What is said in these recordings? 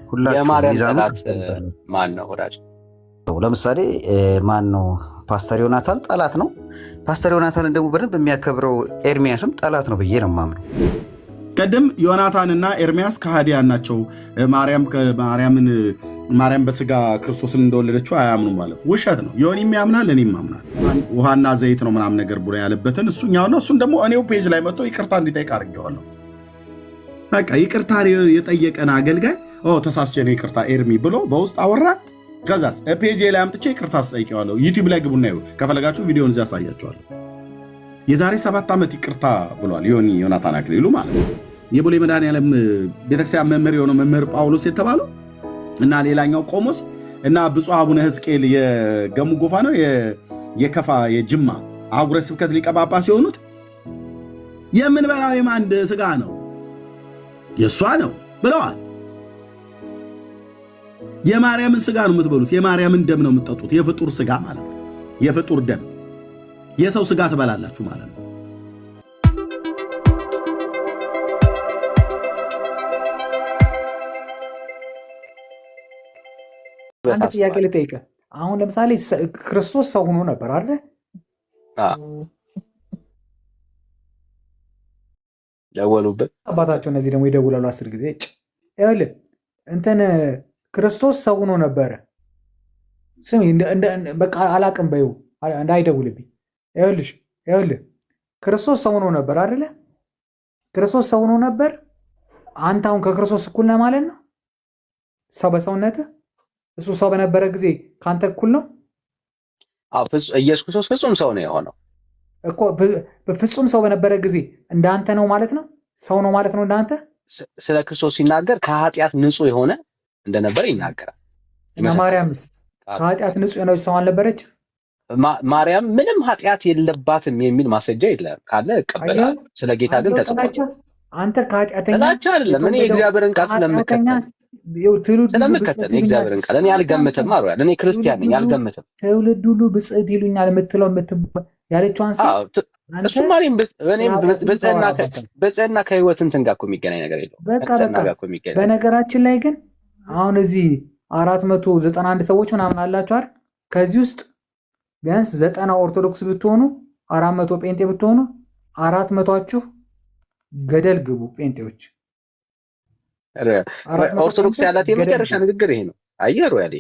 ሁላችሁም የማርያም ሚዛኑ ጠላት ታስቀምጣላችሁ። ማን ነው ወዳጅ? ለምሳሌ ማን ነው? ፓስተር ዮናታን ጠላት ነው። ፓስተር ዮናታንን ደግሞ በደንብ የሚያከብረው ኤርሚያስም ጠላት ነው ብዬ ነው የማምነው። ቀደም ዮናታንና ኤርሚያስ ከሃዲያን ናቸው። ማርያም በስጋ ክርስቶስን እንደወለደችው አያምኑም ማለት ውሸት ነው። ዮኒም ያምናል፣ እኔም አምናል። ውሃና ዘይት ነው ምናምን ነገር ብሎ ያለበትን እሱኛው ነው። እሱን ደግሞ እኔው ፔጅ ላይ መጥቶ ይቅርታ እንዲጠይቅ አድርጌዋለሁ። በቃ ይቅርታ የጠየቀን አገልጋይ ተሳስቼ ነው ይቅርታ ኤርሚ ብሎ በውስጥ አወራን። ከዛስ ፔጅ ላይ አምጥቼ ይቅርታ አስጠይቀዋለሁ። ዩቲዩብ ላይ ግቡና ይኸው ከፈለጋችሁ ቪዲዮን እዚያ ያሳያችኋለሁ። የዛሬ 7 ዓመት ይቅርታ ብሏል ዮናታን አክሊሉ ማለት ነው። የቦሌ መድኃኔዓለም ቤተክርስቲያን መምህር የሆነው መምህር ጳውሎስ የተባለው እና ሌላኛው ቆሞስ እና ብፁዕ አቡነ ሕዝቅኤል የገሙ ጎፋ ነው የከፋ የጅማ አህጉረ ስብከት ሊቀ ጳጳስ የሆኑት የምንበላው የማን ስጋ ነው? የእሷ ነው ብለዋል። የማርያምን ስጋ ነው የምትበሉት፣ የማርያምን ደም ነው የምትጠጡት። የፍጡር ስጋ ማለት ነው፣ የፍጡር ደም። የሰው ስጋ ትበላላችሁ ማለት ነው። አንድ ጥያቄ ልጠይቅህ። አሁን ለምሳሌ ክርስቶስ ሰው ሆኖ ነበር አይደል? ደወሉበት አባታቸው። እነዚህ ደግሞ ይደውላሉ 10 ጊዜ። ይኸውልህ እንትን ክርስቶስ ሰው ሆኖ ነበረ። ስሚ በቃ አላቅም በይው እንዳይደውልብኝ። ይኸውልህ ክርስቶስ ሰው ሆኖ ነበር አይደለ? ክርስቶስ ሰው ሆኖ ነበር። አንተ አሁን ከክርስቶስ እኩል ነህ ማለት ነው? ሰው በሰውነትህ እሱ ሰው በነበረ ጊዜ ከአንተ እኩል ነው? ኢየሱስ ክርስቶስ ፍጹም ሰው ነው የሆነው እኮ። ፍጹም ሰው በነበረ ጊዜ እንዳንተ ነው ማለት ነው? ሰው ነው ማለት ነው እንዳንተ? ስለ ክርስቶስ ሲናገር ከኃጢአት ንጹህ የሆነ እንደነበረ ይናገራል። እና ማርያምስ ከኃጢአት ንጹህ የሆነች ሰው አልነበረች? ማርያም ምንም ኃጢአት የለባትም የሚል ማስረጃ የለም። ካለ እቀበላለሁ። ስለ ጌታ ግን ተጽፏል። አንተ ከኃጢአተኛ ጥላቻ አይደለም። እኔ የእግዚአብሔርን ቃል ስለምከተል የእግዚአብሔርን ቃል እኔ አልገምትም አልኩ። እኔ ክርስቲያን ነኝ፣ አልገምትም። ትውልድ ሁሉ ብጽዕት ይሉኛል የምትለው ያለችዋን እሱ ማርያም ብጽዕና ከህይወት እንትን ጋር እኮ የሚገናኝ ነገር የለውም። በነገራችን ላይ ግን አሁን እዚህ 491 ሰዎች ምናምን አላችሁ አይደል? ከዚህ ውስጥ ቢያንስ 90 ኦርቶዶክስ ብትሆኑ 400 ጴንጤ ብትሆኑ 400ችሁ ገደል ግቡ ጴንጤዎች። ኦርቶዶክስ ያላት የመጨረሻ ንግግር ይሄ ነው። አየሩ ያለ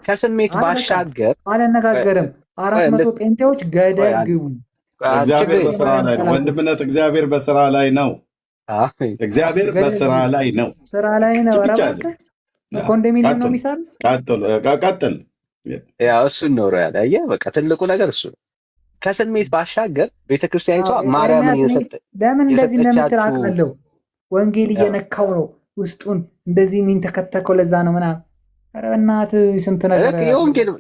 ከስሜት ባሻገር አልነጋገርም። 400 ጴንጤዎች ገደል ግቡ። እግዚአብሔር በስራ ላይ ነው ወንድምነት። እግዚአብሔር በስራ ላይ ነው። እግዚአብሔር በስራ ላይ ነው። ስራ ላይ ነው። ኮንዶሚኒየም ነው የሚሰራው። ቀጥል። ያው እሱን ነው ያለ። አየህ በቃ ትልቁ ነገር እሱ ነው። ከስሜት ባሻገር ቤተክርስቲያኒቷ ማርያምን ለምን እንደዚህ እንደምትል አውቃለሁ። ወንጌል እየነካው ነው ውስጡን እንደዚህ የሚንተከተከው ለዛ ነው ምናምን። ኧረ በእናትህ ስንት ነገር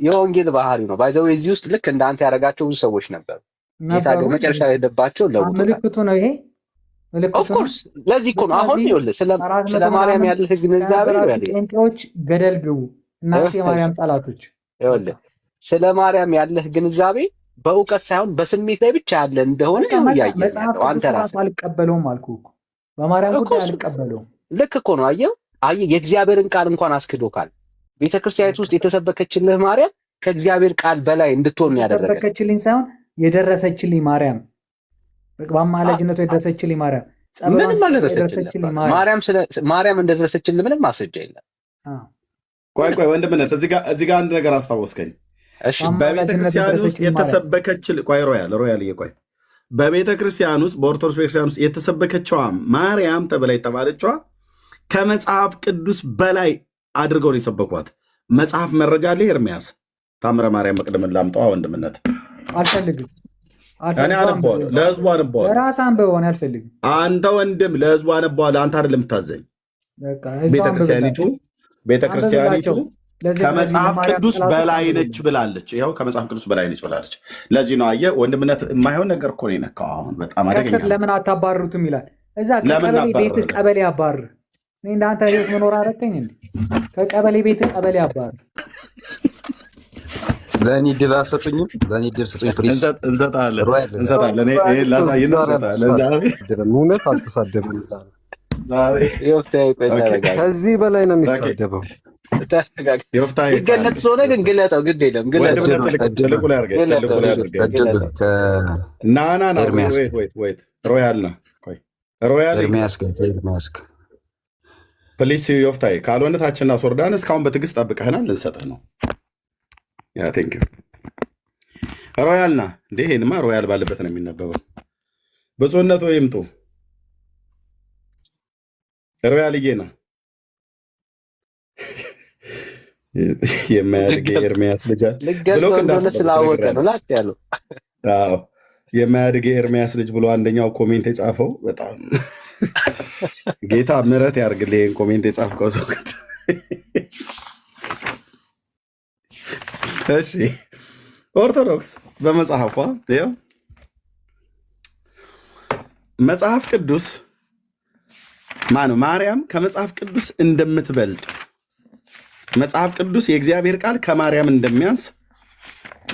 የወንጌል ባህሪ ነው። ባይዘው እዚህ ውስጥ ልክ እንዳንተ ያደረጋቸው ብዙ ሰዎች ነበሩ። ጌታ ግን መጨረሻ የሄደባቸው ለውጥ ምልክቱ ነው ይሄ። ኦፍ ኮርስ ለዚህ እኮ ነው አሁን ይኸውልህ ስለ ማርያም ያለህ ግንዛቤ ነው ያለኝ። ጴንጤዎች ገደል ግቡ እናንተ የማርያም ጠላቶች። ይኸውልህ ስለ ማርያም ያለህ ግንዛቤ በእውቀት ሳይሆን በስሜት ላይ ብቻ ያለ እንደሆነ ያያየህ ነው። አንተ ራስህ አልቀበለውም አልኩህ እኮ በማርያም ጉዳይ አልቀበለውም። ልክ እኮ ነው። አየህ የእግዚአብሔርን ቃል እንኳን አስክዶካል። ቤተክርስቲያኒት ውስጥ የተሰበከችልህ ማርያም ከእግዚአብሔር ቃል በላይ እንድትሆን ነው ያደረገ። የተሰበከችልኝ ሳይሆን የደረሰችልኝ ማርያም በአማላጅነቱ የደረሰችልኝ ማርያም ምንም አልደረሰችልኝ። ማርያም እንደደረሰችልህ ምንም ማስረጃ የለም። ቆይ ወንድምነት እዚህ ጋር አንድ ነገር አስታወስከኝ። በቤተክርስቲያን ውስጥ የተሰበከችልህ ሮያል ቆይ በቤተክርስቲያን ውስጥ በኦርቶዶክስ ቤተክርስቲያን ውስጥ የተሰበከችዋ ማርያም ተብላ የተባለችዋ ከመጽሐፍ ቅዱስ በላይ አድርገው ነው የሰበኳት። መጽሐፍ መረጃ አለ። ኤርሚያስ ታምረ ማርያም መቅደምን ላምጣዋ ወንድምነት አልፈልግም። እኔ አነባዋለሁ፣ ለህዝቡ አነባዋለሁ። በራስህ አንብበው፣ እኔ አልፈልግም። አንተ ወንድም ለህዝቡ አነባዋለሁ። አንተ አይደለም የምታዘኝ። ቤተክርስቲያኒቱ ከመጽሐፍ ቅዱስ በላይ ነች ብላለች። ይኸው ከመጽሐፍ ቅዱስ በላይ ነች ብላለች። ለዚህ ነው አየህ ወንድምነት የማይሆን ነገር እኮ ነው የነካው። አሁን በጣም አደገኛ። ለምን አታባርሩትም ይላል እዛ ቤት ቀበሌ አባር። እኔ እንዳንተ ህይወት መኖር አረከኝ እንዴ? ከቀበሌ ቤት ቀበሌ አባር። ለእኔ ድል አሰጡኝም። ለእኔ ድል ስጡኝ ፕሊዝ። እንሰጣለን። እኔ ላሳይህ ነው። እውነት አልተሳደብም። ዮፍታሔ ቆይ ተረጋጋ። ከዚህ በላይ ነው የሚሳደበው። ተረጋጋ። ዮፍታሔ ይገለጥ ስለሆነ ግን ግለጠው፣ ግድ የለም ግለጠው። ትልቁ ላይ አድርገህ ና ወይት ሮያል ና ሮያል ኤርሚያስ ፕሊስ ዮፍታሔ፣ ካልሆነ ታችና ሶርዳን እስካሁን በትዕግስት ጠብቀህናል፣ ልንሰጥህ ነው። ያ ቴንክ ዩ ሮያል ና እንዴ። ይሄንማ ሮያል ባለበት ነው የሚነበበው። ብፁዕነቱ ይምጡ። ሮያልዬ ና የማያድግ የኤርሚያስ ልጅ ልገልጸው እንደሆነ ስላወቀ ነው ላት ያለው። አዎ የማያድግ የኤርሚያስ ልጅ ብሎ አንደኛው ኮሜንት የጻፈው በጣም ጌታ ምሕረት ያርግልህ። ይሄን ኮሜንት የጻፍከው ሰው እሺ ኦርቶዶክስ በመጽሐፏ ይኸው መጽሐፍ ቅዱስ ማርያም ከመጽሐፍ ቅዱስ እንደምትበልጥ መጽሐፍ ቅዱስ የእግዚአብሔር ቃል ከማርያም እንደሚያንስ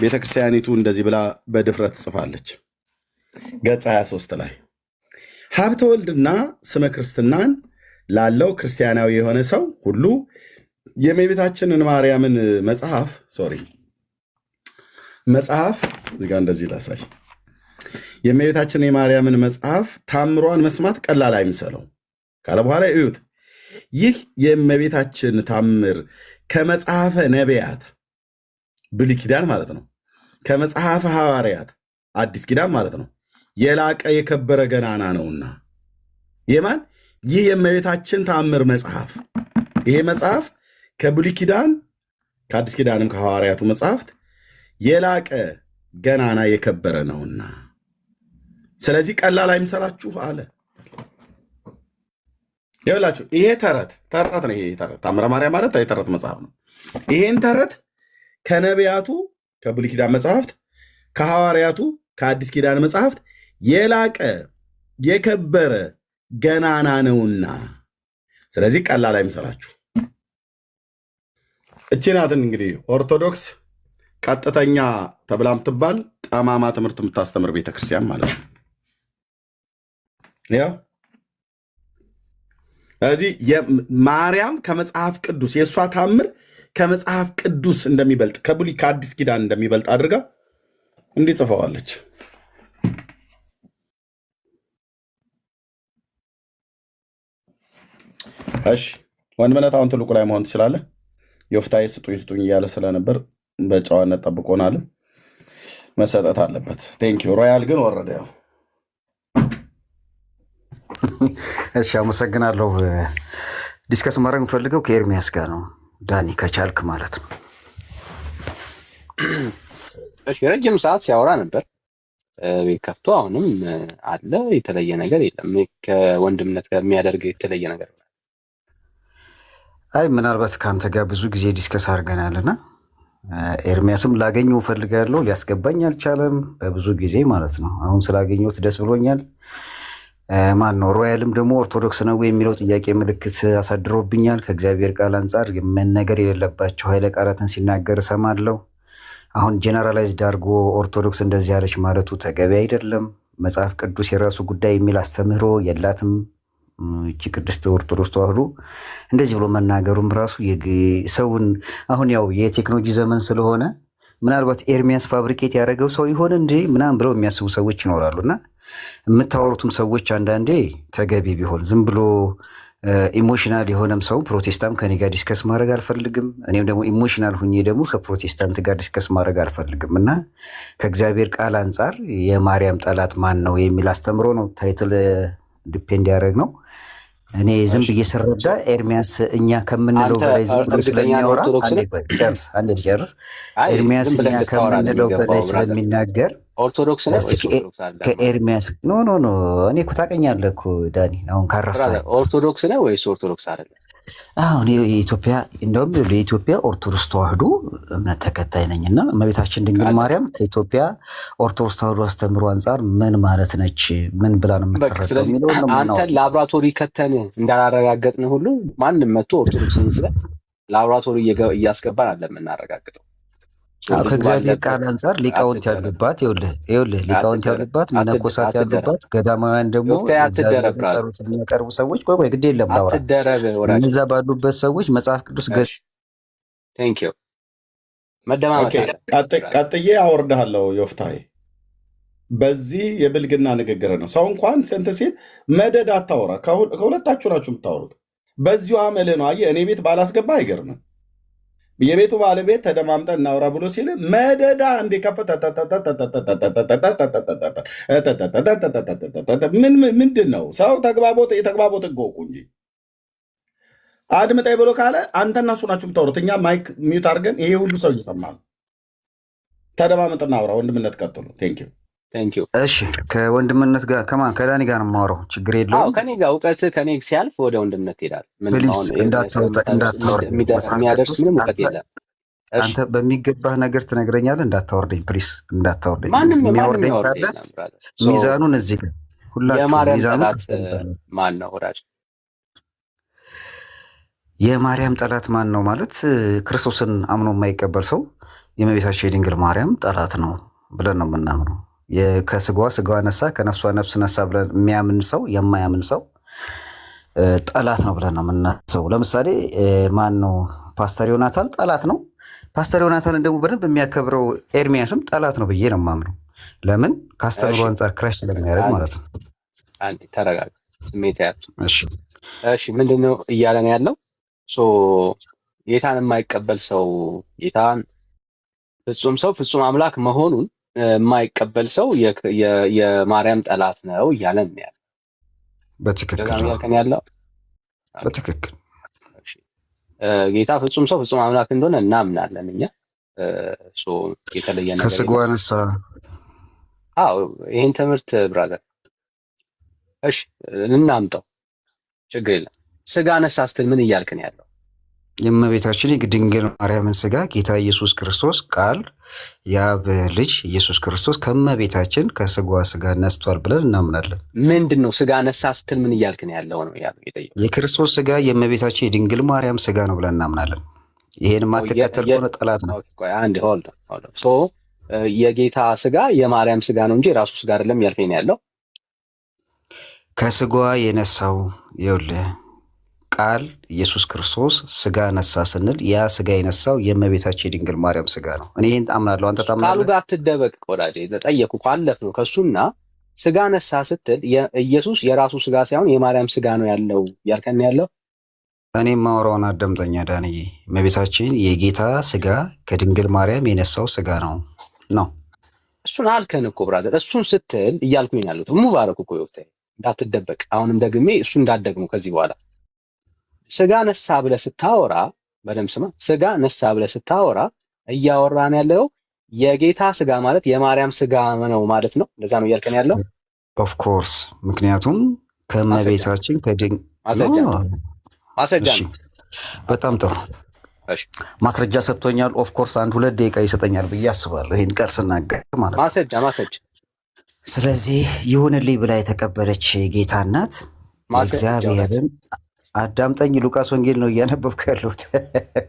ቤተክርስቲያኒቱ እንደዚህ ብላ በድፍረት ጽፋለች። ገጽ 23 ላይ ሀብተ ወልድና ስመ ክርስትናን ላለው ክርስቲያናዊ የሆነ ሰው ሁሉ የእመቤታችንን ማርያምን መጽሐፍ እዚህ ጋር እንደዚህ ላሳይ። የእመቤታችንን የማርያምን መጽሐፍ ታምሯን መስማት ቀላል አይምሰለው ካለ በኋላ እዩት። ይህ የእመቤታችን ታምር ከመጽሐፈ ነቢያት ብሉይ ኪዳን ማለት ነው፣ ከመጽሐፈ ሐዋርያት አዲስ ኪዳን ማለት ነው የላቀ የከበረ ገናና ነውና። የማን ይህ የእመቤታችን ታምር መጽሐፍ፣ ይሄ መጽሐፍ ከብሉይ ኪዳን ከአዲስ ኪዳንም ከሐዋርያቱ መጽሐፍት የላቀ ገናና የከበረ ነውና ስለዚህ ቀላል አይምሰላችሁ አለ። ይኸውላችሁ ይሄ ተረት ነው። ይሄ ተረት ታምረ ማርያም ማለት የተረት መጽሐፍ ነው። ይሄን ተረት ከነቢያቱ ከብሉይ ኪዳን መጽሐፍት ከሐዋርያቱ ከአዲስ ኪዳን መጽሐፍት የላቀ የከበረ ገናና ነውና ስለዚህ ቀላል አይምሰላችሁ። እቺ ናትን እንግዲህ ኦርቶዶክስ ቀጥተኛ ተብላ ምትባል ጠማማ ትምህርት የምታስተምር ቤተክርስቲያን ማለት ነው። ያው ስለዚህ ማርያም ከመጽሐፍ ቅዱስ የእሷ ታምር ከመጽሐፍ ቅዱስ እንደሚበልጥ ከብሉይ ከአዲስ ኪዳን እንደሚበልጥ አድርጋ እንዲህ ጽፈዋለች። እሺ ወንድምነት አሁን ትልቁ ላይ መሆን ትችላለህ። ዮፍታሔ ስጡኝ እያለ ስለነበር በጨዋነት ጠብቆናል፣ መሰጠት አለበት። ቴንኪው ሮያል ግን ወረደ። ያው እሺ አመሰግናለሁ። ዲስከስ ማድረግ የምፈልገው ከኤርሚያስ ጋር ነው ዳኒ ከቻልክ ማለት ነው። እሺ ረጅም ሰዓት ሲያወራ ነበር ቤት ከፍቶ፣ አሁንም አለ። የተለየ ነገር የለም ከወንድምነት ጋር የሚያደርግ የተለየ ነገር። አይ ምናልባት ከአንተ ጋር ብዙ ጊዜ ዲስከስ አድርገናልና ኤርሚያስም ላገኘው እፈልጋለሁ፣ ሊያስገባኝ አልቻለም በብዙ ጊዜ ማለት ነው። አሁን ስላገኘሁት ደስ ብሎኛል። ማን ነው ሮያልም ደግሞ ኦርቶዶክስ ነው የሚለው ጥያቄ ምልክት አሳድሮብኛል። ከእግዚአብሔር ቃል አንጻር መነገር የሌለባቸው ኃይለ ቃላትን ሲናገር እሰማለሁ። አሁን ጄነራላይዝድ አድርጎ ኦርቶዶክስ እንደዚህ ያለች ማለቱ ተገቢ አይደለም። መጽሐፍ ቅዱስ የራሱ ጉዳይ የሚል አስተምህሮ የላትም እቺ ቅድስት ኦርቶዶክስ ተዋህዶ። እንደዚህ ብሎ መናገሩም ራሱ ሰውን አሁን ያው የቴክኖሎጂ ዘመን ስለሆነ ምናልባት ኤርሚያስ ፋብሪኬት ያደረገው ሰው ይሆን እንጂ ምናምን ብለው የሚያስቡ ሰዎች ይኖራሉና የምታወሩትም ሰዎች አንዳንዴ ተገቢ ቢሆን ዝም ብሎ ኢሞሽናል የሆነም ሰው ፕሮቴስታንት ከኔ ጋር ዲስከስ ማድረግ አልፈልግም፣ እኔም ደግሞ ኢሞሽናል ሁኜ ደግሞ ከፕሮቴስታንት ጋር ዲስከስ ማድረግ አልፈልግም እና ከእግዚአብሔር ቃል አንጻር የማርያም ጠላት ማን ነው የሚል አስተምሮ ነው ታይትል ዲፔንድ ያደረግ ነው። እኔ ዝም ብዬ ስረዳ ኤርሚያስ እኛ ከምንለው በላይ ዝም ብሎ ስለሚያወራ አንድ ልጨርስ። ኤርሚያስ እኛ ከምንለው በላይ ስለሚናገር ኦርቶዶክስ ነው ከኤርሚያስ ኖ እኔ እኮ ታውቀኛለህ እኮ ዳኒ፣ አሁን ካረሳህ ኦርቶዶክስ ነው ወይስ ኦርቶዶክስ አይደለም? አሁን የኢትዮጵያ እንደውም ለኢትዮጵያ ኦርቶዶክስ ተዋህዶ እምነት ተከታይ ነኝ እና እመቤታችን ድንግል ማርያም ከኢትዮጵያ ኦርቶዶክስ ተዋህዶ አስተምሮ አንጻር ምን ማለት ነች? ምን ብላ ነው የምትረዳው የሚለው ነው። አንተ ላብራቶሪ ከተን እንዳላረጋገጥን ሁሉ ማንም መጥቶ ኦርቶዶክስን ስለ ላብራቶሪ እያስገባን አለ የምናረጋግጠው። ከእግዚአብሔር ቃል አንጻር ሊቃውንት ያሉባት ይኸውልህ ሊቃውንት ያሉባት መነኮሳት ያሉባት ገዳማውያን ደግሞ እግዚአብሔር ጸሎት የሚያቀርቡ ሰዎች ቆይ ግድ የለም ላውራ እነዛ ባሉበት ሰዎች መጽሐፍ ቅዱስ ቀጥዬ አወርድሃለሁ ዮፍታሔ። በዚህ የብልግና ንግግር ነው። ሰው እንኳን ስንት ሲል መደድ አታወራ። ከሁለታችሁ ናችሁ የምታወሩት። በዚሁ አመል ነው። አየህ እኔ ቤት ባላስገባ አይገርምም። የቤቱ ባለቤት ተደማምጠን እናውራ ብሎ ሲል መደዳ እንደ ከፈተ ምንድን ነው? ሰው የተግባቦት እጎቁ እንጂ አድምጠኝ ብሎ ካለ አንተና እሱ ናችሁ የምታወሩት። እኛ ማይክ ሚዩት አድርገን ይሄ ሁሉ ሰው እየሰማ ነው። ተደማምጥ እናውራ። ወንድምነት ቀጥሉ። ቴንክ ዩ። እሺ ከወንድምነት ጋር ከዳኒ ጋር ነው የማወራው። ችግር የለውም። ከኔ ጋር እውቀት ከኔ ሲያልፍ ወደ ወንድምነት ይሄዳል። የሚያደርስ ምንም እውቀት የለም። አንተ በሚገባህ ነገር ትነግረኛለህ። እንዳታወርደኝ ፕሊስ፣ እንዳታወርደኝ። የሚያወርደኝ ካለ ሚዛኑን እዚህ ጋር ሁላችሁ ሚዛኑን ማን ነው ወዳጅ? የማርያም ጠላት ማን ነው ማለት ክርስቶስን አምኖ የማይቀበል ሰው የእመቤታችን የድንግል ማርያም ጠላት ነው ብለን ነው የምናምነው። ከስጋዋ ስጋዋ ነሳ ከነፍሷ ነፍስ ነሳ ብለን የሚያምን ሰው የማያምን ሰው ጠላት ነው ብለን ነው የምናስበው። ለምሳሌ ማን ነው? ፓስተር ዮናታን ጠላት ነው። ፓስተር ዮናታንን ደግሞ በደንብ የሚያከብረው ኤርሚያስም ጠላት ነው ብዬ ነው የማምነው። ለምን? ከአስተምሮ አንጻር ክራሽ ስለሚያደርግ ማለት ነው። አንዴ ተረጋጋ። ስሜት ያዝ። እሺ ምንድን ነው እያለን ያለው? ጌታን የማይቀበል ሰው ጌታን ፍጹም ሰው ፍጹም አምላክ መሆኑን የማይቀበል ሰው የማርያም ጠላት ነው እያለን ያለው። በትክክል ጌታ ፍጹም ሰው ፍጹም አምላክ እንደሆነ እናምናለን እኛ። የተለየ ነገር ከስጋዋ ነሳ። ይህን ትምህርት ብራዘር እሺ ልናምጠው፣ ችግር የለም። ስጋ ነሳ ስትል ምን እያልክን ያለው? የእመቤታችን የድንግል ማርያምን ስጋ ጌታ ኢየሱስ ክርስቶስ ቃል የአብ ልጅ ኢየሱስ ክርስቶስ ከእመቤታችን ከስጋዋ ስጋ ነስቷል ብለን እናምናለን። ምንድን ነው ስጋ ነሳ ስትል ምን እያልክን ያለው ነው የጠየቀው? የክርስቶስ ስጋ የእመቤታችን የድንግል ማርያም ስጋ ነው ብለን እናምናለን። ይሄን ማትከተል ከሆነ ጠላት ነው። አንድ ሆልድ የጌታ ስጋ የማርያም ስጋ ነው እንጂ የራሱ ስጋ አይደለም እያልከኝ ያለው? ከስጋዋ የነሳው ይኸውልህ ቃል ኢየሱስ ክርስቶስ ስጋ ነሳ ስንል ያ ስጋ የነሳው የእመቤታችን የድንግል ማርያም ስጋ ነው። እኔ ይሄን አምናለሁ። አንተ ታምናለህ? ቃሉ ጋር አትደበቅ ወዳጄ። ጠየኩ ካለፍ ነው ከሱና ስጋ ነሳ ስትል ኢየሱስ የራሱ ስጋ ሳይሆን የማርያም ስጋ ነው ያለው ያልከን ያለው። እኔ ማወራውን አዳምጠኛ ዳንዬ። እመቤታችን የጌታ ስጋ ከድንግል ማርያም የነሳው ስጋ ነው። እሱን አልከን እኮ ብራዘር። እሱን ስትል እያልኩኝ ያሉት ሙባረክ እኮ ይወጣ። እንዳትደበቅ። አሁንም ደግሜ እሱ እንዳትደግሙ ከዚህ በኋላ ስጋ ነሳ ብለህ ስታወራ በደምብ ስማ። ስጋ ነሳ ብለህ ስታወራ እያወራን ያለው የጌታ ስጋ ማለት የማርያም ስጋ ነው ማለት ነው። እንደዛ ነው እያልከን ያለው? ኦፍ ኮርስ። ምክንያቱም ከእመቤታችን ማስረጃ። በጣም ጥሩ ማስረጃ ሰጥቶኛል። ኦፍ ኮርስ 1-2 ደቂቃ ይሰጠኛል ብዬ አስባለሁ ይሄን ቃል ስናገር ማለት ነው። ማስረጃ። ስለዚህ ይሁንልኝ ብላ የተቀበለች ጌታ እናት እግዚአብሔርን አዳምጠኝ። ሉቃስ ወንጌል ነው እያነበብኩ ያለሁት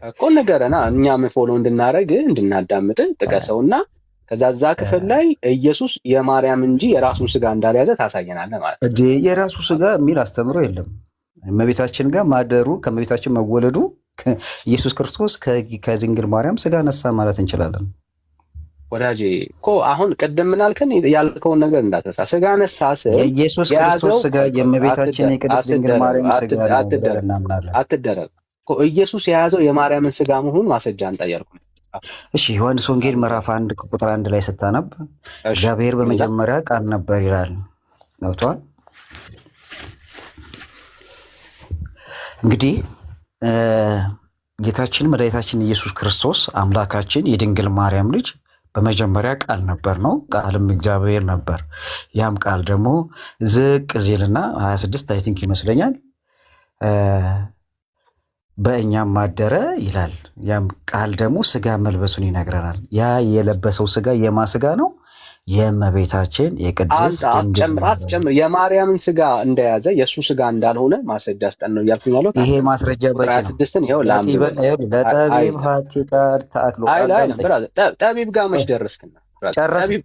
እኮ ነገረና እኛም ፎሎ እንድናደርግ እንድናዳምጥ ጥቀሰውና ከዛ እዛ ክፍል ላይ ኢየሱስ የማርያም እንጂ የራሱን ስጋ እንዳልያዘ ታሳየናለህ ማለት ነው። የራሱ ስጋ የሚል አስተምሮ የለም። እመቤታችን ጋር ማደሩ ከእመቤታችን መወለዱ ኢየሱስ ክርስቶስ ከድንግል ማርያም ስጋ ነሳ ማለት እንችላለን። ወዳጄ እኮ አሁን ቅድም ምናልከን ያልከውን ነገር እንዳትረሳ። ስጋ ነሳ ስል የኢየሱስ ክርስቶስ ስጋ የእመቤታችን የቅድስት ድንግል ማርያም ስጋ ነው ብለን እናምናለን። አትደረግ እኮ ኢየሱስ የያዘው የማርያምን ስጋ መሆኑን ማስረጃ እንጠያልኩ። እሺ ዮሐንስ ወንጌል ምዕራፍ 1 ቁጥር 1 ላይ ስታነብ እግዚአብሔር በመጀመሪያ ቃል ነበር ይላል። ገብቶሃል? እንግዲህ ጌታችን መድኃኒታችን ኢየሱስ ክርስቶስ አምላካችን የድንግል ማርያም ልጅ በመጀመሪያ ቃል ነበር ነው። ቃልም እግዚአብሔር ነበር። ያም ቃል ደግሞ ዝቅ ዚልና 26 አይ ቲንክ ይመስለኛል በእኛም ማደረ ይላል። ያም ቃል ደግሞ ስጋ መልበሱን ይነግረናል። ያ የለበሰው ስጋ የማ ስጋ ነው? የእመቤታችን የቅድስት ድንግል አትጨምር የማርያምን ስጋ እንደያዘ የእሱ ስጋ እንዳልሆነ ማስረጃ ስጠን ነው እያልኩኝ ያለሁት። ይሄ ማስረጃ በቂ ነው። 26ን ይኸው ለጠቢብ ሀቲ ቃል ተአክሎ ጠቢብ ጋር መች ደረስክና? ጨረስን።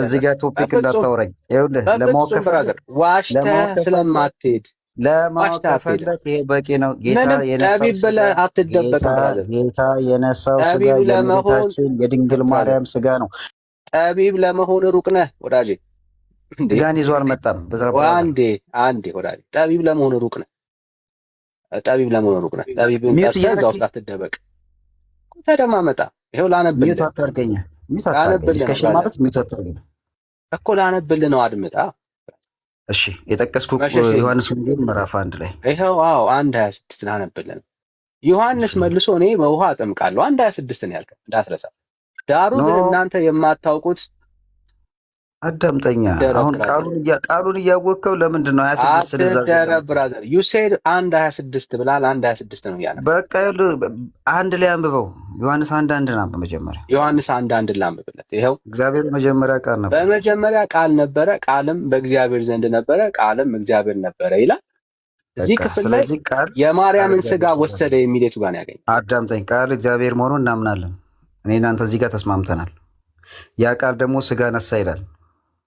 እዚህ ጋር ቶፒክ እንዳታወራኝ። ይኸውልህ ዋሽተህ ስለማትሄድ ለማወቅ ከፈለክ ይሄ በቂ ነው። ጌታ የነሳው ስጋ የእመቤታችን የድንግል ማርያም ስጋ ነው። ጠቢብ ለመሆን ሩቅ ነህ ወዳጄ። ስጋን ይዞ አልመጣም። አንዴ ወዳጄ፣ ጠቢብ ለመሆን ሩቅ ነህ። ጠቢብን ጠርተህ እዛ ውስጥ አትደበቅ። ተደማመጣ። ይኸው ላነብልህ። ሚውት አታርገኝ ዲስከሽን ማለት ሚውት አታርገኝ እኮ ላነብልህ ነው። አድምጣ። እሺ፣ የጠቀስኩ ዮሐንስ ወንጌል ምዕራፍ 1 ላይ ይኸው 1:26 ላነብልህ ነው። ዮሐንስ መልሶ እኔ በውሃ አጠምቃለሁ 1:26 ነው ያልከው እንዳትረሳ። ዳሩ ግን እናንተ የማታውቁት አዳምጠኛ። አሁን ቃሉን እያወቅከው ለምንድን ነው 26 ስለዛዘ ብራዘር ዩ ሴድ 1:26 ብላል። 1:26 ነው ያለው። በቃ አንድ ላይ አንብበው። ዮሐንስ 1:1 ነው በመጀመሪያ ዮሐንስ 1:1 ላንብብለት። ይኸው እግዚአብሔር መጀመሪያ ቃል ነበር፣ በመጀመሪያ ቃል ነበረ፣ ቃልም በእግዚአብሔር ዘንድ ነበረ፣ ቃልም እግዚአብሔር ነበረ ይላል። እዚህ ክፍል ላይ የማርያምን ስጋ ወሰደ የሚል የቱ ጋር ነው ያገኘው? አዳምጠኝ። ቃል እግዚአብሔር መሆኑን እናምናለን። እኔ እናንተ እዚህ ጋር ተስማምተናል። ያ ቃል ደግሞ ስጋ ነሳ ይላል።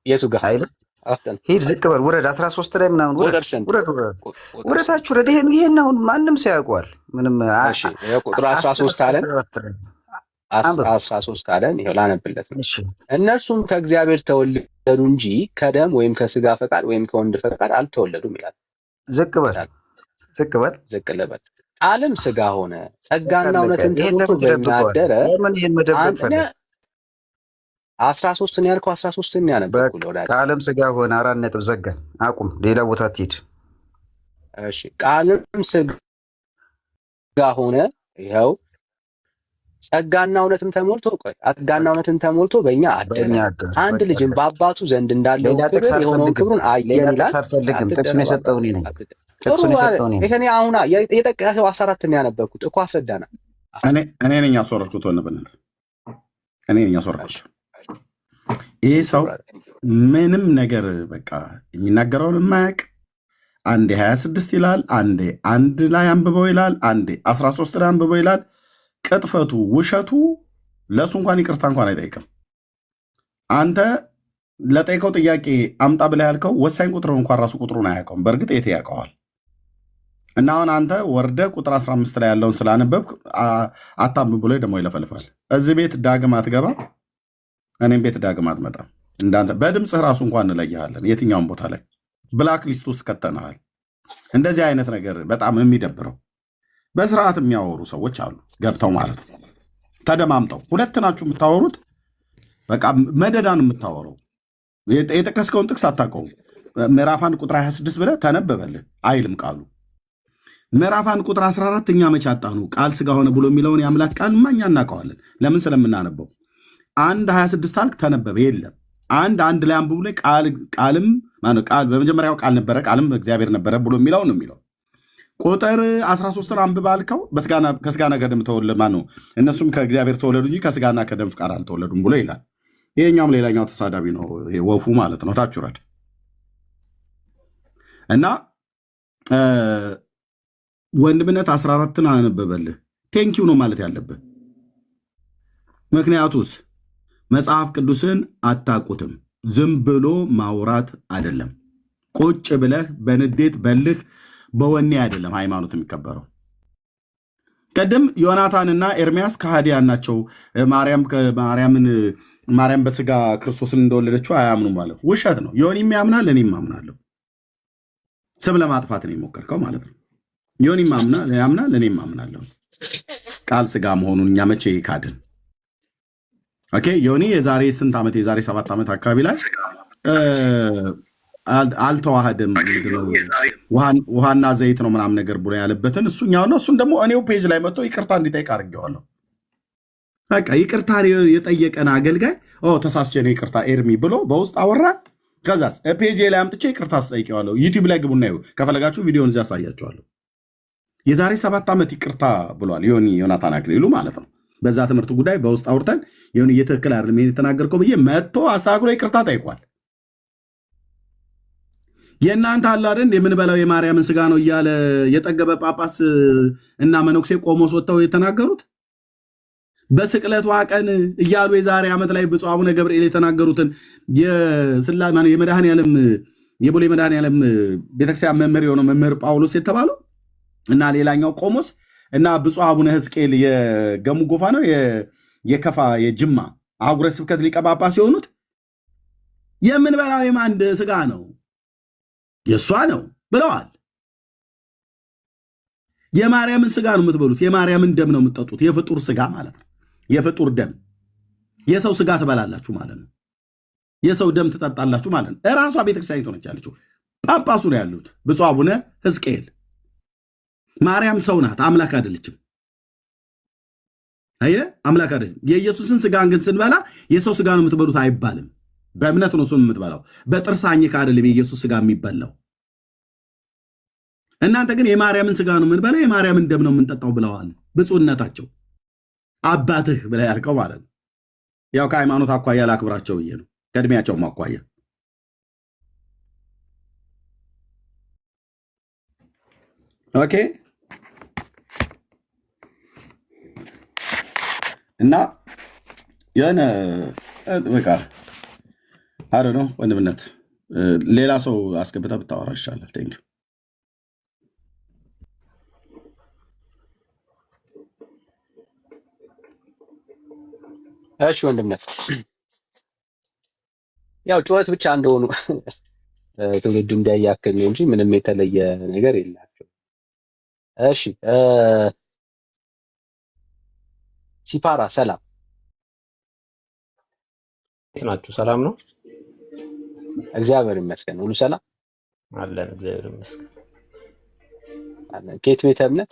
የቱ ጋር አይደል? ሂድ ዝቅ በል ውረድ። 13 ላይ ምናምን ውረታች ውረድ። ይሄን አሁን ማንም ሰው ያውቀዋል። ምንም እሺ፣ ቁጥር 13 አለን 13 አለን። ይሄው ላነብለት ነው። እነርሱም ከእግዚአብሔር ተወለዱ እንጂ ከደም ወይም ከስጋ ፈቃድ ወይም ከወንድ ፈቃድ አልተወለዱም ይላል። ዝቅ በል ቃልም ስጋ ሆነ ጸጋና እውነትን ተሞልቶ በእኛ አደረ። ለምን ይሄን መደበቅ ፈለግ? 13 ነው ያልከው። 13 ነው ያነበብኩት ወዳጅ። ቃልም ስጋ ሆነ 4 ነጥብ ዘጋን። አቁም፣ ሌላ ቦታ ትሄድ። እሺ፣ ቃልም ስጋ ሆነ ይኸው ጸጋና እውነትን ተሞልቶ ጸጋና እውነትን ተሞልቶ በእኛ አደረ። አንድ ልጅም በአባቱ ዘንድ እንዳለው ክብር የሆነውን ክብሩን አየን ይላል። ጥቅሱን የሰጠው እኔ ነኝ። ይሄኔ አሁን የጠቀሰው 14 ነው ያነበብኩት እኮ አስረዳና። እኔ ነኝ ያስወረድኩት። ወንበለት እኔ ነኝ ያስወረድኩት። ይሄ ሰው ምንም ነገር በቃ የሚናገረውን የማያውቅ አንዴ 26 ይላል፣ አንዴ 1 ላይ አንብበው ይላል፣ አንዴ 13 ላይ አንብበው ይላል። ቅጥፈቱ፣ ውሸቱ ለእሱ እንኳን ይቅርታ እንኳን አይጠይቅም። አንተ ለጠይቀው ጥያቄ አምጣ ብላ ያልከው ወሳኝ ቁጥር እንኳን ራሱ ቁጥሩን አያውቀውም። በእርግጥ የት ያውቀዋል? እና አሁን አንተ ወርደ ቁጥር 15 ላይ ያለውን ስላነበብክ አታንብብ ብሎ ደግሞ ይለፈልፋል። እዚህ ቤት ዳግም አትገባ፣ እኔም ቤት ዳግም አትመጣም። እንዳንተ በድምፅህ ራሱ እንኳን እንለይሃለን። የትኛውን ቦታ ላይ ብላክ ሊስት ውስጥ ከተናሃል። እንደዚህ አይነት ነገር በጣም የሚደብረው በስርዓት የሚያወሩ ሰዎች አሉ፣ ገብተው ማለት ነው። ተደማምጠው ሁለት ናችሁ የምታወሩት። በቃ መደዳን የምታወረው የጠቀስከውን ጥቅስ አታውቀውም። ምዕራፍ 1 ቁጥር 26 ብለህ ተነበበልህ አይልም ቃሉ። ምዕራፍ 1 ቁጥር 14 እኛ መቼ አጣነው? ቃል ስጋ ሆነ ብሎ የሚለውን የአምላክ ቃል እኛ እናውቀዋለን። ለምን? ስለምናነበው። 1:26 አልክ፣ ተነበበ። የለም 1 ላይ አንብቡ ላይ ቃልም ቃል በመጀመሪያው ቃል ነበረ፣ ቃልም እግዚአብሔር ነበረ ብሎ የሚለው ነው የሚለው። ቁጥር 13 አንብብ አልከው፣ ከስጋና ከደም ተወለዱ ማነው? እነሱም ከእግዚአብሔር ተወለዱ እንጂ ከስጋና ከደም ፍቃድ አልተወለዱም ብሎ ይላል። ይሄኛውም ሌላኛው ተሳዳቢ ነው፣ ይሄ ወፉ ማለት ነው። ታች ውረድ እና ወንድምነት 14ን አነበበልህ። ቴንኪው ነው ማለት ያለብህ። ምክንያቱስ መጽሐፍ ቅዱስን አታውቁትም። ዝም ብሎ ማውራት አይደለም። ቁጭ ብለህ በንዴት በልህ በወኔ አይደለም ሃይማኖት የሚከበረው። ቀደም ዮናታንና ኤርሚያስ ከሃዲያን ናቸው። ማርያም በስጋ ክርስቶስን እንደወለደችው አያምኑም ማለት ውሸት ነው። ዮኒም ያምናል፣ እኔም አምናለሁ። ስም ለማጥፋት ነው የሞከርከው ማለት ነው። ዮኒም ያምናል፣ እኔም አምናለሁ። ቃል ስጋ መሆኑን እኛ መቼ ካድን? ኦኬ ዮኒ የዛሬ ስንት ዓመት የዛሬ 7 ዓመት አካባቢ ላይ አልተዋህደም ውሃና ዘይት ነው ምናምን ነገር ብሎ ያለበትን እሱኛው ነው። እሱን ደግሞ እኔው ፔጅ ላይ መጥቶ ይቅርታ እንዲጠይቅ አድርጌዋለሁ። በቃ ይቅርታ የጠየቀን አገልጋይ ተሳስቼ ነው ይቅርታ ኤርሚ ብሎ በውስጥ አወራን። ከዛስ ፔጅ ላይ አምጥቼ ይቅርታ አስጠይቀዋለሁ። ዩቲዩብ ላይ ግቡና ከፈለጋችሁ ቪዲዮን እዚያ ያሳያችኋለሁ። የዛሬ 7 ዓመት ይቅርታ ብሏል ዮናታን አክሊሉ ማለት ነው። በዛ ትምህርት ጉዳይ በውስጥ አውርተን ይሁን እየተከለ አይደለም የተናገርከው ብዬ መጥቶ አስተካክሎ ይቅርታ ጠይቋል። የእናንተ አለ አይደል የምንበላው የማርያምን ስጋ ነው እያለ የጠገበ ጳጳስ እና መነኩሴ ቆሞስ ወጥተው የተናገሩት በስቅለቷ ቀን እያሉ የዛሬ ዓመት ላይ ብፁዕ አቡነ ገብርኤል የተናገሩትን የመድኃኔዓለም የቦሌ መድኃኔዓለም ቤተክርስቲያን መምህር የሆነው መምህር ጳውሎስ የተባለው እና ሌላኛው ቆሞስ እና ብፁዕ አቡነ ሕዝቅኤል የገሙ ጎፋ ነው የከፋ የጅማ አህጉረ ስብከት ሊቀ ጳጳስ የሆኑት የምንበላው የማን ስጋ ነው? የእሷ ነው ብለዋል። የማርያምን ስጋ ነው የምትበሉት፣ የማርያምን ደም ነው የምትጠጡት። የፍጡር ስጋ ማለት ነው፣ የፍጡር ደም። የሰው ስጋ ትበላላችሁ ማለት ነው፣ የሰው ደም ትጠጣላችሁ ማለት ነው። እራሷ ቤተክርስቲያን ሆነች ያለችው ጳጳሱ ነው ያሉት ብፁዕ አቡነ ሕዝቅኤል። ማርያም ሰው ናት፣ አምላክ አይደለችም። አየህ፣ አምላክ አይደለችም። የኢየሱስን ስጋን ግን ስንበላ የሰው ስጋ ነው የምትበሉት አይባልም። በእምነት ነው እሱን የምትበላው። በጥርስ አኝከህ አይደለም የኢየሱስ ስጋ የሚበላው። እናንተ ግን የማርያምን ስጋ ነው የምንበላው የማርያምን ደም ነው የምንጠጣው ብለዋል ብፁዕነታቸው። አባትህ ብለህ ያልከው ማለት ነው። ያው ከሃይማኖት አኳያ ላክብራቸው ብዬ ነው፣ ከእድሜያቸውም አኳያ። ኦኬ። እና የሆነ በቃ አረ ነው ወንድምነት ሌላ ሰው አስገብታ ብታወራ ይሻላል። ቴንክ ዩ። እሺ ወንድምነት ያው ጩኸት ብቻ እንደሆኑ ትውልዱ እንዳያክል ነው እንጂ ምንም የተለየ ነገር የላቸው። እሺ ሲፓራ ሰላም ናችሁ? ሰላም ነው? እግዚአብሔር ይመስገን። ሁሉ ሰላም አለን። እግዚአብሔር ይመስገን አለን። ከየት ቤተ እምነት?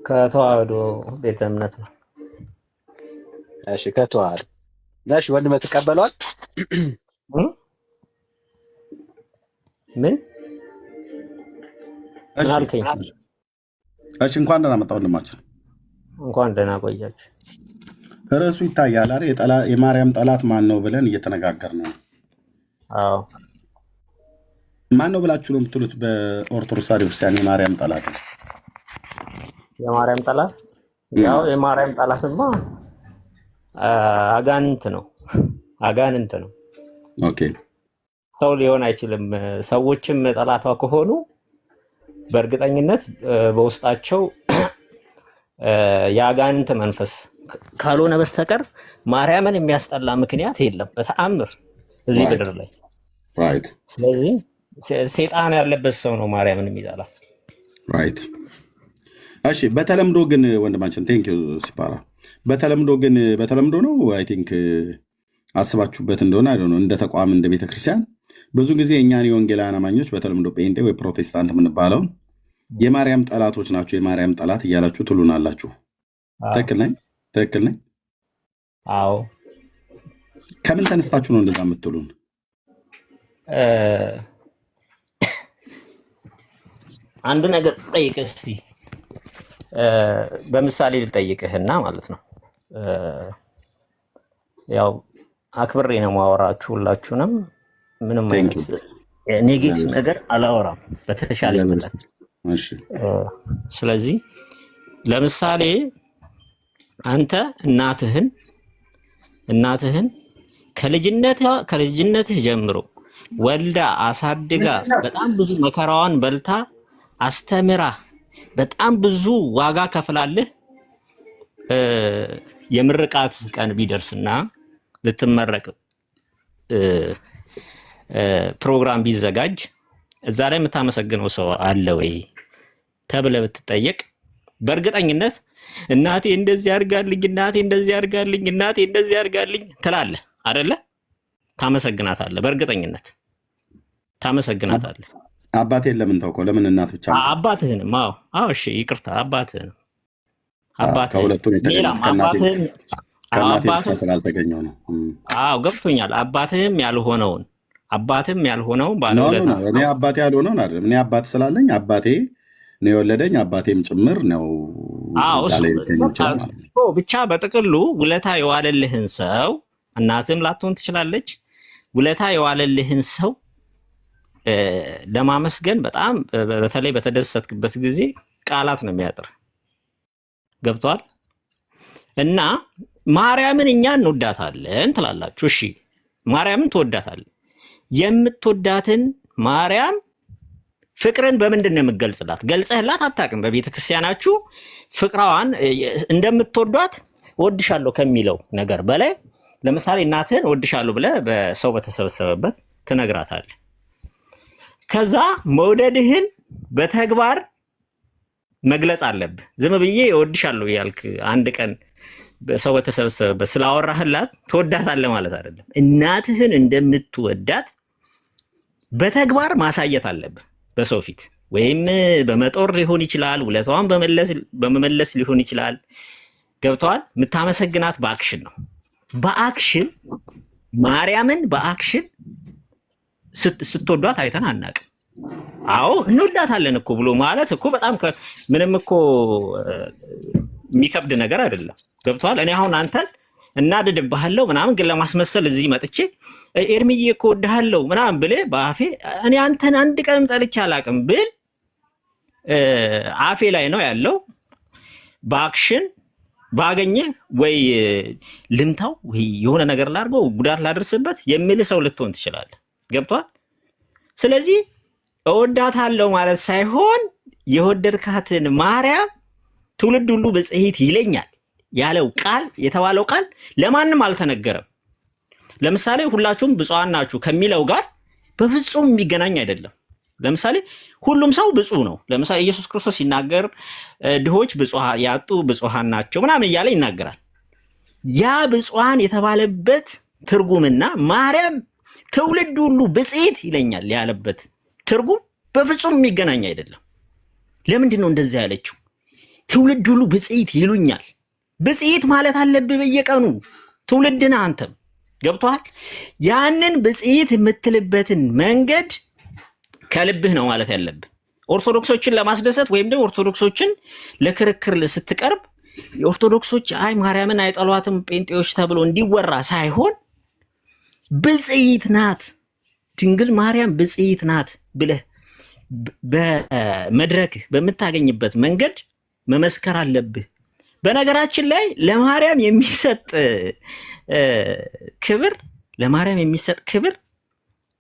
ከተዋህዶ ቤተ እምነት ነው። እሺ ከተዋህዶ። እሺ ወንድም ተቀበሏል? ምን አልከኝ? እሺ እንኳን ደህና መጣ ወንድማችን። እንኳን ደህና ቆያችሁ። ርዕሱ ይታያል አይደል? የማርያም ጠላት ማን ነው ብለን እየተነጋገርን ነው። አዎ ማን ነው ብላችሁ ነው የምትሉት? በኦርቶዶክስ ቤተክርስቲያን የማርያም ጠላት የማርያም ጠላት ያው የማርያም ጠላትማ አጋንንት ነው። አጋንንት ነው። ኦኬ። ሰው ሊሆን አይችልም። ሰዎችም ጠላቷ ከሆኑ በእርግጠኝነት በውስጣቸው የአጋንንት መንፈስ ካልሆነ በስተቀር ማርያምን የሚያስጠላ ምክንያት የለም በተአምር እዚህ ምድር ላይ። ራይት። ስለዚህ ሰይጣን ያለበት ሰው ነው ማርያምን የሚጠላት። ራይት። እሺ በተለምዶ ግን ወንድማችን ቴንክ ዩ ሲፓራ። በተለምዶ ነው አይ ቲንክ አስባችሁበት እንደሆነ አይደል ነው እንደ ተቋም እንደ ቤተክርስቲያን ብዙ ጊዜ እኛን የወንጌላውያን አማኞች በተለምዶ ጴንጤ ወይ ፕሮቴስታንት የምንባለውን የማርያም ጠላቶች ናቸው፣ የማርያም ጠላት እያላችሁ ትሉናላችሁ። ትክክል ነኝ? ትክክል ነኝ? አዎ። ከምን ተነስታችሁ ነው እንደዛ የምትሉን? አንድ ነገር ጠይቅህ እስቲ። በምሳሌ ልጠይቅህና ማለት ነው። ያው አክብሬ ነው ማወራችሁ ሁላችሁንም። ምንም አይነት ኔጌቲቭ ነገር አላወራም በተሻለ መጠን። እሺ። ስለዚህ ለምሳሌ አንተ እናትህን ከልጅነትህ ጀምሮ ወልዳ አሳድጋ በጣም ብዙ መከራዋን በልታ አስተምራ በጣም ብዙ ዋጋ ከፍላልህ የምርቃት ቀን ቢደርስና ልትመረቅ ፕሮግራም ቢዘጋጅ እዛ ላይ የምታመሰግነው ሰው አለ ወይ ተብለህ ብትጠየቅ በእርግጠኝነት እናቴ እንደዚህ አድርጋልኝ፣ እናቴ እንደዚህ አድርጋልኝ፣ እናቴ እንደዚህ አድርጋልኝ ትላለህ አይደለ? ታመሰግናታለህ፣ በእርግጠኝነት ታመሰግናታለህ። አባቴን ለምን ተውከው? ለምን እናት ብቻ? አባትህንም። አዎ እሺ ይቅርታ፣ አባትህንም ከሁለቱም የተገኘው ከእናቴ ብቻ ስላልተገኘው ነው። አዎ ገብቶኛል። አባትህም ያልሆነውን ባለውለታ ነው። እኔ አባቴ ያልሆነውን አይደለም። እኔ አባት ስላለኝ አባቴ ነው የወለደኝ፣ አባቴም ጭምር ነው እዛ ላይ ሊገኝ ይችላል ማለት ነው። ብቻ በጥቅሉ ውለታ የዋለልህን ሰው እናትም ላትሆን ትችላለች። ውለታ የዋለልህን ሰው ለማመስገን በጣም በተለይ በተደሰትክበት ጊዜ ቃላት ነው የሚያጥር። ገብቷል? እና ማርያምን እኛ እንወዳታለን ትላላችሁ። እሺ ማርያምን ትወዳታለህ። የምትወዳትን ማርያም ፍቅርን በምንድን ነው የምትገልጽላት? ገልጸህላት አታውቅም። በቤተ ክርስቲያናችሁ ፍቅራዋን እንደምትወዷት እወድሻለሁ ከሚለው ነገር በላይ ለምሳሌ እናትህን እወድሻለሁ ብለህ በሰው በተሰበሰበበት ትነግራታለህ። ከዛ መውደድህን በተግባር መግለጽ አለብህ። ዝም ብዬ እወድሻለሁ ያልክ አንድ ቀን በሰው በተሰበሰበበት ስላወራህላት ትወዳታለህ ማለት አይደለም። እናትህን እንደምትወዳት በተግባር ማሳየት አለብህ በሰው ፊት፣ ወይም በመጦር ሊሆን ይችላል፣ ውለታዋን በመመለስ ሊሆን ይችላል። ገብተዋል? የምታመሰግናት በአክሽን ነው። በአክሽን ማርያምን በአክሽን ስትወዷት አይተን አናውቅም። አዎ እንወዳታለን እኮ ብሎ ማለት እኮ በጣም ምንም እኮ የሚከብድ ነገር አይደለም። ገብተዋል? እኔ አሁን አንተን እናድድብሃለሁ ምናምን፣ ግን ለማስመሰል እዚህ መጥቼ ኤርሚዬ እኮ እወድሃለሁ ምናምን ብለህ በአፌ እኔ አንተን አንድ ቀንም ጠልቼ አላውቅም ብል አፌ ላይ ነው ያለው። በአክሽን ባገኘ ወይ ልምታው ወይ የሆነ ነገር ላድርገው ጉዳት ላደርስበት የሚል ሰው ልትሆን ትችላለህ። ገብቷል? ስለዚህ እወዳታለሁ ማለት ሳይሆን የወደድካትን ማርያም ትውልድ ሁሉ ብፅዕት ይለኛል ያለው ቃል የተባለው ቃል ለማንም አልተነገረም። ለምሳሌ ሁላችሁም ብፁዓን ናችሁ ከሚለው ጋር በፍጹም የሚገናኝ አይደለም። ለምሳሌ ሁሉም ሰው ብፁዕ ነው። ለምሳሌ ኢየሱስ ክርስቶስ ሲናገር ድሆች ያጡ ብፁዓን ናቸው ምናምን እያለ ይናገራል። ያ ብፁዓን የተባለበት ትርጉምና ማርያም ትውልድ ሁሉ ብፅዕት ይለኛል ያለበት ትርጉም በፍጹም የሚገናኝ አይደለም። ለምንድን ነው እንደዛ ያለችው? ትውልድ ሁሉ ብፅዕት ይሉኛል። ብፅዕት ማለት አለብህ በየቀኑ ትውልድና አንተም። ገብቶሃል? ያንን ብፅዕት የምትልበትን መንገድ ከልብህ ነው ማለት ያለብህ። ኦርቶዶክሶችን ለማስደሰት ወይም ደግሞ ኦርቶዶክሶችን ለክርክር ስትቀርብ የኦርቶዶክሶች አይ ማርያምን አይጠሏትም ጴንጤዎች ተብሎ እንዲወራ ሳይሆን ብፅዕት ናት ድንግል ማርያም ብፅዕት ናት ብለህ በመድረክ በምታገኝበት መንገድ መመስከር አለብህ። በነገራችን ላይ ለማርያም የሚሰጥ ክብር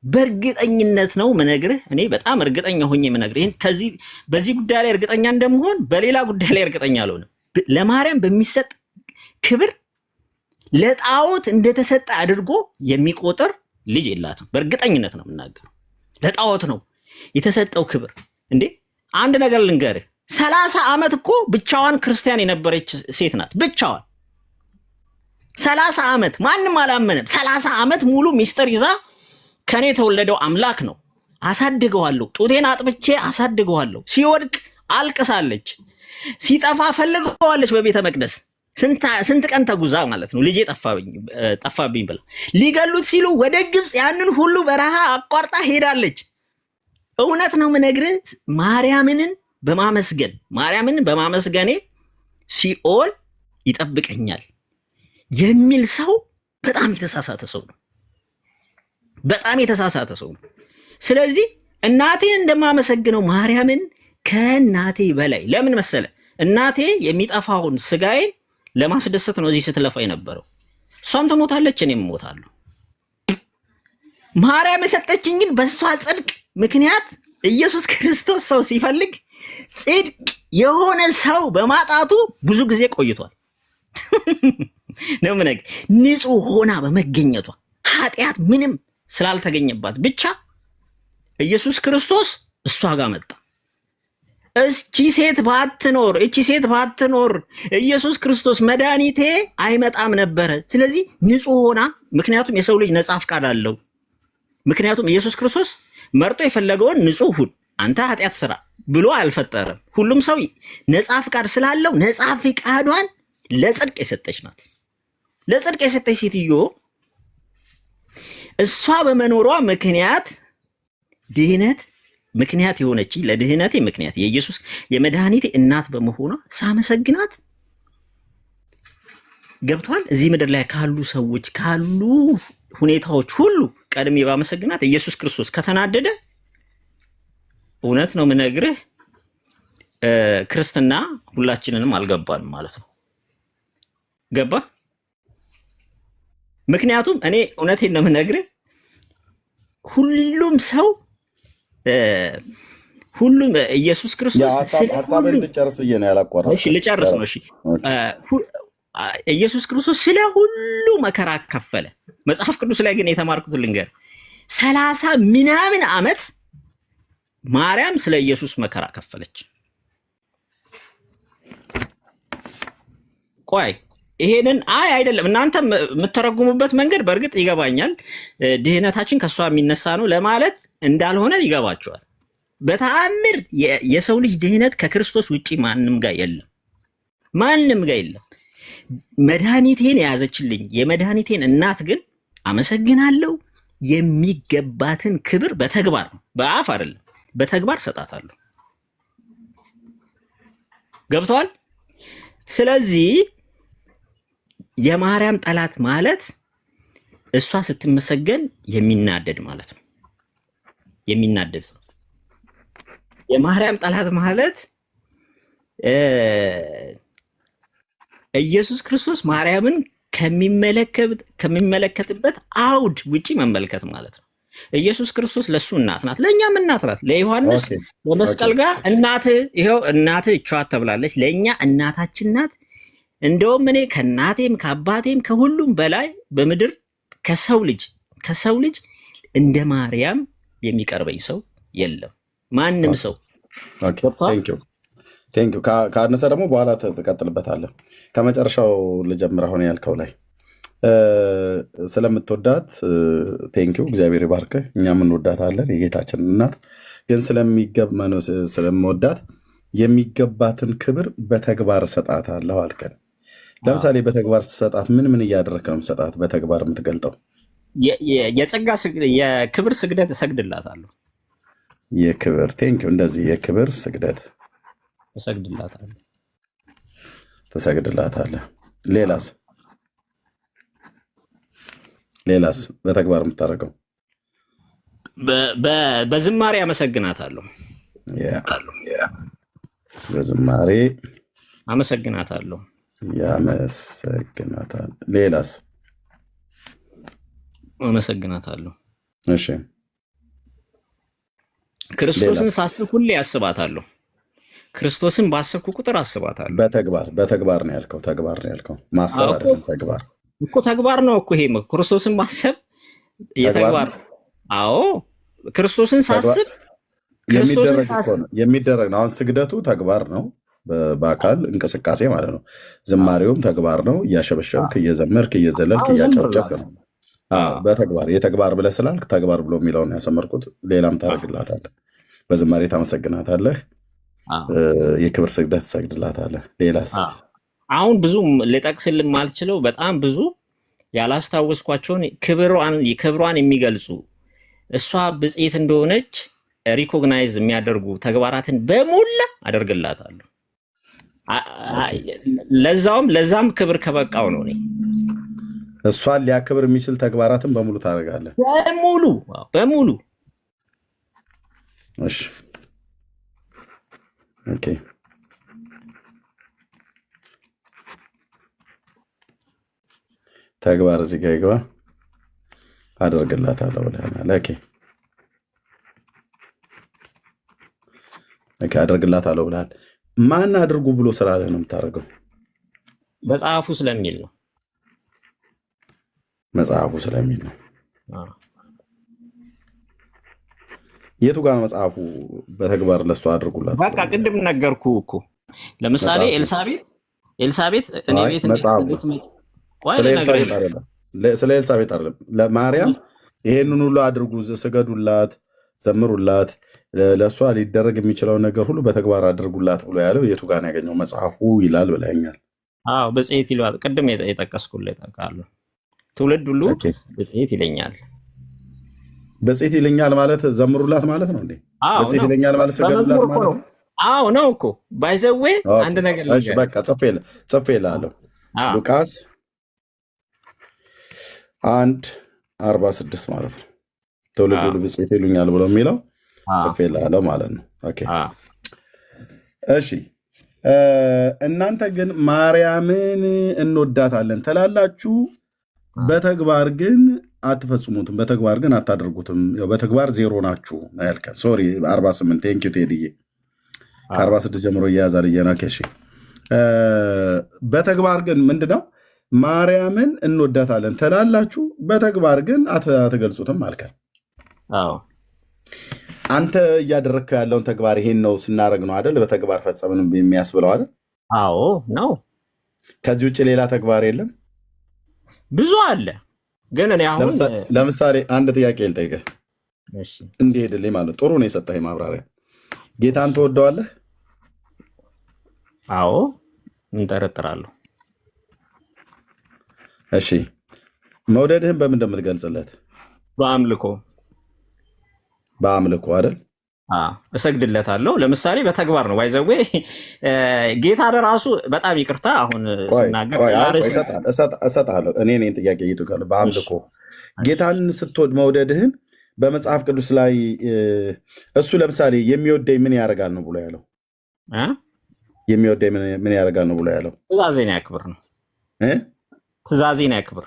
በእርግጠኝነት ነው ምነግርህ። እኔ በጣም እርግጠኛ ሆኜ ምነግርህ ከዚህ በዚህ ጉዳይ ላይ እርግጠኛ እንደምሆን በሌላ ጉዳይ ላይ እርግጠኛ አልሆንም። ለማርያም በሚሰጥ ክብር ለጣዖት እንደተሰጠ አድርጎ የሚቆጥር ልጅ የላትም። በእርግጠኝነት ነው የምናገረው። ለጣዖት ነው የተሰጠው ክብር። እንዴ አንድ ነገር ልንገርህ፣ 30 ዓመት እኮ ብቻዋን ክርስቲያን የነበረች ሴት ናት። ብቻዋን 30 ዓመት ማንም አላመነም። 30 ዓመት ሙሉ ሚስጥር ይዛ ከኔ የተወለደው አምላክ ነው አሳድገዋለሁ፣ ጡቴን አጥብቼ አሳድገዋለሁ። ሲወድቅ አልቅሳለች፣ ሲጠፋ ፈልገዋለች በቤተ መቅደስ ስንት ቀን ተጉዛ ማለት ነው። ልጄ ጠፋብኝ ብላ ሊገሉት ሲሉ ወደ ግብፅ ያንን ሁሉ በረሃ አቋርጣ ሄዳለች። እውነት ነው የምነግርህ፣ ማርያምን በማመስገኔ ሲኦል ይጠብቀኛል የሚል ሰው በጣም የተሳሳተ ሰው ነው። በጣም የተሳሳተ ሰው ነው። ስለዚህ እናቴን እንደማመሰግነው ማርያምን ከእናቴ በላይ ለምን መሰለ? እናቴ የሚጠፋውን ስጋዬን ለማስደሰት ነው እዚህ ስትለፋ የነበረው። እሷም ትሞታለች፣ እኔም እሞታለሁ። ማርያም የሰጠችኝ ግን በእሷ ጽድቅ ምክንያት ኢየሱስ ክርስቶስ ሰው ሲፈልግ ጽድቅ የሆነ ሰው በማጣቱ ብዙ ጊዜ ቆይቷል ነው ምነግር። ንጹሕ ሆና በመገኘቷ ኃጢአት ምንም ስላልተገኘባት ብቻ ኢየሱስ ክርስቶስ እሷ ጋር መጣ። እቺ ሴት ባትኖር ኢየሱስ ክርስቶስ መድኃኒቴ አይመጣም ነበረ። ስለዚህ ንጹሕ ሆና፣ ምክንያቱም የሰው ልጅ ነጻ ፍቃድ አለው። ምክንያቱም ኢየሱስ ክርስቶስ መርጦ የፈለገውን ንጹሕ ሁን አንተ ኃጢአት ስራ ብሎ አልፈጠረም። ሁሉም ሰው ነጻ ፍቃድ ስላለው ነጻ ፍቃዷን ለጽድቅ የሰጠች ናት። ለጽድቅ የሰጠች ሴትዮ እሷ በመኖሯ ምክንያት ድህነት ምክንያት የሆነች ለድህነቴ ምክንያት የኢየሱስ የመድኃኒቴ እናት በመሆኗ ሳመሰግናት ገብቷል። እዚህ ምድር ላይ ካሉ ሰዎች ካሉ ሁኔታዎች ሁሉ ቀድሜ ባመሰግናት ኢየሱስ ክርስቶስ ከተናደደ እውነት ነው የምነግርህ ክርስትና ሁላችንንም አልገባንም ማለት ነው። ገባ? ምክንያቱም እኔ እውነቴን ነው የምነግርህ ሁሉም ሰው ሁሉም ኢየሱስ ክርስቶስ ሀሳብን ልጨርስ ብዬ ነው ያላቋረጥኩት። እሺ ልጨርስ ነው። እሺ ኢየሱስ ክርስቶስ ስለ ሁሉ መከራ ከፈለ። መጽሐፍ ቅዱስ ላይ ግን የተማርኩት ልንገር 30 ምናምን ዓመት ማርያም ስለ ኢየሱስ መከራ ከፈለች። ቆይ ይሄንን አይደለም እናንተ የምትተረጉሙበት መንገድ በእርግጥ ይገባኛል። ድህነታችን ከሷ የሚነሳ ነው ለማለት እንዳልሆነ ይገባቸዋል። በተአምር የሰው ልጅ ድህነት ከክርስቶስ ውጪ ማንም ጋር የለም፣ ማንም ጋር የለም። መድኃኒቴን የያዘችልኝ የመድኃኒቴን እናት ግን አመሰግናለሁ የሚገባትን ክብር በተግባር ነው፣ በአፍ አይደለም፣ በተግባር ሰጣታለሁ። ገብቷል? ስለዚህ የማርያም ጠላት ማለት እሷ ስትመሰገን የሚናደድ ማለት ነው። የሚናደድ ሰው የማርያም ጠላት ማለት ኢየሱስ ክርስቶስ ማርያምን ከሚመለከትበት አውድ ውጪ መመልከት ማለት ነው። ኢየሱስ ክርስቶስ ለሱ እናት ናት፣ ለእኛም እናት ናት። ለዮሐንስ በመስቀል ጋር እናትህ ይኸው እናትህ እቿት ተብላለች፣ ለእኛ እናታችን ናት። እንደውም እኔ ከእናቴም ከአባቴም ከሁሉም በላይ በምድር ከሰው ልጅ እንደ ማርያም የሚቀርበኝ ሰው የለም፣ ማንም ሰው። ቴንክ ዩ። ከአነሰ ደግሞ በኋላ ትቀጥልበታለህ። ከመጨረሻው ልጀምር። አሁን ያልከው ላይ ስለምትወዳት ቴንክ ዩ፣ እግዚአብሔር ይባርክህ። እኛም እንወዳታለን የጌታችን እናት። ግን ስለምወዳት የሚገባትን ክብር በተግባር እሰጣታለሁ አልከን። ለምሳሌ በተግባር ስትሰጣት ምን እያደረግህ ነው የምትሰጣት? በተግባር የምትገልጠው የጸጋ የክብር ስግደት እሰግድላታለሁ። የክብር ቴንኪው። እንደዚህ የክብር ስግደት ትሰግድላታለህ። ሌላስ በተግባር የምታደርገው? በዝማሬ አመሰግናታለሁ። በዝማሬ አመሰግናታለሁ። ያመሰግናታል። ሌላስ? አመሰግናታለሁ። እሺ። ክርስቶስን ሳስብ ሁሌ አስባታለሁ። ክርስቶስን ባሰብኩ ቁጥር አስባታለሁ። በተግባር ነው ያልከው። ተግባር ነው ያልከው። ማሰብ አይደለም። ተግባር ነው እኮ ይሄ ክርስቶስን ማሰብ የተግባር። አዎ ክርስቶስን ሳስብ የሚደረግ ነው። አሁን ስግደቱ ተግባር ነው፣ በአካል እንቅስቃሴ ማለት ነው። ዝማሬውም ተግባር ነው። እያሸበሸብክ እየዘመርክ እየዘለልክ እያጨብጨብክ ነው። በተግባር የተግባር ብለህ ስላልክ ተግባር ብሎ የሚለውን ያሰመርኩት። ሌላም ታደርግላታለህ። በዝማሬ ታመሰግናታለህ። የክብር ስግደት ትሰግድላታለህ። ሌላስ? አሁን ብዙ ልጠቅስልህ ማልችለው በጣም ብዙ ያላስታወስኳቸውን ክብሯን የሚገልጹ እሷ ብጽዕት እንደሆነች ሪኮግናይዝ የሚያደርጉ ተግባራትን በሙላ አደርግላታለሁ። ለዛም ክብር ከበቃው ነው። እኔ እሷን ሊያክብር የሚችል ተግባራትን በሙሉ ታደርጋለህ። በሙሉ። እሺ ኦኬ። ተግባር እዚህ ጋር ይገባ። አደርግላታለሁ ብለናል። ኦኬ አደርግላታለሁ ብለሃል። ማን አድርጉ ብሎ ስላለ ነው የምታደርገው? መጽሐፉ ስለሚል ነው። መጽሐፉ ስለሚል ነው። የቱ ጋር ነው መጽሐፉ? በተግባር ለሱ አድርጉላት። በቃ ቅድም ነገርኩ እኮ። ለምሳሌ ኤልሳቤጥ እኔ ቤት ስለ ኤልሳቤጥ አይደለም፣ ለማርያም ይሄንን ሁሉ አድርጉ፣ ስገዱላት፣ ዘምሩላት፣ ለእሷ ሊደረግ የሚችለው ነገር ሁሉ በተግባር አድርጉላት ብሎ ያለው የቱ ጋር ነው ያገኘው? መጽሐፉ ይላል ብለኸኛል። አዎ ብጽዕት ይለዋል። ቅድም የጠቀስኩልህ ጠቃለሁ። ትውልድ ሁሉ ብጽዕት ይለኛል። በጽት ይለኛል ማለት ዘምሩላት ማለት ነው እንዴ? በጽት ይለኛል ማለት ስገዱላት ማለት ነው? አዎ ነው እኮ ባይዘዌ አንድ ነገር እሺ በቃ ጽፌ እልሃለሁ። ሉቃስ 1:46 ማለት ነው። ትውልድ ሁሉ በጽት ይሉኛል ብሎ የሚለው ጽፌ እልሃለሁ ማለት ነው። ኦኬ እሺ። እናንተ ግን ማርያምን እንወዳታለን ትላላችሁ፣ በተግባር ግን አትፈጽሙትም፣ በተግባር ግን አታደርጉትም። በተግባር ዜሮ ናችሁ ያልከን። ሶሪ 48 ቴንኪ ቴድዬ ከ46 ጀምሮ እያያዛል እየናከሽ። በተግባር ግን ምንድነው? ማርያምን እንወዳታለን ትላላችሁ፣ በተግባር ግን አትገልጹትም አልከን። አንተ እያደረግከው ያለውን ተግባር ይሄን ነው ስናደርግ ነው አይደል? በተግባር ፈጸምን የሚያስብለው አይደል? አዎ ነው። ከዚህ ውጭ ሌላ ተግባር የለም። ብዙ አለ። ግን እኔ አሁን ለምሳሌ አንድ ጥያቄ ልጠይቅህ እንዲሄድልኝ ማለት ጥሩ ነው የሰጠኸኝ ማብራሪያ። ጌታን ትወደዋለህ? አዎ እንጠረጥራለሁ። እሺ መውደድህን በምን እንደምትገልጽለት? በአምልኮ አይደል? እሰግድለታለሁ። ለምሳሌ በተግባር ነው ባይዘዌ ጌታ ራሱ በጣም ይቅርታ አሁን ስናገር እሰጥሃለሁ። እኔ ጥያቄ ይቱካል። በአምልኮ ጌታን ስትወድ መውደድህን በመጽሐፍ ቅዱስ ላይ እሱ ለምሳሌ የሚወደኝ ምን ያደርጋል ነው ብሎ ያለው? የሚወደኝ ምን ያደርጋል ነው ብሎ ያለው? ትእዛዜን ያክብር ነው። ትእዛዜን ያክብር።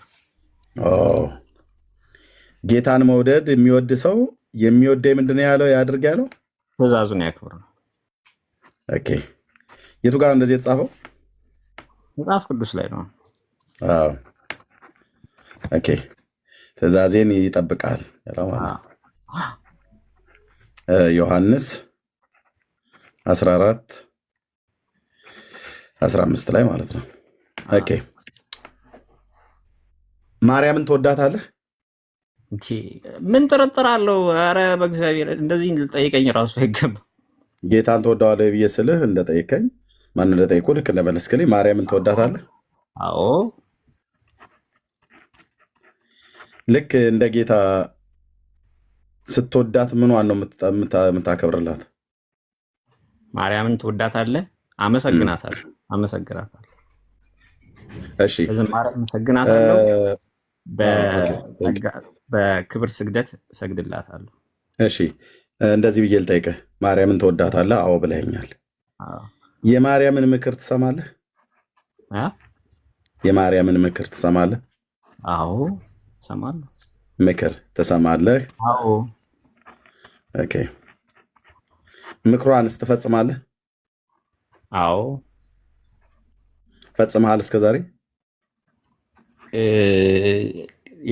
ጌታን መውደድ የሚወድ ሰው የሚወደኝ ምንድን ነው ያለው? ያድርግ ያለው ትእዛዙን ያክብር ነው። ኦኬ የቱ ጋር እንደዚህ የተጻፈው? መጽሐፍ ቅዱስ ላይ ነው። ኦኬ ትእዛዜን ይጠብቃል ያለው ማለት ዮሐንስ 14:15 ላይ ማለት ነው። ኦኬ ማርያምን ትወዳታለህ? ምን ጥርጥር አለው? ኧረ በእግዚአብሔር እንደዚህ ልጠይቀኝ ራሱ አይገባም። ጌታን ትወዳዋለህ ብዬ ስልህ እንደጠይቀኝ ማን እንደጠይቁ ልክ እንደመለስክልኝ ማርያምን ትወዳታለህ? አዎ ልክ እንደ ጌታ ስትወዳት ምኗን ነው የምታከብርላት? ማርያምን ትወዳታለህ? አመሰግናታለሁ። እሺ አመሰግናታለሁ። በክብር ስግደት እሰግድላታለሁ። እሺ እንደዚህ ብዬ ልጠይቅህ፣ ማርያምን ትወዳታለህ? አዎ ብለኸኛል። የማርያምን ምክር ትሰማለህ? የማርያምን ምክር ትሰማለህ? አዎ እሰማለሁ። ምክር ትሰማለህ? አዎ። ኦኬ ምክሯንስ ትፈጽማለህ? አዎ። ፈጽመሃል እስከዛሬ?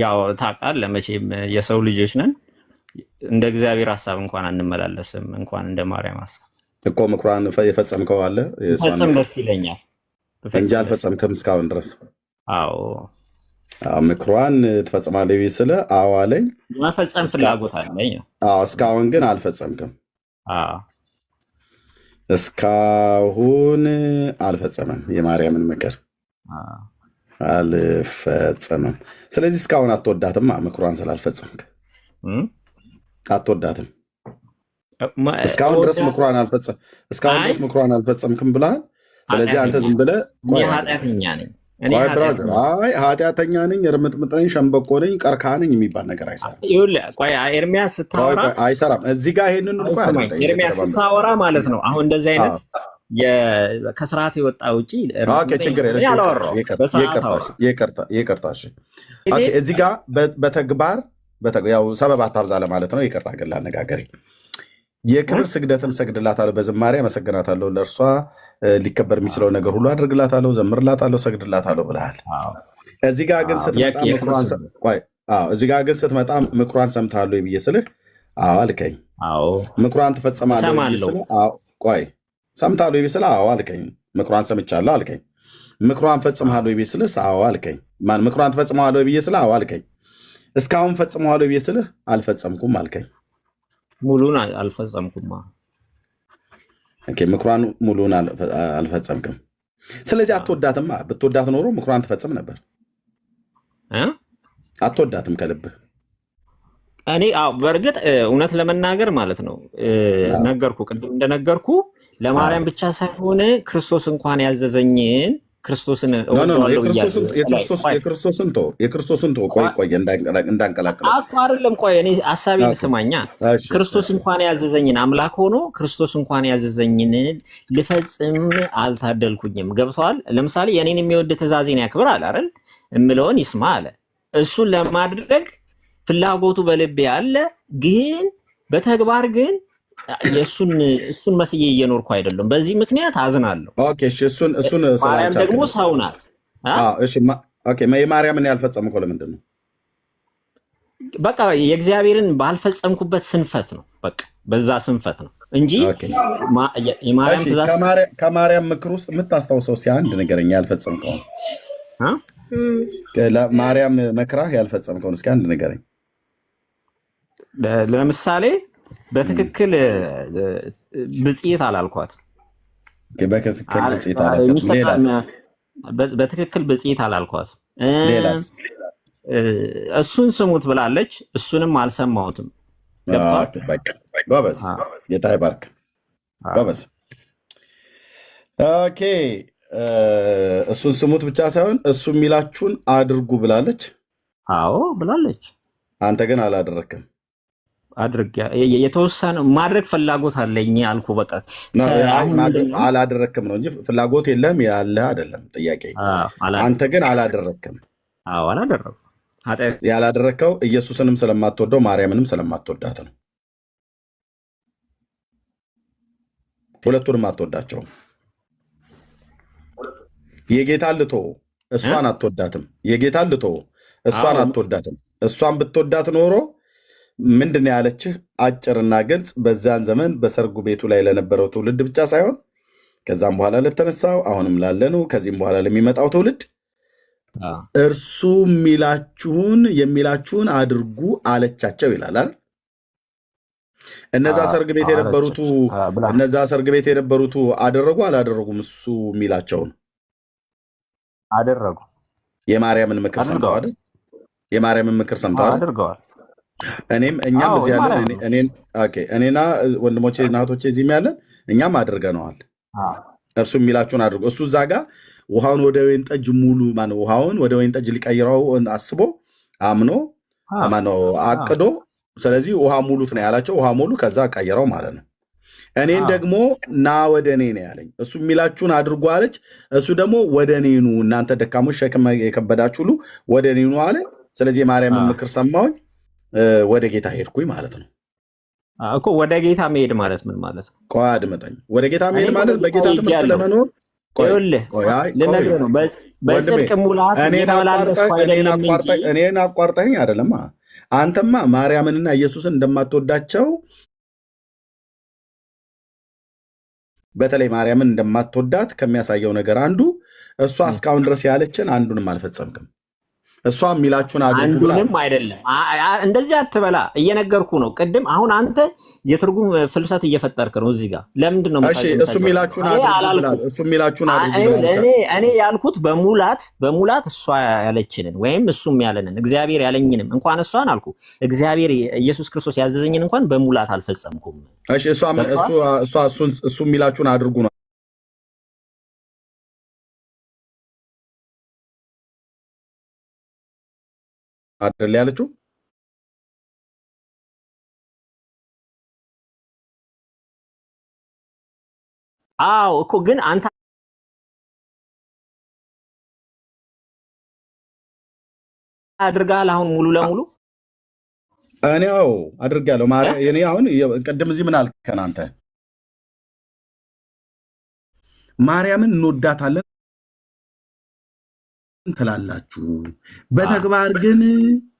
ያው ታውቃለህ መቼም የሰው ልጆች ነን። እንደ እግዚአብሔር ሐሳብ እንኳን አንመላለስም፣ እንኳን እንደ ማርያም ሐሳብ እኮ። ምክሯን የፈጸምከው አለ? ፈጽም ደስ ይለኛል እንጂ አልፈጸምክም እስካሁን ድረስ። አዎ ምክሯን ትፈጽማለህ ብዬ ስለ አዎ አለኝ። መፈጸም ፍላጎት አለኝ። እስካሁን ግን አልፈጸምክም። እስካሁን አልፈጸመም። የማርያምን ምክር አልፈጸመም። ስለዚህ እስካሁን አትወዳትም። ምክሯን ስላልፈጸምክ አትወዳትም። እስካሁን ድረስ ምክሯን አልፈጸምክም ብለሃል። ስለዚህ አንተ ዝም ብለህ ኃጢአተኛ ነኝ፣ ኃጢአተኛ ነኝ፣ እርምጥምጥ ነኝ፣ ሸንበቆ ነኝ፣ ቀርካ ነኝ የሚባል ነገር አይሰራም። ኤርሚያስ ስታወራ አይሰራም። እዚህ ጋር ይሄንን ኤርሚያስ ስታወራ ማለት ነው። አሁን እንደዚህ አይነት ከስርዓት የወጣ ውጭ ይቅርታ። እዚህ ጋር በተግባር ሰበብ አታብዛ ለማለት ነው። ይቅርታ ግን ላነጋገሬ የክብር ስግደትን ሰግድላታለሁ፣ በዝማሬ አመሰግናታለሁ፣ ለእርሷ ሊከበር የሚችለው ነገር ሁሉ አድርግላታለሁ፣ ዘምርላታለሁ፣ ሰግድላታለሁ ብለሃል። እዚህ ጋር ግን ስትመጣ ምክሯን ሰምታለሁ ብዬ ስልህ አዎ አልከኝ። ምክሯን ትፈጽማለህ ብዬ ስልህ ቆይ ሰምታለሁ ብዬ ስልህ አዎ አልከኝ። ምክሯን ሰምቻለሁ አልከኝ። ምክሯን ፈጽመሃለሁ ብዬ ስልህ አዎ አልከኝ። ምክሯን ትፈጽመዋለሁ ብዬ ስልህ አዎ አልከኝ። እስካሁን ፈጽመዋለሁ ብዬ ስልህ አልፈጸምኩም አልከኝ። ሙሉን አልፈጸምኩም። ምክሯን ሙሉን አልፈጸምክም። ስለዚህ አትወዳትም። ብትወዳት ኖሮ ምክሯን ትፈጽም ነበር። አትወዳትም ከልብህ። እኔ በእርግጥ እውነት ለመናገር ማለት ነው ነገርኩ፣ ቅድም እንደነገርኩ ለማርያም ብቻ ሳይሆን ክርስቶስ እንኳን ያዘዘኝን ክርስቶስን የክርስቶስን ቆይ እንዳንቀላቅለው አይደለም። ቆይ እኔ ሐሳቤን ስማኛ። ክርስቶስ እንኳን ያዘዘኝን አምላክ ሆኖ ክርስቶስ እንኳን ያዘዘኝን ልፈጽም አልታደልኩኝም። ገብተዋል። ለምሳሌ የኔን የሚወድ ትእዛዜን ያክብር አለ አይደል? እምለውን ይስማ አለ። እሱን ለማድረግ ፍላጎቱ በልቤ አለ፣ ግን በተግባር ግን እሱን መስዬ እየኖርኩ አይደለም። በዚህ ምክንያት አዝናለሁ። ኦኬ እሺ፣ እሱን ማርያም ደግሞ ሰው ናት። እሺ ኦኬ፣ የማርያምን ያልፈጸምከው ለምንድን ነው? በቃ የእግዚአብሔርን ባልፈጸምኩበት ስንፈት ነው። በቃ በዛ ስንፈት ነው እንጂ የማርያም ትእዛዝ ከማርያም ምክር ውስጥ የምታስታውሰው እስኪ አንድ ንገረኝ። ያልፈጸምከው ማርያም መክራህ ያልፈጸምከውን እስኪ አንድ ንገረኝ። ለምሳሌ በትክክል ብጽዕት አላልኳት። በትክክል ብጽዕት አላልኳት። እሱን ስሙት ብላለች፣ እሱንም አልሰማሁትም። ጎበዝ፣ ጌታ ይባርክ። ጎበዝ። ኦኬ፣ እሱን ስሙት ብቻ ሳይሆን እሱ የሚላችሁን አድርጉ ብላለች። አዎ ብላለች። አንተ ግን አላደረክም። አድርግ የተወሰነ ማድረግ ፍላጎት አለኝ አልኩ። በቃ አላደረክም ነው እንጂ ፍላጎት የለም ያለ አይደለም ጥያቄ። አንተ ግን አላደረክም። አዎ አላደረኩም። ያላደረከው ኢየሱስንም ስለማትወደው ማርያምንም ስለማትወዳት ነው። ሁለቱንም አትወዳቸውም። የጌታን ልቶ እሷን አትወዳትም። የጌታን ልቶ እሷን አትወዳትም። እሷን ብትወዳት ኖሮ ምንድን ያለችህ አጭርና ግልጽ፣ በዛን ዘመን በሰርጉ ቤቱ ላይ ለነበረው ትውልድ ብቻ ሳይሆን ከዛም በኋላ ለተነሳው አሁንም ላለነው ከዚህም በኋላ ለሚመጣው ትውልድ እርሱ የሚላችሁን አድርጉ አለቻቸው ይላል። እነዛ ሰርግ ቤት የነበሩቱ አደረጉ አላደረጉም? እሱ የሚላቸውን አደረጉ። የማርያምን ምክር ሰምተዋል። የማርያምን ምክር ሰምተዋል፣ አድርገዋል። እኛም እዚህ ያለን እኔና ወንድሞቼ እናቶቼ እዚህም ያለን እኛም አድርገነዋል። እርሱ የሚላችሁን አድርጉ። እሱ እዛ ጋ ውሃውን ወደ ወይን ጠጅ ውሃውን ወደ ወይን ጠጅ ሊቀይረው አስቦ አምኖ አቅዶ፣ ስለዚህ ውሃ ሙሉት ነው ያላቸው። ውሃ ሙሉ፣ ከዛ ቀይረው ማለት ነው። እኔን ደግሞ ና ወደ እኔ ነው ያለኝ። እሱ የሚላችሁን አድርጉ አለች። እሱ ደግሞ ወደ እኔ ኑ እናንተ ደካሞች ሸክም የከበዳችሁ ሁሉ ወደ እኔ ኑ አለ። ስለዚህ የማርያምን ምክር ሰማሁኝ፣ ወደ ጌታ ሄድኩኝ ማለት ነው እኮ። ወደ ጌታ መሄድ ማለት ምን ማለት ነው? ቆይ አድምጠኝ። ወደ ጌታ መሄድ ማለት በጌታ ትምህርት ለመኖር በጽድቅ ሙላት እኔን አቋርጠኝ አይደለም። አንተማ ማርያምንና ኢየሱስን እንደማትወዳቸው፣ በተለይ ማርያምን እንደማትወዳት ከሚያሳየው ነገር አንዱ እሷ እስካሁን ድረስ ያለችን አንዱንም አልፈጸምክም። እሷ የሚላችሁን አንዱንም አይደለም። እንደዚህ አትበላ፣ እየነገርኩ ነው ቅድም። አሁን አንተ የትርጉም ፍልሰት እየፈጠርክ ነው እዚህ ጋር። ለምንድን ነው እሱ የሚላችሁን እኔ ያልኩት በሙላት እሷ ያለችንን ወይም እሱም ያለንን እግዚአብሔር ያለኝንም እንኳን እሷን አልኩ። እግዚአብሔር ኢየሱስ ክርስቶስ ያዘዘኝን እንኳን በሙላት አልፈጸምኩም። እሱ የሚላችሁን አድርጉ ነው አይደል ያለችው? አዎ እኮ ግን አንተ አድርጋል አሁን ሙሉ ለሙሉ እኔ አድርጋለሁ። እኔ አሁን ቅድም እዚህ ምን አልከን አንተ? ማርያምን እንወዳታለን ትላላችሁ፣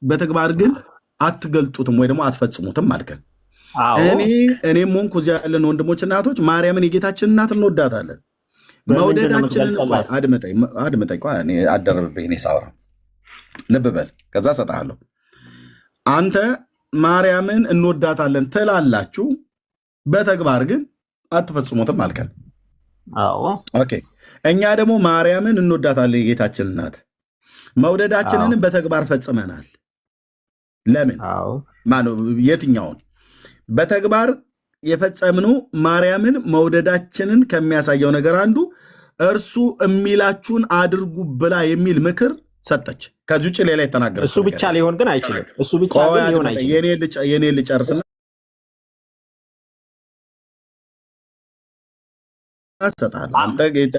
በተግባር ግን አትገልጡትም ወይ ደግሞ አትፈጽሙትም አልከን። እኔም ሆንኩ እዚያ ያለን ወንድሞች እናቶች ማርያምን የጌታችን እናት እንወዳታለን። መውደዳችንን አድምጠኝ፣ አደረብብህ እኔ ሳውራ ልብ በል፣ ከዛ እሰጥሃለሁ። አንተ ማርያምን እንወዳታለን ትላላችሁ፣ በተግባር ግን አትፈጽሙትም አልከን። ኦኬ፣ እኛ ደግሞ ማርያምን እንወዳታለን የጌታችን እናት፣ መውደዳችንንም በተግባር ፈጽመናል። ለምን የትኛውን በተግባር የፈጸምነው ማርያምን መውደዳችንን ከሚያሳየው ነገር አንዱ እርሱ የሚላችሁን አድርጉ ብላ የሚል ምክር ሰጠች። ከዚህ ውጭ ሌላ የተናገረ እሱ ብቻ ሊሆን ግን አይችልም። እሱ ብቻ ግን ሊሆን አይችልም። የኔ ልጨርስና ሰጣለሁ። አንተ ጌታ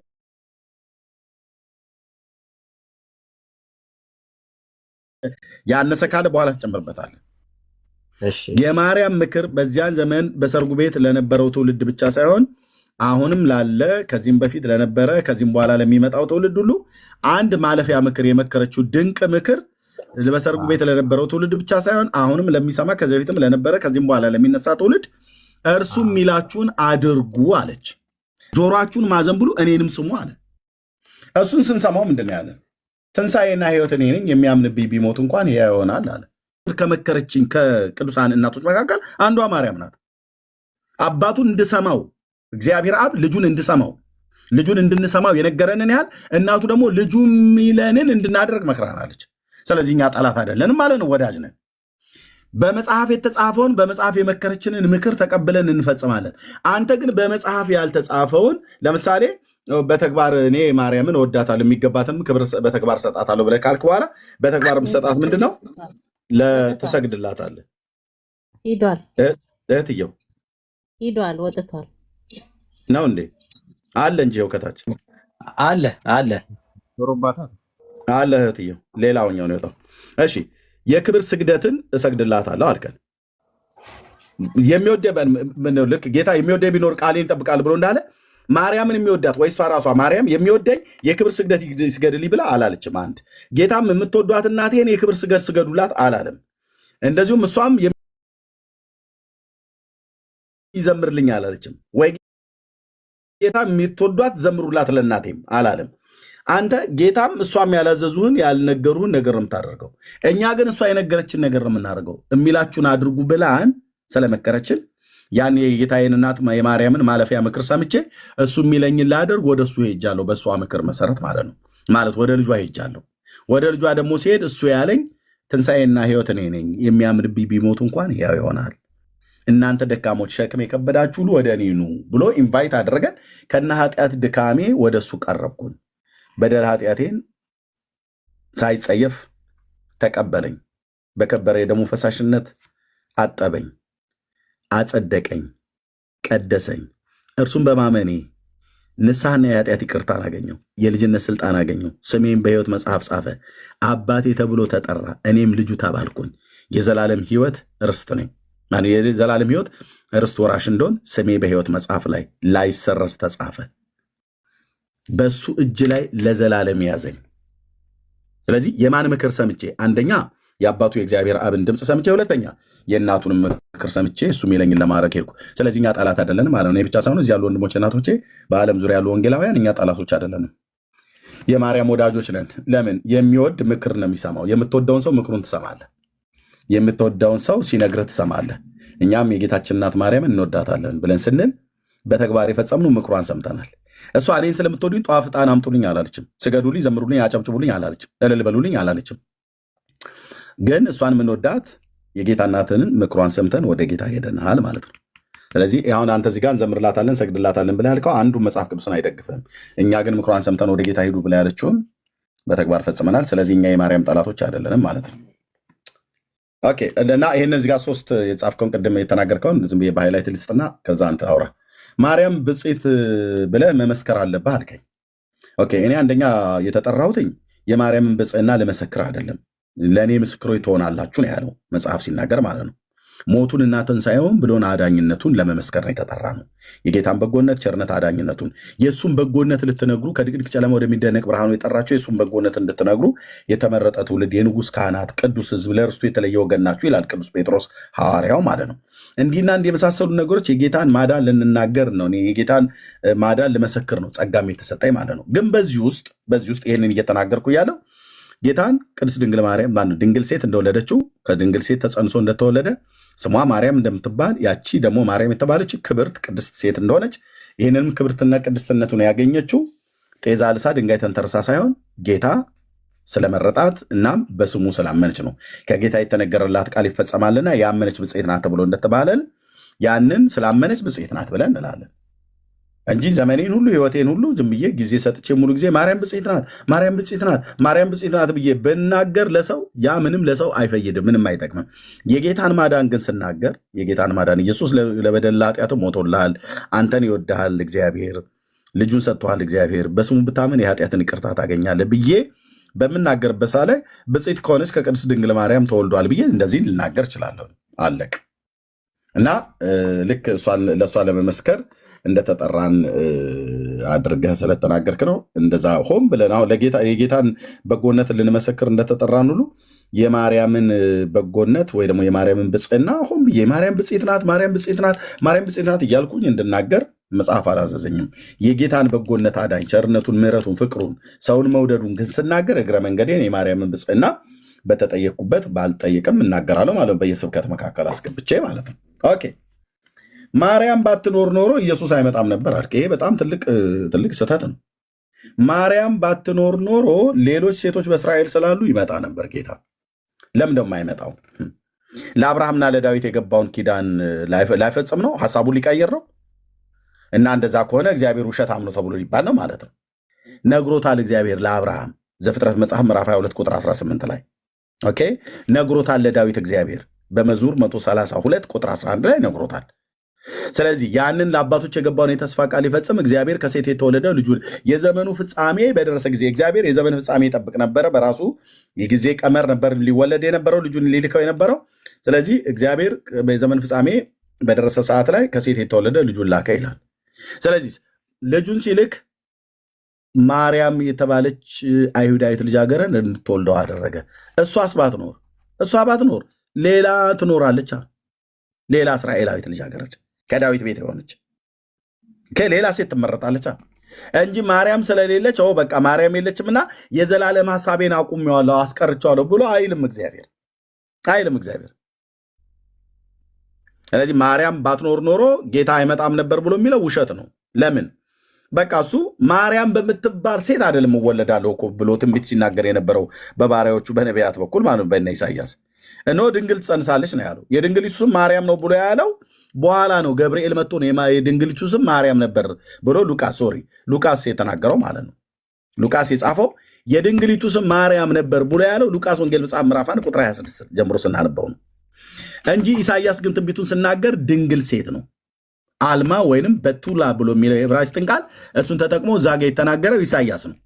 ያነሰ ካለ በኋላ ተጨምርበታለህ። የማርያም ምክር በዚያን ዘመን በሰርጉ ቤት ለነበረው ትውልድ ብቻ ሳይሆን አሁንም ላለ ከዚህም በፊት ለነበረ ከዚህም በኋላ ለሚመጣው ትውልድ ሁሉ አንድ ማለፊያ ምክር የመከረችው ድንቅ ምክር በሰርጉ ቤት ለነበረው ትውልድ ብቻ ሳይሆን አሁንም ለሚሰማ ከዚህ በፊትም ለነበረ ከዚህም በኋላ ለሚነሳ ትውልድ እርሱ የሚላችሁን አድርጉ አለች። ጆሮአችሁን ማዘንብሉ እኔንም ስሙ አለ። እሱን ስንሰማው ምንድን ነው ያለ? ትንሣኤና ሕይወት እኔ ነኝ፣ የሚያምንብኝ ቢሞት እንኳን ሕያው ይሆናል አለ። ከመከረችኝ ከቅዱሳን እናቶች መካከል አንዷ ማርያም ናት። አባቱን እንድሰማው እግዚአብሔር አብ ልጁን እንድንሰማው የነገረንን ያህል እናቱ ደግሞ ልጁ የሚለንን እንድናደርግ መክራናለች። ስለዚህ እኛ ጠላት አይደለንም ማለት ነው፣ ወዳጅ ነን። በመጽሐፍ የተጻፈውን በመጽሐፍ የመከረችንን ምክር ተቀብለን እንፈጽማለን። አንተ ግን በመጽሐፍ ያልተጻፈውን ለምሳሌ በተግባር እኔ ማርያምን እወዳታለሁ የሚገባትን ክብር በተግባር ሰጣታለሁ ብለህ ካልክ በኋላ በተግባር የምትሰጣት ምንድን ነው? ትሰግድላታለህ። ሂዷል፣ እህትየው ሂዷል፣ ወጥቷል ነው እንዴ? አለ እንጂ ይኸው ከታች አለ አለ አለ እህትየው ሌላውኛው ነው የወጣው። እሺ የክብር ስግደትን እሰግድላታለሁ አልከን። ልክ ጌታ የሚወደኝ ቢኖር ቃሌን ይጠብቃል ብሎ እንዳለ ማርያምን የሚወዳት ወይ እሷ ራሷ ማርያም የሚወደኝ የክብር ስግደት ይስገድልኝ ብላ አላለችም። አንድ ጌታም የምትወዷት እናቴን የክብር ስገድ ስገዱላት አላለም። እንደዚሁም እሷም ይዘምርልኝ አላለችም። ወይ ጌታ የምትወዷት ዘምሩላት ለእናቴም አላለም። አንተ ጌታም እሷም ያላዘዙህን ያልነገሩህን ነገር ነው የምታደርገው። እኛ ግን እሷ የነገረችን ነገር ነው የምናደርገው። የሚላችሁን አድርጉ ብላን ስለመከረችን ያን የጌታዬን እናት የማርያምን ማለፊያ ምክር ሰምቼ እሱ የሚለኝን ላደርግ ወደ እሱ ሄጃለሁ። በእሷ ምክር መሰረት ማለት ነው። ማለት ወደ ልጇ ሄጃለሁ። ወደ ልጇ ደግሞ ሲሄድ እሱ ያለኝ ትንሣኤና ሕይወት እኔ ነኝ፣ የሚያምንብኝ ቢሞት እንኳን ሕያው ይሆናል። እናንተ ደካሞች ሸክም የከበዳችሁ ሁሉ ወደ እኔ ኑ ብሎ ኢንቫይት አደረገን። ከነ ኃጢአት ድካሜ ወደ እሱ ቀረብኩኝ። በደል ኃጢአቴን ሳይጸየፍ ተቀበለኝ። በከበረ የደሙ ፈሳሽነት አጠበኝ፣ አጸደቀኝ፣ ቀደሰኝ። እርሱም በማመኔ ንስሐና የኃጢአት ይቅርታን አገኘው፣ የልጅነት ስልጣን አገኘው። ስሜም በሕይወት መጽሐፍ ጻፈ። አባቴ ተብሎ ተጠራ፣ እኔም ልጁ ተባልኩኝ። የዘላለም ሕይወት ርስት ነኝ። የዘላለም ሕይወት ርስት ወራሽ እንደሆን ስሜ በሕይወት መጽሐፍ ላይ ላይሰረዝ ተጻፈ። በሱ እጅ ላይ ለዘላለም ያዘኝ። ስለዚህ የማን ምክር ሰምቼ? አንደኛ የአባቱ የእግዚአብሔር አብን ድምፅ ሰምቼ፣ ሁለተኛ የእናቱንም ምክር ሰምቼ እሱ የሚለኝን ለማድረግ ሄድኩ። ስለዚህ እኛ ጠላት አይደለንም ማለት ነው። እኔ ብቻ ሳይሆን እዚህ ያሉ ወንድሞች እናቶቼ፣ በዓለም ዙሪያ ያሉ ወንጌላውያን እኛ ጠላቶች አይደለንም፣ የማርያም ወዳጆች ነን። ለምን? የሚወድ ምክር ነው የሚሰማው። የምትወደውን ሰው ምክሩን ትሰማለህ። የምትወደውን ሰው ሲነግርህ ትሰማለህ። እኛም የጌታችን እናት ማርያምን እንወዳታለን ብለን ስንል በተግባር የፈጸምነው ምክሯን ሰምተናል። እሷ እኔን ስለምትወዱኝ ጧፍ ዕጣን አምጡልኝ አላለችም። ስገዱልኝ፣ ዘምሩልኝ፣ አጨብጭቡልኝ አላለችም። እልል በሉልኝ አላለችም። ግን እሷን የምንወዳት የጌታ እናትን ምክሯን ሰምተን ወደ ጌታ ሄደናል ማለት ነው። ስለዚህ አሁን አንተ እዚህ ጋር እንዘምርላታለን ሰግድላታለን ብለህ ያልከው አንዱ መጽሐፍ ቅዱስን አይደግፍም። እኛ ግን ምክሯን ሰምተን ወደ ጌታ ሄዱ ብለህ ያለችውን በተግባር ፈጽመናል። ስለዚህ እኛ የማርያም ጠላቶች አይደለንም ማለት ነው። ኦኬ። እና ይህንን እዚህ ጋር ሶስት የጻፍከውን ቅድም የተናገርከውን ዝም ብዬ በሃይላይት ልስጥና ከዛ አንተ አውራ። ማርያም ብፅዕት ብለህ መመስከር አለብህ አልከኝ። ኦኬ። እኔ አንደኛ የተጠራሁትኝ የማርያምን ብፅዕና ልመሰክር አይደለም፣ ለእኔ ምስክሮች ትሆናላችሁ ነው ያለው መጽሐፍ ሲናገር ማለት ነው። ሞቱንና ትንሣኤውን ብሎን አዳኝነቱን ለመመስከር ነው የተጠራ ነው። የጌታን በጎነት፣ ቸርነት፣ አዳኝነቱን የእሱን በጎነት ልትነግሩ ከድቅድቅ ጨለማ ወደሚደነቅ ብርሃኑ የጠራችሁ የእሱን በጎነት እንድትነግሩ የተመረጠ ትውልድ፣ የንጉሥ ካህናት፣ ቅዱስ ሕዝብ፣ ለርስቱ የተለየ ወገን ናችሁ ይላል ቅዱስ ጴጥሮስ ሐዋርያው ማለት ነው። እንዲህና እንዲህ የመሳሰሉ ነገሮች የጌታን ማዳን ልንናገር ነው። የጌታን ማዳን ልመሰክር ነው ጸጋም የተሰጠኝ ማለት ነው። ግን በዚህ ውስጥ ይህንን እየተናገርኩ ያለው ጌታን ቅድስት ድንግል ማርያም ድንግል ሴት እንደወለደችው ከድንግል ሴት ተጸንሶ እንደተወለደ ስሟ ማርያም እንደምትባል ያቺ ደግሞ ማርያም የተባለች ክብርት ቅድስት ሴት እንደሆነች ይህንንም ክብርትና ቅድስትነቱን ያገኘችው ጤዛ ልሳ ድንጋይ ተንተርሳ ሳይሆን ጌታ ስለመረጣት እናም በስሙ ስላመነች ነው። ከጌታ የተነገረላት ቃል ይፈጸማልና ያመነች ብፅዕት ናት ተብሎ እንደተባለን ያንን ስላመነች ብፅዕት ናት ብለን እንላለን እንጂ ዘመኔን ሁሉ ህይወቴን ሁሉ ዝም ብዬ ጊዜ ሰጥቼ ሙሉ ጊዜ ማርያም ብፅዕት ናት፣ ማርያም ብፅዕት ናት፣ ማርያም ብፅዕት ናት ብዬ ብናገር ለሰው ያ ምንም ለሰው አይፈይድም፣ ምንም አይጠቅምም። የጌታን ማዳን ግን ስናገር የጌታን ማዳን ኢየሱስ ለበደል ኃጢአት ሞቶልሃል፣ አንተን ይወድሃል እግዚአብሔር፣ ልጁን ሰጥቶሃል እግዚአብሔር፣ በስሙ ብታምን የኃጢአትን ይቅርታ ታገኛለህ ብዬ በምናገርበት ሰዓት ላይ ብፅዕት ከሆነች ከቅድስት ድንግል ማርያም ተወልዷል ብዬ እንደዚህ ልናገር እችላለሁ። አለቅ እና ልክ ለእሷ ለመመስከር እንደተጠራን አድርገህ ስለተናገርክ ነው እንደዛ ሆን ብለን አሁን የጌታን በጎነት ልንመሰክር እንደተጠራን ሁሉ የማርያምን በጎነት ወይ ደግሞ የማርያምን ብፅዕና ሆን ብዬ ማርያም ብፅዕት ናት፣ ማርያም ብፅዕት ናት፣ ማርያም ብፅዕት ናት እያልኩኝ እንድናገር መጽሐፍ አላዘዘኝም። የጌታን በጎነት አዳኝ ቸርነቱን፣ ምሕረቱን፣ ፍቅሩን፣ ሰውን መውደዱን ግን ስናገር እግረ መንገዴን የማርያምን ብፅዕና በተጠየቅኩበት ባልጠየቅም እናገራለሁ ማለት ነው። በየስብከት መካከል አስገብቼ ማለት ነው። ኦኬ ማርያም ባትኖር ኖሮ ኢየሱስ አይመጣም ነበር አልክ። ይሄ በጣም ትልቅ ስህተት ነው። ማርያም ባትኖር ኖሮ ሌሎች ሴቶች በእስራኤል ስላሉ ይመጣ ነበር ጌታ። ለምን ደግሞ አይመጣው? ለአብርሃምና ለዳዊት የገባውን ኪዳን ላይፈጽም ነው? ሀሳቡን ሊቀይር ነው? እና እንደዛ ከሆነ እግዚአብሔር ውሸታም ነው ተብሎ ሊባል ነው ማለት ነው። ነግሮታል እግዚአብሔር ለአብርሃም ዘፍጥረት መጽሐፍ ምዕራፍ 22 ቁጥር 18 ላይ ኦኬ ነግሮታል። ለዳዊት እግዚአብሔር በመዝሙር 132 ቁጥር 11 ላይ ነግሮታል። ስለዚህ ያንን ለአባቶች የገባውን የተስፋ ቃል ይፈጽም እግዚአብሔር ከሴት የተወለደ ልጁ የዘመኑ ፍጻሜ በደረሰ ጊዜ እግዚአብሔር የዘመን ፍጻሜ ይጠብቅ ነበረ። በራሱ የጊዜ ቀመር ነበር ሊወለድ የነበረው ልጁን ሊልከው የነበረው። ስለዚህ እግዚአብሔር በዘመን ፍጻሜ በደረሰ ሰዓት ላይ ከሴት የተወለደ ልጁን ላከ ይላል። ስለዚህ ልጁን ሲልክ ማርያም የተባለች አይሁዳዊት ልጃገረድ እንድትወልደው አደረገ። እሷስ ባትኖር ሌላ ትኖራለች። ሌላ እስራኤላዊት ልጃገረድ ከዳዊት ቤት የሆነች ከሌላ ሴት ትመረጣለች እንጂ ማርያም ስለሌለች በቃ ማርያም የለችምና የዘላለም ሐሳቤን አቁሜዋለሁ አስቀርቼዋለሁ ብሎ አይልም እግዚአብሔር። ስለዚህ ማርያም ባትኖር ኖሮ ጌታ አይመጣም ነበር ብሎ የሚለው ውሸት ነው። ለምን? በቃ እሱ ማርያም በምትባል ሴት አይደለም እወለዳለሁ እኮ ብሎ ትንቢት ሲናገር የነበረው በባሪያዎቹ በነቢያት በኩል ማለት በእነ ኢሳያስ እነሆ ድንግል ትጸንሳለች ነው ያለው። የድንግሊቱ ስም ማርያም ነው ብሎ ያለው በኋላ ነው። ገብርኤል መጥቶ ነው የድንግሊቱ ስም ማርያም ነበር ብሎ ሉቃስ የተናገረው ማለት ነው። ሉቃስ የጻፈው የድንግሊቱ ስም ማርያም ነበር ብሎ ያለው ሉቃስ ወንጌል መጽሐፍ ምዕራፍ 1 ቁጥር 26 ጀምሮ ስናነበው ነው እንጂ ኢሳያስ ግን ትንቢቱን ስናገር ድንግል ሴት ነው። አልማ ወይንም በቱላ ብሎ የሚለው የዕብራይስጥን ቃል እሱን ተጠቅሞ እዛ ጋ የተናገረው ኢሳያስ ነው።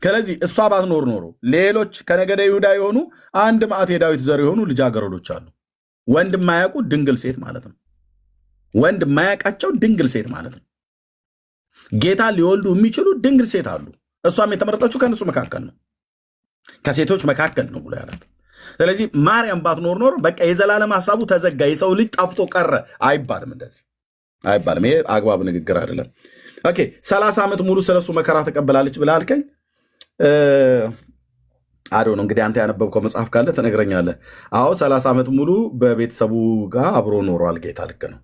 ስለዚህ እሷ ባትኖር ኖሮ ሌሎች ከነገደ ይሁዳ የሆኑ አንድ መዓት የዳዊት ዘር የሆኑ ልጃገረዶች አሉ። ወንድ የማያውቁ ድንግል ሴት ማለት ነው። ወንድ የማያውቃቸው ድንግል ሴት ማለት ነው። ጌታ ሊወልዱ የሚችሉ ድንግል ሴት አሉ። እሷም የተመረጠችው ከእነሱ መካከል ነው፣ ከሴቶች መካከል ነው ብሎ ያላት። ስለዚህ ማርያም ባትኖር ኖሮ በቃ የዘላለም ሀሳቡ ተዘጋ፣ የሰው ልጅ ጠፍቶ ቀረ አይባልም። እንደዚህ አይባልም። ይሄ አግባብ ንግግር አይደለም። ኦኬ 30 ዓመት ሙሉ ስለሱ መከራ ተቀበላለች ብለህ አልከኝ። አዶ ነው እንግዲህ አንተ ያነበብከው መጽሐፍ ካለ ትነግረኛለህ። አዎ 30 ዓመት ሙሉ በቤተሰቡ ጋር አብሮ ኖሯል ጌታ። ልክ ነው።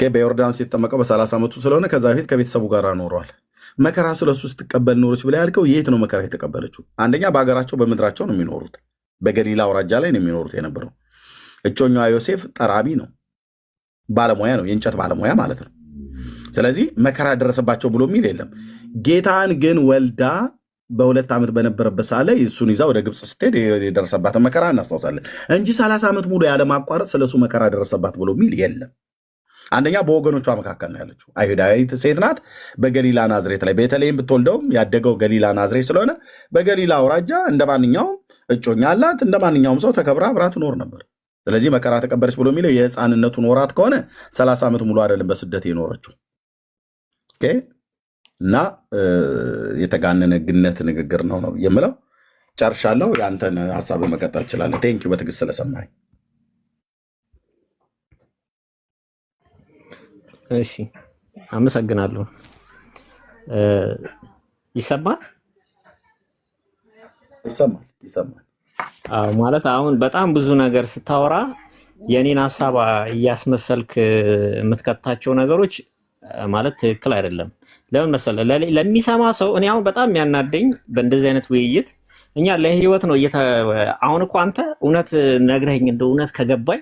በዮርዳኖስ የተጠመቀው በ30 ዓመቱ ስለሆነ ከዛ በፊት ከቤተሰቡ ጋር ኖሯል። መከራ ስለሱ ስትቀበል ኖሮች ብለህ ያልከው የት ነው መከራ የተቀበለችው? አንደኛ በሀገራቸው በምድራቸው ነው የሚኖሩት። በገሊላ አውራጃ ላይ ነው የሚኖሩት የነበረው። እጮኛዋ ዮሴፍ ጠራቢ ነው፣ ባለሙያ ነው፣ የእንጨት ባለሙያ ማለት ነው። ስለዚህ መከራ ደረሰባቸው ብሎ የሚል የለም። ጌታን ግን ወልዳ በ2 ዓመት በነበረበት ሰዓት ላይ እሱን ይዛ ወደ ግብፅ ስትሄድ የደረሰባትን መከራ እናስታውሳለን እንጂ 30 ዓመት ሙሉ ያለማቋረጥ ስለሱ መከራ ደረሰባት ብሎ የሚል የለም። አንደኛ በወገኖቿ መካከል ነው ያለችው። አይሁዳዊት ሴት ናት። በገሊላ ናዝሬት ላይ በተለይም ብትወልደውም ያደገው ገሊላ ናዝሬት ስለሆነ በገሊላ አውራጃ እንደ ማንኛውም እጮኛ አላት፣ እንደ ማንኛውም ሰው ተከብራ አብራ ትኖር ነበር። ስለዚህ መከራ ተቀበለች ብሎ የሚለው የሕፃንነቱን ወራት ከሆነ 30 ዓመት ሙሉ አይደለም በስደት የኖረችው። እና የተጋነነ ግነት ንግግር ነው የምለው። ጨርሻለሁ። የአንተን ሀሳብ መቀጠል ትችላለህ። ቴንኪው በትዕግስት ስለሰማኝ። እሺ አመሰግናለሁ። ይሰማል? ይሰማል። ማለት አሁን በጣም ብዙ ነገር ስታወራ የኔን ሀሳብ እያስመሰልክ የምትከታቸው ነገሮች ማለት ትክክል አይደለም። ለምን መሰለህ? ለሚሰማ ሰው እኔ አሁን በጣም የሚያናደኝ በእንደዚህ አይነት ውይይት እኛ ለህይወት ነው አሁን እኮ አንተ እውነት ነግረኸኝ እንደ እውነት ከገባኝ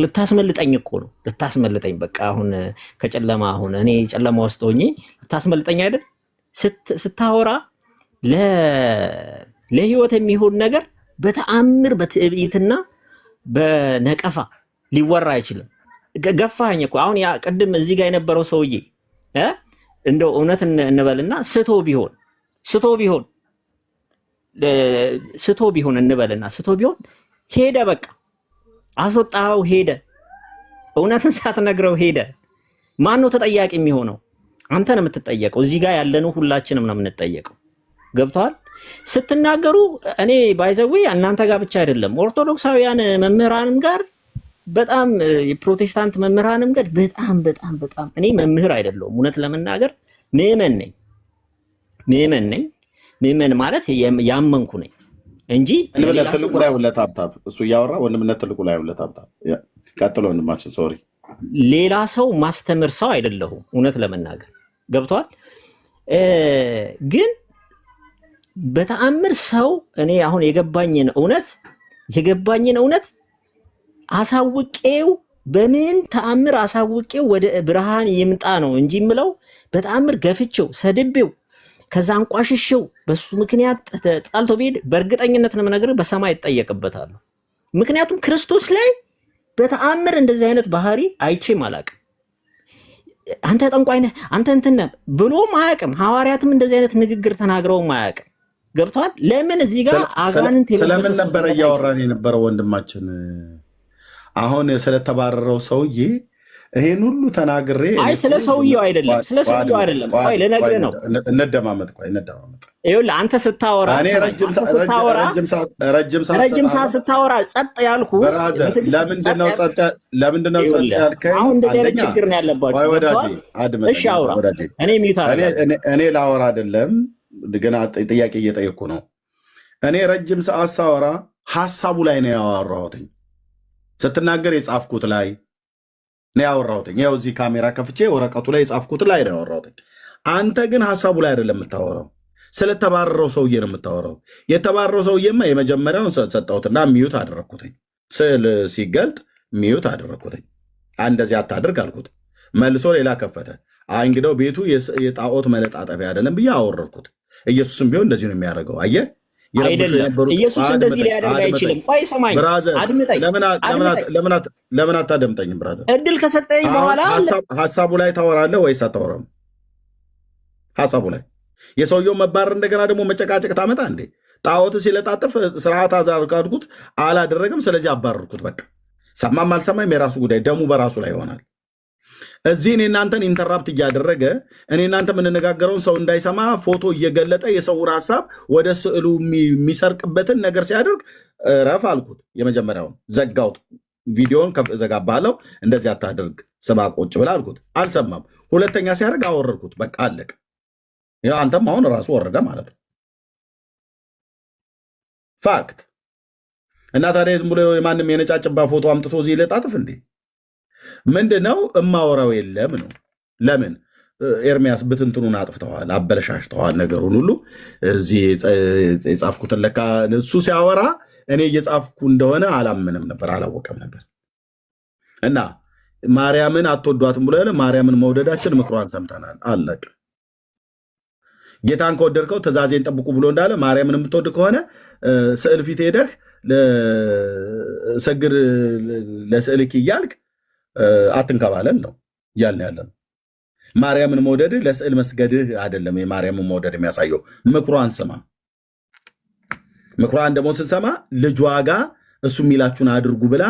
ልታስመልጠኝ እኮ ነው ልታስመልጠኝ። በቃ አሁን ከጨለማ አሁን እኔ ጨለማ ውስጥ ሆኜ ልታስመልጠኝ አይደል? ስታወራ ለህይወት የሚሆን ነገር በተአምር በትዕቢትና በነቀፋ ሊወራ አይችልም። ገፋኸኝ እኮ አሁን ያ ቅድም እዚህ ጋር የነበረው ሰውዬ እንደው እውነት እንበልና ስቶ ቢሆን እንበልና ስቶ ቢሆን ሄደ፣ በቃ አስወጣኸው፣ ሄደ። እውነትን ሳትነግረው ሄደ። ማን ነው ተጠያቂ የሚሆነው? አንተ ነው የምትጠየቀው። እዚህ ጋር ያለነው ሁላችንም ነው የምንጠየቀው። ገብተዋል ስትናገሩ። እኔ ባይዘዌ እናንተ ጋር ብቻ አይደለም ኦርቶዶክሳውያን መምህራንም ጋር በጣም የፕሮቴስታንት መምህራንም ጋር በጣም እኔ መምህር አይደለሁም እውነት ለመናገር ምዕመን ነኝ። ምዕመን ማለት ያመንኩ ነኝ እንጂ ወንድምነት ትልቁ ላይ ሁለት ሀብታብ እሱ እያወራ ወንድምነት ትልቁ ላይ ሁለት ሀብታብ ቀጥሎ ወንድማችን ሶሪ ሌላ ሰው ማስተምር ሰው አይደለሁም እውነት ለመናገር ገብቷል። ግን በተአምር ሰው እኔ አሁን የገባኝን እውነት አሳውቄው በምን ተአምር አሳውቄው ወደ ብርሃን ይምጣ ነው እንጂ የምለው በተአምር ገፍቼው ሰድቤው ከዛ አንቋሽሼው በሱ ምክንያት ጣልቶ ቢሄድ በእርግጠኝነት ነው የምነግርህ በሰማይ ይጠየቅበታል። ምክንያቱም ክርስቶስ ላይ በተአምር እንደዚህ አይነት ባህሪ አይቼም አላቅም። አንተ ጠንቋይ ነህ አንተ እንትን ነህ ብሎም አያውቅም። ሐዋርያትም እንደዚህ አይነት ንግግር ተናግረውም አያውቅም። ገብቷል። ለምን እዚህ ጋር አጋንንት ስለምን ነበር እያወራን የነበረው ወንድማችን? አሁን ስለተባረረው ሰውዬ ይሄን ሁሉ ተናግሬ አይ ስለ ሰውየው አይደለም ቆይ ልነግርህ ነው። እንደማመጥ ይኸውልህ አንተ ስታወራ ረጅም ሰዓት ስታወራ ጸጥ ያልኩ ለምንድነው ጸጥ ያልከኝ? አሁን እንደዚህ አይነት ችግር ነው ያለባችሁ። እሺ አውራ። እኔ ሚዩት አደረጋለሁ። እኔ ላወራ አይደለም ገና ጥያቄ እየጠየኩ ነው። እኔ ረጅም ሰዓት ሳወራ ሐሳቡ ላይ ነው ያወራሁትኝ። ስትናገር የጻፍኩት ላይ ነው ያወራሁትኝ። ያው እዚህ ካሜራ ከፍቼ ወረቀቱ ላይ የጻፍኩት ላይ ነው ያወራሁትኝ። አንተ ግን ሐሳቡ ላይ አይደለም የምታወራው፣ ስለተባረረው ሰውዬ ነው የምታወራው። የተባረረው ሰውዬማ የመጀመሪያውን ሰጠሁትና ሚዩት አደረግኩትኝ። ስዕል ሲገልጥ ሚዩት አደረግኩትኝ። እንደዚህ አታድርግ አልኩት። መልሶ ሌላ ከፈተ። እንግዲያው ቤቱ የጣዖት መለጣጠፊያ አይደለም ብዬ አወረድኩት። ኢየሱስም ቢሆን እንደዚህ ነው የሚያደርገው። አየህ አይደለም ኢየሱስ እንደዚህ ሊያደርግ አይችልም። ቆይ ሰማኝ፣ አድምጠኝ። ለምን አታደምጠኝም? ብራዘር እድል ከሰጠኝ በኋላ ሐሳቡ ላይ ታወራለህ ወይስ አታወራም? ሐሳቡ ላይ የሰውየው መባረር እንደገና ደግሞ መጨቃጨቅ ታመጣ እንዴ? ጣዖት ሲለጣጥፍ ስርዓት አዛርካድኩት አላደረግም፣ ስለዚህ አባረርኩት። በቃ ሰማም አልሰማም የራሱ ጉዳይ፣ ደሙ በራሱ ላይ ይሆናል። እዚህ እኔ እናንተን ኢንተራፕት እያደረገ እኔ እናንተ የምንነጋገረውን ሰው እንዳይሰማ ፎቶ እየገለጠ የሰውን ሀሳብ ወደ ስዕሉ የሚሰርቅበትን ነገር ሲያደርግ ረፍ አልኩት። የመጀመሪያውን ዘጋውት፣ ቪዲዮን ዘጋባለው። እንደዚህ አታደርግ ስማ ቁጭ ብላ አልኩት። አልሰማም። ሁለተኛ ሲያደርግ አወረድኩት። በቃ አለቅ። አንተም አሁን ራሱ ወረደ ማለት ነው። ፋክት እና ታዲያ ዝም ብሎ የማንም የነጫጭባ ፎቶ አምጥቶ እዚህ ለጣጥፍ እንዴ? ምንድነው እማወራው? የለም ነው። ለምን ኤርሚያስ ብትንትኑን አጥፍተዋል፣ አበለሻሽተዋል ነገሩን ሁሉ። እዚህ የጻፍኩትን ለካ እሱ ሲያወራ እኔ እየጻፍኩ እንደሆነ አላምንም ነበር፣ አላወቀም ነበር። እና ማርያምን አትወዷትም ብሎ ያለ ማርያምን መውደዳችን ምክሯን ሰምተናል። አለቅ። ጌታን ከወደድከው ትእዛዜን ጠብቁ ብሎ እንዳለ ማርያምን የምትወድ ከሆነ ስዕል ፊት ሄደህ ሰግር ለስዕልክ እያልክ አትንከባለል ነው እያልን ያለ ነው። ማርያምን መውደድህ ለስዕል መስገድህ አይደለም። የማርያምን መውደድ የሚያሳየው ምክሯን ስማ። ምክሯን ደግሞ ስንሰማ ልጇ ጋር እሱ የሚላችሁን አድርጉ ብላ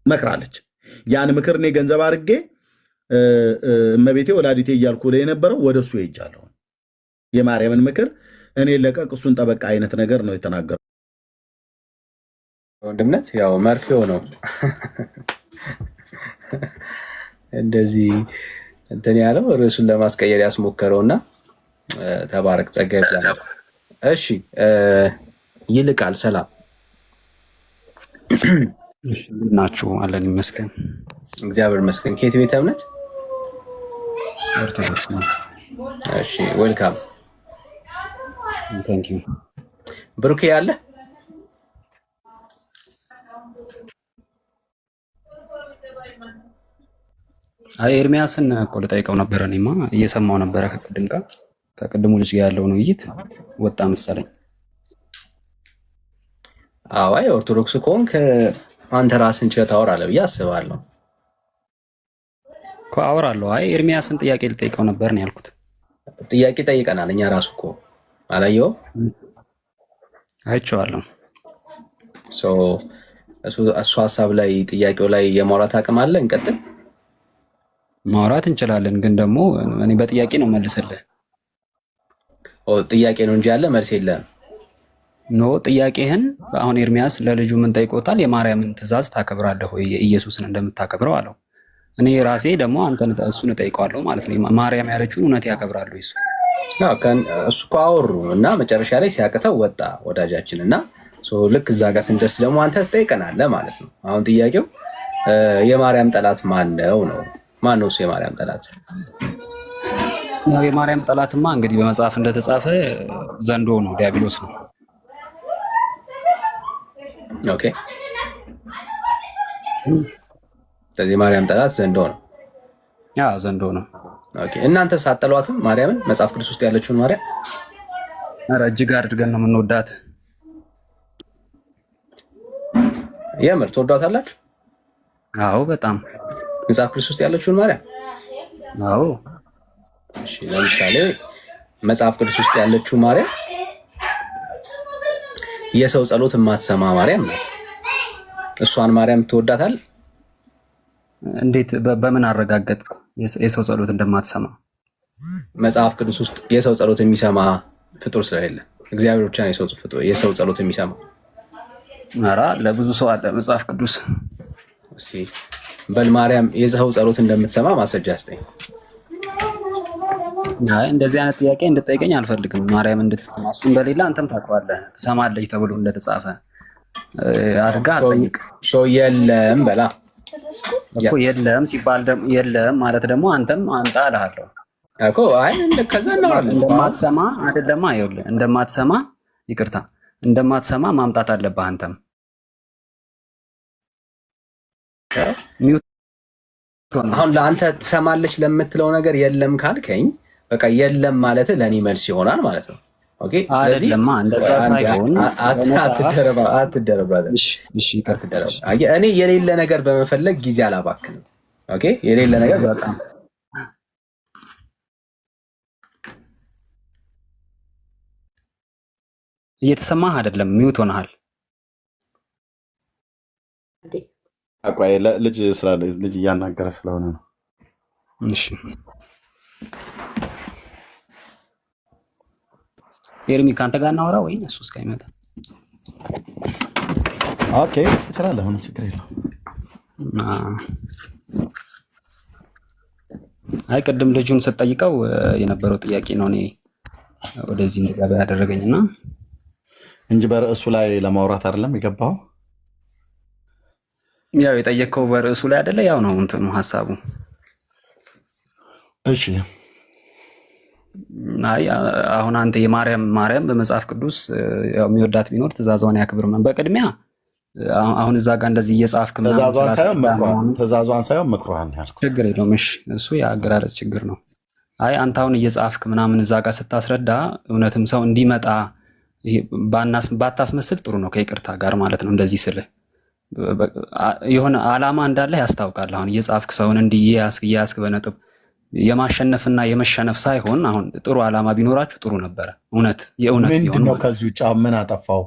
መክራለች። ያን ምክር እኔ ገንዘብ አድርጌ እመቤቴ ወላዲቴ እያልኩ ላይ የነበረው ወደ እሱ ሄጃለሁ። የማርያምን ምክር እኔ ለቀቅ እሱን ጠበቃ አይነት ነገር ነው የተናገረው። ወንድምነት ያው መርፌው ነው እንደዚህ እንትን ያለው ርዕሱን ለማስቀየር ያስሞከረውና ተባረክ ጸጋ ይብዛ። እሺ ይልቃል ሰላም እንዴት ናችሁ? አለን ይመስገን። እግዚአብሔር ይመስገን። ከየት ቤተ እምነት? ኦርቶዶክስ ነው። እሺ ዌልካም። ታንክ ዩ። ብሩኬ ያለ አይ ኤርሚያስን እኮ ልጠይቀው ነበረ። እኔማ እየሰማው ነበረ ከቅድሙ ልጅ ጋር ያለውን ውይይት ወጣ መሰለኝ። አይ ኦርቶዶክስ ከሆንክ አንተ ራስን ችለህ ታወራለህ ብዬ አስባለሁ እኮ አወራለሁ። አይ ኤርሚያስን ጥያቄ ልጠይቀው ነበር ነው ያልኩት። ጥያቄ ጠይቀናል እኛ ራሱ እኮ አላየኸውም? አይቼዋለሁ። እሱ ሀሳብ ላይ ጥያቄው ላይ የማውራት አቅም አለ። እንቀጥል። ማውራት እንችላለን፣ ግን ደግሞ እኔ በጥያቄ ነው መልስልህ። ጥያቄ ነው እንጂ ያለ መልስ የለም። ኖ ጥያቄህን አሁን ኤርሚያስ ለልጁ ምን ጠይቆታል? የማርያምን ትእዛዝ ታከብራለህ ወይ ኢየሱስን እንደምታከብረው አለው። እኔ ራሴ ደግሞ እሱን እጠይቀዋለሁ ማለት ነው። ማርያም ያለችውን እውነት ያከብራሉ እሱ እኮ አወሩ እና መጨረሻ ላይ ሲያቅተው ወጣ ወዳጃችን እና ልክ እዛ ጋር ስንደርስ ደግሞ አንተ ትጠይቀናለህ ማለት ነው። አሁን ጥያቄው የማርያም ጠላት ማን ነው? ማን ነው እሱ የማርያም ጠላት? ያው የማርያም ጠላትማ እንግዲህ በመጽሐፍ እንደተጻፈ ዘንዶ ነው፣ ዲያብሎስ ነው። ኦኬ። ስለዚህ የማርያም ጠላት ዘንዶ ነው። ዘንዶ ነው። ኦኬ። እናንተ ሳጠሏትም ማርያምን መጽሐፍ ቅዱስ ውስጥ ያለችውን ማርያም? ኧረ እጅግ አድርገን ነው የምንወዳት። የምር ትወዷታላችሁ? አዎ በጣም። መጽሐፍ ቅዱስ ውስጥ ያለችውን ማርያም? አዎ። እሺ ለምሳሌ መጽሐፍ ቅዱስ ውስጥ ያለችው ማርያም የሰው ጸሎት የማትሰማ ማርያም ናት። እሷን ማርያም ትወዳታል? እንዴት? በምን አረጋገጥኩ የሰው ጸሎት እንደማትሰማ? መጽሐፍ ቅዱስ ውስጥ የሰው ጸሎት የሚሰማ ፍጡር ስለሌለ እግዚአብሔር ብቻ ነው የሰው ጸሎት የሚሰማ። ኧረ ለብዙ ሰው አለ መጽሐፍ ቅዱስ። እስኪ በል ማርያም የሰው ጸሎት እንደምትሰማ ማስረጃ ስጠኝ። አይ እንደዚህ አይነት ጥያቄ እንድጠይቀኝ አልፈልግም። ማርያም እንድትሰማ እሱ እንደሌለ አንተም ታውቀዋለህ። ትሰማለች ተብሎ እንደተጻፈ አድርጋ አትጠይቅ። የለም በላ እኮ የለም ሲባል የለም ማለት ደግሞ አንተም አንተ አልሃለሁ እኮ። አይ ከዛ ነው እንደማትሰማ አይደለማ። ይኸውልህ እንደማትሰማ ይቅርታ እንደማትሰማ ማምጣት አለብህ አንተም። አሁን ለአንተ ትሰማለች ለምትለው ነገር የለም ካልከኝ በቃ የለም ማለት ለእኔ መልስ ይሆናል ማለት ነው። ኦኬ። ስለዚህ እንደዛ ሳይሆን አትደረብ። እኔ የሌለ ነገር በመፈለግ ጊዜ አላባክንም። ኦኬ። የሌለ ነገር በጣም እየተሰማህ አይደለም፣ ሚውት ሆነሃል። ልጅ እያናገረ ስለሆነ ነው። እሺ ኤርሚ ከአንተ ጋር እናወራ ወይ እሱ እስከሚመጣ? ኦኬ እችላለሁ፣ ምንም ችግር የለውም። አይ ቅድም ልጁን ስትጠይቀው የነበረው ጥያቄ ነው እኔ ወደዚህ እንድገባ ያደረገኝና እንጂ በርዕሱ ላይ ለማውራት አይደለም የገባው። ያው የጠየቀው በርዕሱ ላይ አይደለ? ያው ነው እንትኑ ሐሳቡ። እሺ አይ አሁን አንተ የማርያም በመጽሐፍ ቅዱስ ያው የሚወዳት ቢኖር ትእዛዟን ያክብር። በቅድሚያ አሁን እዛ ጋር እንደዚህ እየጻፍክ ትእዛዟን ሳይሆን ምክሯን ያልኩት ችግር የለውም። እሺ እሱ የአገላለጽ ችግር ነው። አይ አንተ አሁን እየጻፍክ ምናምን እዛ ጋር ስታስረዳ እውነትም ሰው እንዲመጣ ባታስመስል ጥሩ ነው፣ ከይቅርታ ጋር ማለት ነው። እንደዚህ ስልህ የሆነ ዓላማ እንዳለ ያስታውቃል። አሁን እየጻፍክ ሰውን እንዲህ እያስክ በነጥብ የማሸነፍና የመሸነፍ ሳይሆን አሁን ጥሩ ዓላማ ቢኖራችሁ ጥሩ ነበረ። የእውነት ምንድን ነው ከዚህ ውጭ ምን አጠፋው?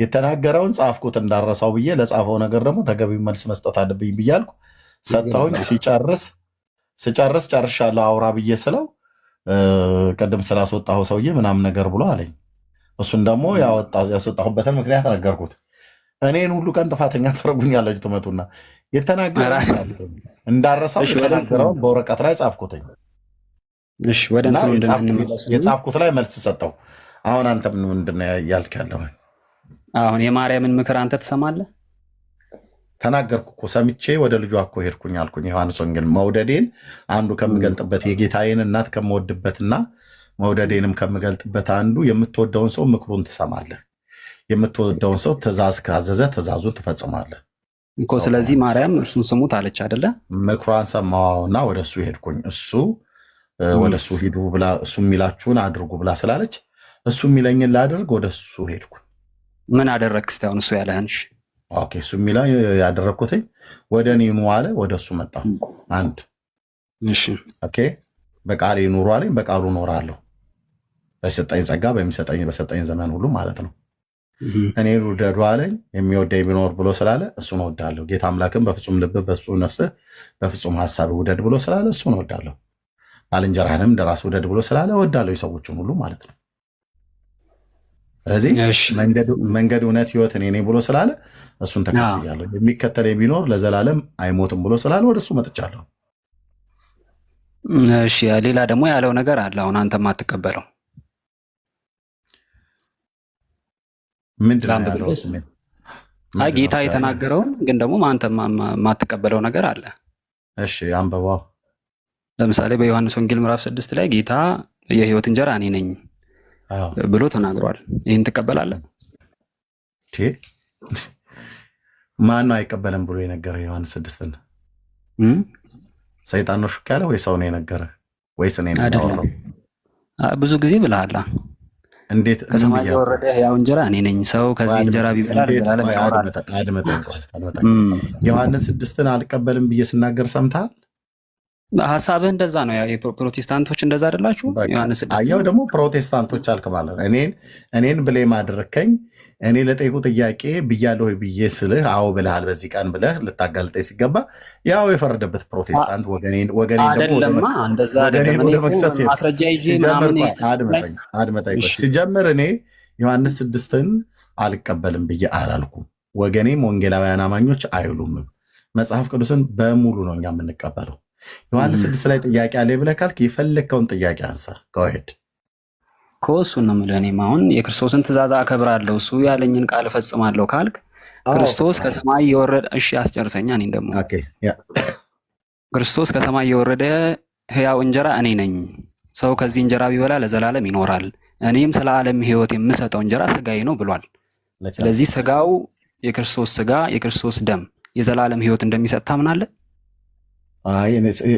የተናገረውን ጻፍኩት እንዳረሳው ብዬ ለጻፈው ነገር ደግሞ ተገቢ መልስ መስጠት አለብኝ ብያልኩ ሰጠሁኝ። ስጨርስ ጨርሻለሁ አውራ ብዬ ስለው ቅድም ስላስወጣሁ ሰውዬ ምናምን ነገር ብሎ አለኝ። እሱን ደግሞ ያስወጣሁበትን ምክንያት ነገርኩት። እኔን ሁሉ ቀን ጥፋተኛ ታደርጉኛላችሁ ትመጡና የተናገረውን እንዳረሳው የተናገረውን በወረቀት ላይ ጻፍኩትኝ። የጻፍኩት ላይ መልስ ሰጠው። አሁን አንተ ምንድን ነው ያልክ ያለው? አሁን የማርያምን ምክር አንተ ትሰማለህ? ተናገርኩ እኮ ሰምቼ ወደ ልጇ እኮ ሄድኩኝ አልኩኝ። ዮሐንስ ወንጌል መውደዴን አንዱ ከምገልጥበት የጌታዬን እናት ከምወድበትና መውደዴንም ከምገልጥበት አንዱ የምትወደውን ሰው ምክሩን ትሰማለህ፣ የምትወደውን ሰው ትእዛዝ ካዘዘ ትእዛዙን ትፈጽማለህ እኮ። ስለዚህ ማርያም እርሱን ስሙት አለች አይደለ? ምክሯን ሰማዋውና ወደ እሱ ሄድኩኝ። እሱ ወደ እሱ ሂዱ ብላ እሱ የሚላችሁን አድርጉ ብላ ስላለች እሱ የሚለኝን ላደርግ ወደ እሱ ሄድኩ። ምን አደረግክ እስቲ አሁን? እሱ ያለህንሽ ኦኬ። እሱ የሚላ ያደረግኩትኝ ወደ እኔ ኑ አለ፣ ወደ እሱ መጣሁ። አንድ እሺ፣ ኦኬ። በቃሌ ኑሩ አለኝ፣ በቃሉ እኖራለሁ፣ በሰጠኝ ጸጋ በሰጠኝ ዘመን ሁሉ ማለት ነው። እኔ ውደዱ አለኝ፣ የሚወደኝ ቢኖር ብሎ ስላለ እሱን እወዳለሁ። ጌታ አምላክም በፍጹም ልብህ በፍጹም ነፍስህ በፍጹም ሀሳብህ ውደድ ብሎ ስላለ እሱን እወዳለሁ። ባልንጀራህንም እንደ ራስህ ውደድ ብሎ ስላለ እወዳለሁ የሰዎችን ሁሉ ማለት ነው። ስለዚህ መንገድ እውነት ህይወት እኔ ነኝ ብሎ ስላለ እሱን ተከትያለሁ። የሚከተለኝ ቢኖር ለዘላለም አይሞትም ብሎ ስላለ ወደ እሱ መጥቻለሁ። እሺ፣ ሌላ ደግሞ ያለው ነገር አለ አሁን አንተ የማትቀበለው ምንድን ነው ያለው? አይ ጌታ የተናገረውን ግን ደግሞ አንተ የማትቀበለው ነገር አለ። እሺ አንብበው። ለምሳሌ በዮሐንስ ወንጌል ምዕራፍ 6 ላይ ጌታ የህይወት እንጀራ እኔ ነኝ ብሎ ተናግሯል። ይህን ትቀበላለህ? ማን ነው አይቀበልም ብሎ የነገረ? ዮሐንስ 6 ሰይጣን ነው ሹክ ያለ ወይ ሰው ነው የነገረ ወይስ እኔ ነው? ብዙ ጊዜ ብለሃል። እንዴት ከሰማይ የወረደ ሕያው እንጀራ እኔ ነኝ፣ ሰው ከዚህ እንጀራ ቢበላ ለዘላለም ይኖራል። ዮሐንስ 6 አልቀበልም ብዬ ስናገር ሰምተሃል? ሀሳብህ እንደዛ ነው። ፕሮቴስታንቶች እንደዛ አይደላችሁ? ዮሐንስ 6 አየው ደግሞ ፕሮቴስታንቶች አልክ ማለት ነው። እኔን ብሌም አደረከኝ። እኔ ለጠይቁ ጥያቄ ብያለሁ ብዬ ስልህ አዎ ብለሃል በዚህ ቀን ብለህ ልታጋልጠኝ ሲገባ ያው የፈረደበት ፕሮቴስታንት ወገኔ አይደለማ። እንደዛ ማስረጃ ይዤ አድመጠኝ። ሲጀምር እኔ ዮሐንስ 6 አልቀበልም ብዬ አላልኩም። ወገኔም ወንጌላውያን አማኞች አይሉም። መጽሐፍ ቅዱስን በሙሉ ነው እኛ የምንቀበለው። ዮሐንስ 6 ላይ ጥያቄ አለ ብለህ ካልክ የፈለግከውን ጥያቄ አንሳ። ከወሄድ ከእሱን ነው የምልህ። እኔም አሁን የክርስቶስን ትእዛዝ አከብራለሁ እሱ ያለኝን ቃል እፈጽማለሁ ካልክ ክርስቶስ ከሰማይ የወረደ እሺ፣ አስጨርሰኛ። እኔን ደግሞ ክርስቶስ ከሰማይ የወረደ ሕያው እንጀራ እኔ ነኝ፣ ሰው ከዚህ እንጀራ ቢበላ ለዘላለም ይኖራል፣ እኔም ስለ ዓለም ሕይወት የምሰጠው እንጀራ ስጋዬ ነው ብሏል። ስለዚህ ስጋው የክርስቶስ ስጋ የክርስቶስ ደም የዘላለም ሕይወት እንደሚሰጥ ታምናለህ?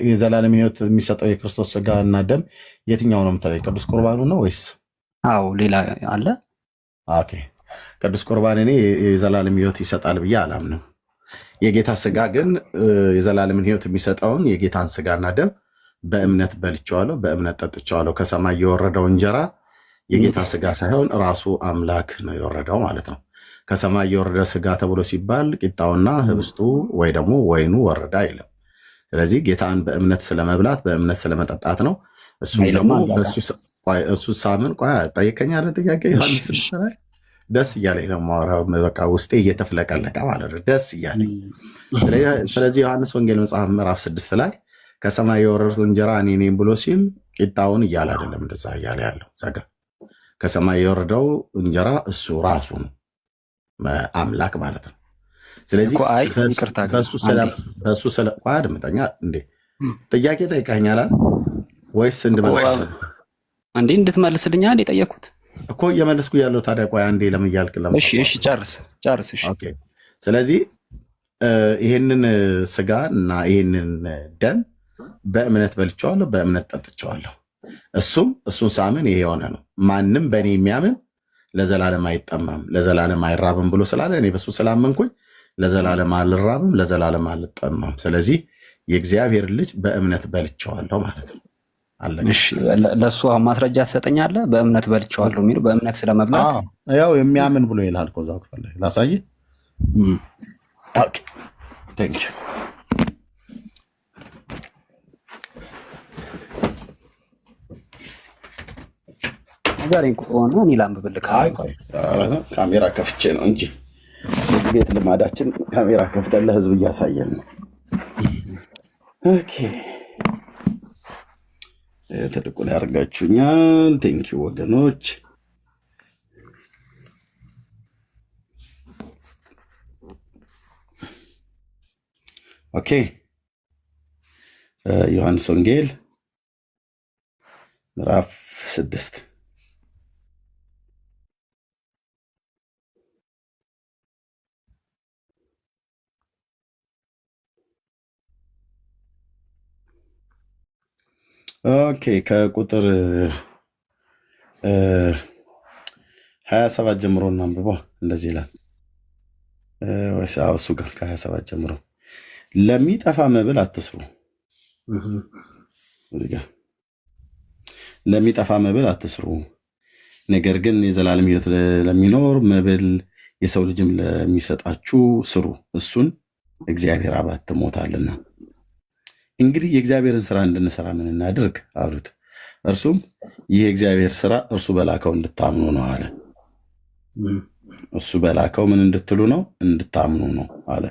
የዘላለም ሕይወት የሚሰጠው የክርስቶስ ስጋ እና ደም የትኛው ነው የምትለኝ? ቅዱስ ቁርባኑ ነው ወይስ? አዎ ሌላ አለ። ኦኬ፣ ቅዱስ ቁርባን እኔ የዘላለም ሕይወት ይሰጣል ብዬ አላምንም። የጌታ ስጋ ግን የዘላለምን ሕይወት የሚሰጠውን የጌታን ስጋና ደም በእምነት በልቼዋለሁ፣ በእምነት ጠጥቼዋለሁ። ከሰማይ የወረደው እንጀራ የጌታ ስጋ ሳይሆን ራሱ አምላክ ነው የወረደው ማለት ነው። ከሰማይ የወረደ ስጋ ተብሎ ሲባል ቂጣውና ህብስቱ ወይ ደግሞ ወይኑ ወረደ አይልም። ስለዚህ ጌታን በእምነት ስለመብላት በእምነት ስለመጠጣት ነው። እሱም ደግሞ እሱ ሳምን ጠይቀኝ ያለ ጥያቄ ዮሐንስ 6 ላይ ደስ እያለኝ ነው የማወራው። በቃ ውስጤ እየተፍለቀለቀ ማለት ነው፣ ደስ እያለኝ። ስለዚህ ዮሐንስ ወንጌል መጽሐፍ ምዕራፍ 6 ላይ ከሰማይ የወረደው እንጀራ እኔ ነኝ ብሎ ሲል ቂጣውን እያለ አይደለም፣ እንደዛ እያለ ያለው ጸጋ። ከሰማይ የወረደው እንጀራ እሱ ራሱ ነው፣ አምላክ ማለት ነው። ስለዚህ በሱ ስለ አድምጠኛ እንዴ ጥያቄ ጠይቀኛል ወይስ እንዴ እንድትመልስልኛ እንዴ ጠየኩት እኮ እየመለስኩ ያለው። ታዲያ ቆይ አንዴ ለምን እያልክ እሺ ጨርስ። እሺ ስለዚህ ይሄንን ስጋ እና ይሄንን ደም በእምነት በልቼዋለሁ፣ በእምነት ጠጥቼዋለሁ። እሱን ሳምን ይሄ የሆነ ነው። ማንም በእኔ የሚያምን ለዘላለም አይጠማም ለዘላለም አይራብም ብሎ ስላለ እኔ በሱ ስላመንኩኝ ለዘላለም አልራብም ለዘላለም አልጠማም። ስለዚህ የእግዚአብሔር ልጅ በእምነት በልቼዋለሁ ማለት ነው። እሺ ለእሱ አሁን ማስረጃ ትሰጠኛለህ? በእምነት በልቼዋለሁ የሚለው በእምነት ስለመብላት ያው የሚያምን ብሎ ይላል እኮ እዛው ክፍል ላይ ላሳይህ። ኦኬ ቴንክ ዩ። ነገሬን ከሆነ እኔ ላንብብልህ። ካሜራ ከፍቼ ነው እንጂ ቤት ልማዳችን ካሜራ ከፍተን ለህዝብ እያሳየን ነው። ኦኬ ትልቁ ላይ አድርጋችሁኛል። ቴንኪው ወገኖች። ኦኬ ዮሐንስ ወንጌል ምዕራፍ 6 ኦኬ ከቁጥር 27 ጀምሮ እናንብበው። እንደዚህ ይላል እሱ ጋር ከ27 ጀምሮ ለሚጠፋ መብል አትስሩ። እዚህ ጋር ለሚጠፋ መብል አትስሩ፣ ነገር ግን የዘላለም ሕይወት ለሚኖር መብል የሰው ልጅም ለሚሰጣችሁ ስሩ፣ እሱን እግዚአብሔር አባትሞታልና። እንግዲህ የእግዚአብሔርን ስራ እንድንሰራ ምን እናድርግ አሉት። እርሱም ይህ የእግዚአብሔር ስራ እርሱ በላከው እንድታምኑ ነው አለ። እሱ በላከው ምን እንድትሉ ነው? እንድታምኑ ነው አለ።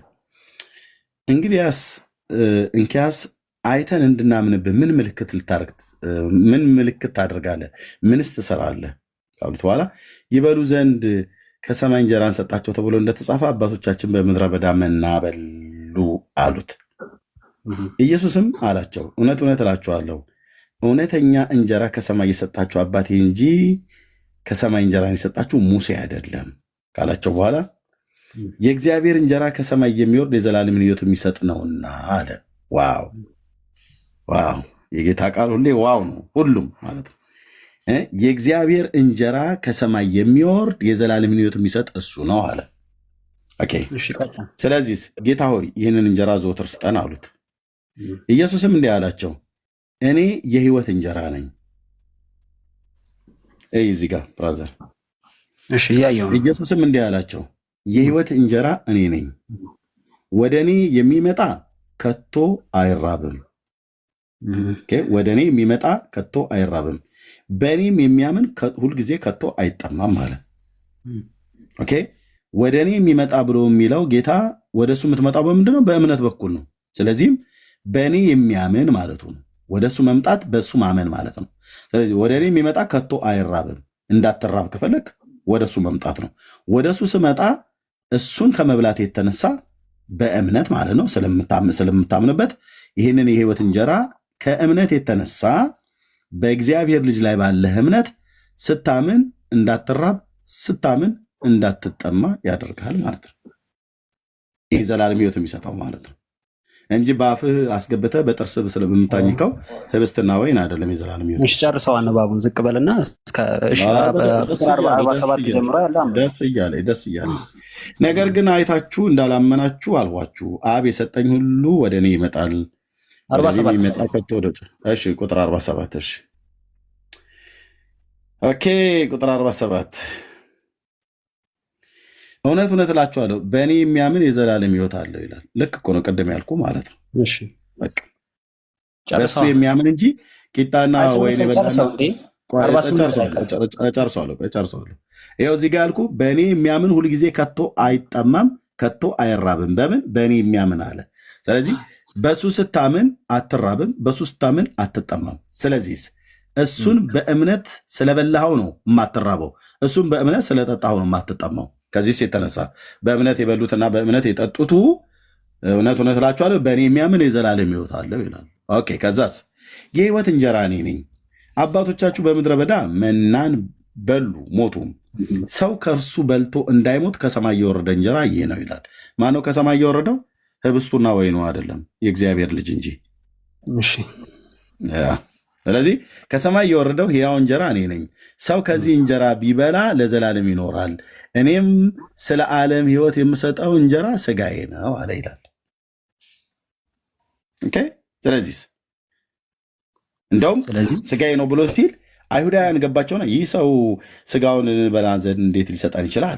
እንኪያስ አይተን እንድናምንብህ ምን ምልክት ታደርጋለህ? ምንስ ትሰራለህ? ካሉት በኋላ ይበሉ ዘንድ ከሰማይ እንጀራን ሰጣቸው ተብሎ እንደተጻፈ አባቶቻችን በምድረ በዳ መና በሉ አሉት። ኢየሱስም አላቸው እውነት እውነት እላችኋለሁ እውነተኛ እንጀራ ከሰማይ የሰጣችሁ አባቴ እንጂ ከሰማይ እንጀራን የሰጣችሁ ሙሴ አይደለም ካላቸው በኋላ የእግዚአብሔር እንጀራ ከሰማይ የሚወርድ የዘላለምን ሕይወት የሚሰጥ ነውና አለ። ዋው ዋው! የጌታ ቃል ሁሌ ዋው ነው፣ ሁሉም ማለት ነው። የእግዚአብሔር እንጀራ ከሰማይ የሚወርድ የዘላለምን ሕይወት የሚሰጥ እሱ ነው አለ። ኦኬ። ስለዚህ ጌታ ሆይ ይህንን እንጀራ ዘወትር ስጠን አሉት። ኢየሱስም እንዲህ አላቸው እኔ የሕይወት እንጀራ ነኝ። እዚህ ጋር ብራዘር፣ ኢየሱስም እንዲህ አላቸው የሕይወት እንጀራ እኔ ነኝ። ወደ እኔ የሚመጣ ከቶ አይራብም። ወደ እኔ የሚመጣ ከቶ አይራብም፣ በእኔም የሚያምን ሁልጊዜ ከቶ አይጠማም አለ። ኦኬ። ወደ እኔ የሚመጣ ብሎ የሚለው ጌታ ወደ እሱ የምትመጣው በምንድን ነው? በእምነት በኩል ነው። ስለዚህም በእኔ የሚያምን ማለቱ ነው። ወደ እሱ መምጣት በእሱ ማመን ማለት ነው። ስለዚህ ወደ እኔ የሚመጣ ከቶ አይራብም። እንዳትራብ ከፈለግ ወደ እሱ መምጣት ነው። ወደ እሱ ስመጣ እሱን ከመብላት የተነሳ በእምነት ማለት ነው ስለምታምንበት ይህንን የሕይወት እንጀራ ከእምነት የተነሳ በእግዚአብሔር ልጅ ላይ ባለህ እምነት ስታምን እንዳትራብ፣ ስታምን እንዳትጠማ ያደርግሃል ማለት ነው። ይህ ዘላለም ሕይወት የሚሰጠው ማለት ነው እንጂ በአፍህ አስገብተህ በጥርስህ ስለምታኝከው ህብስትና ወይን አይደለም የዘላለም ሕይወት። እሺ ጨርሰው አነባቡን ዝቅ በልና እስከ 47 ጀምሮ ያለ ደስ እያለ ነገር ግን አይታችሁ እንዳላመናችሁ አልኋችሁ። አብ የሰጠኝ ሁሉ ወደ እኔ ይመጣል። 47 እሺ፣ ቁጥር 47 እሺ፣ ኦኬ፣ ቁጥር 47 እውነት እውነት እላችኋለሁ በእኔ የሚያምን የዘላለም ሕይወት አለው ይላል። ልክ እኮ ነው፣ ቅድም ያልኩ ማለት ነው። እሺ በቃ በእሱ የሚያምን እንጂ ቂጣና ወይን ጨርሰዋለሁ። ይኸው እዚህ ጋር ያልኩ በእኔ የሚያምን ሁልጊዜ ከቶ አይጠማም፣ ከቶ አይራብም። በምን? በእኔ የሚያምን አለ። ስለዚህ በእሱ ስታምን አትራብም፣ በእሱ ስታምን አትጠማም። ስለዚህ እሱን በእምነት ስለበላኸው ነው የማትራበው፣ እሱን በእምነት ስለጠጣኸው ነው የማትጠማው። ከዚህ የተነሳ በእምነት የበሉትና በእምነት የጠጡቱ እውነት እውነት እላችኋለሁ በእኔ የሚያምን የዘላለም ሕይወት አለው ይላል። ኦኬ። ከዛስ የሕይወት እንጀራ እኔ ነኝ። አባቶቻችሁ በምድረ በዳ መናን በሉ ሞቱም፣ ሰው ከእርሱ በልቶ እንዳይሞት ከሰማይ የወረደ እንጀራ ይህ ነው ይላል። ማነው ከሰማይ የወረደው? ህብስቱና ወይኑ አይደለም፣ የእግዚአብሔር ልጅ እንጂ። ስለዚህ ከሰማይ የወረደው ሕያው እንጀራ እኔ ነኝ። ሰው ከዚህ እንጀራ ቢበላ ለዘላለም ይኖራል። እኔም ስለ ዓለም ሕይወት የምሰጠው እንጀራ ስጋዬ ነው አለ ይላል። ስለዚህ እንደውም ስጋዬ ነው ብሎ ሲል አይሁዳውያን ገባቸውና ይህ ሰው ስጋውን እንበላ ዘንድ እንዴት ሊሰጠን ይችላል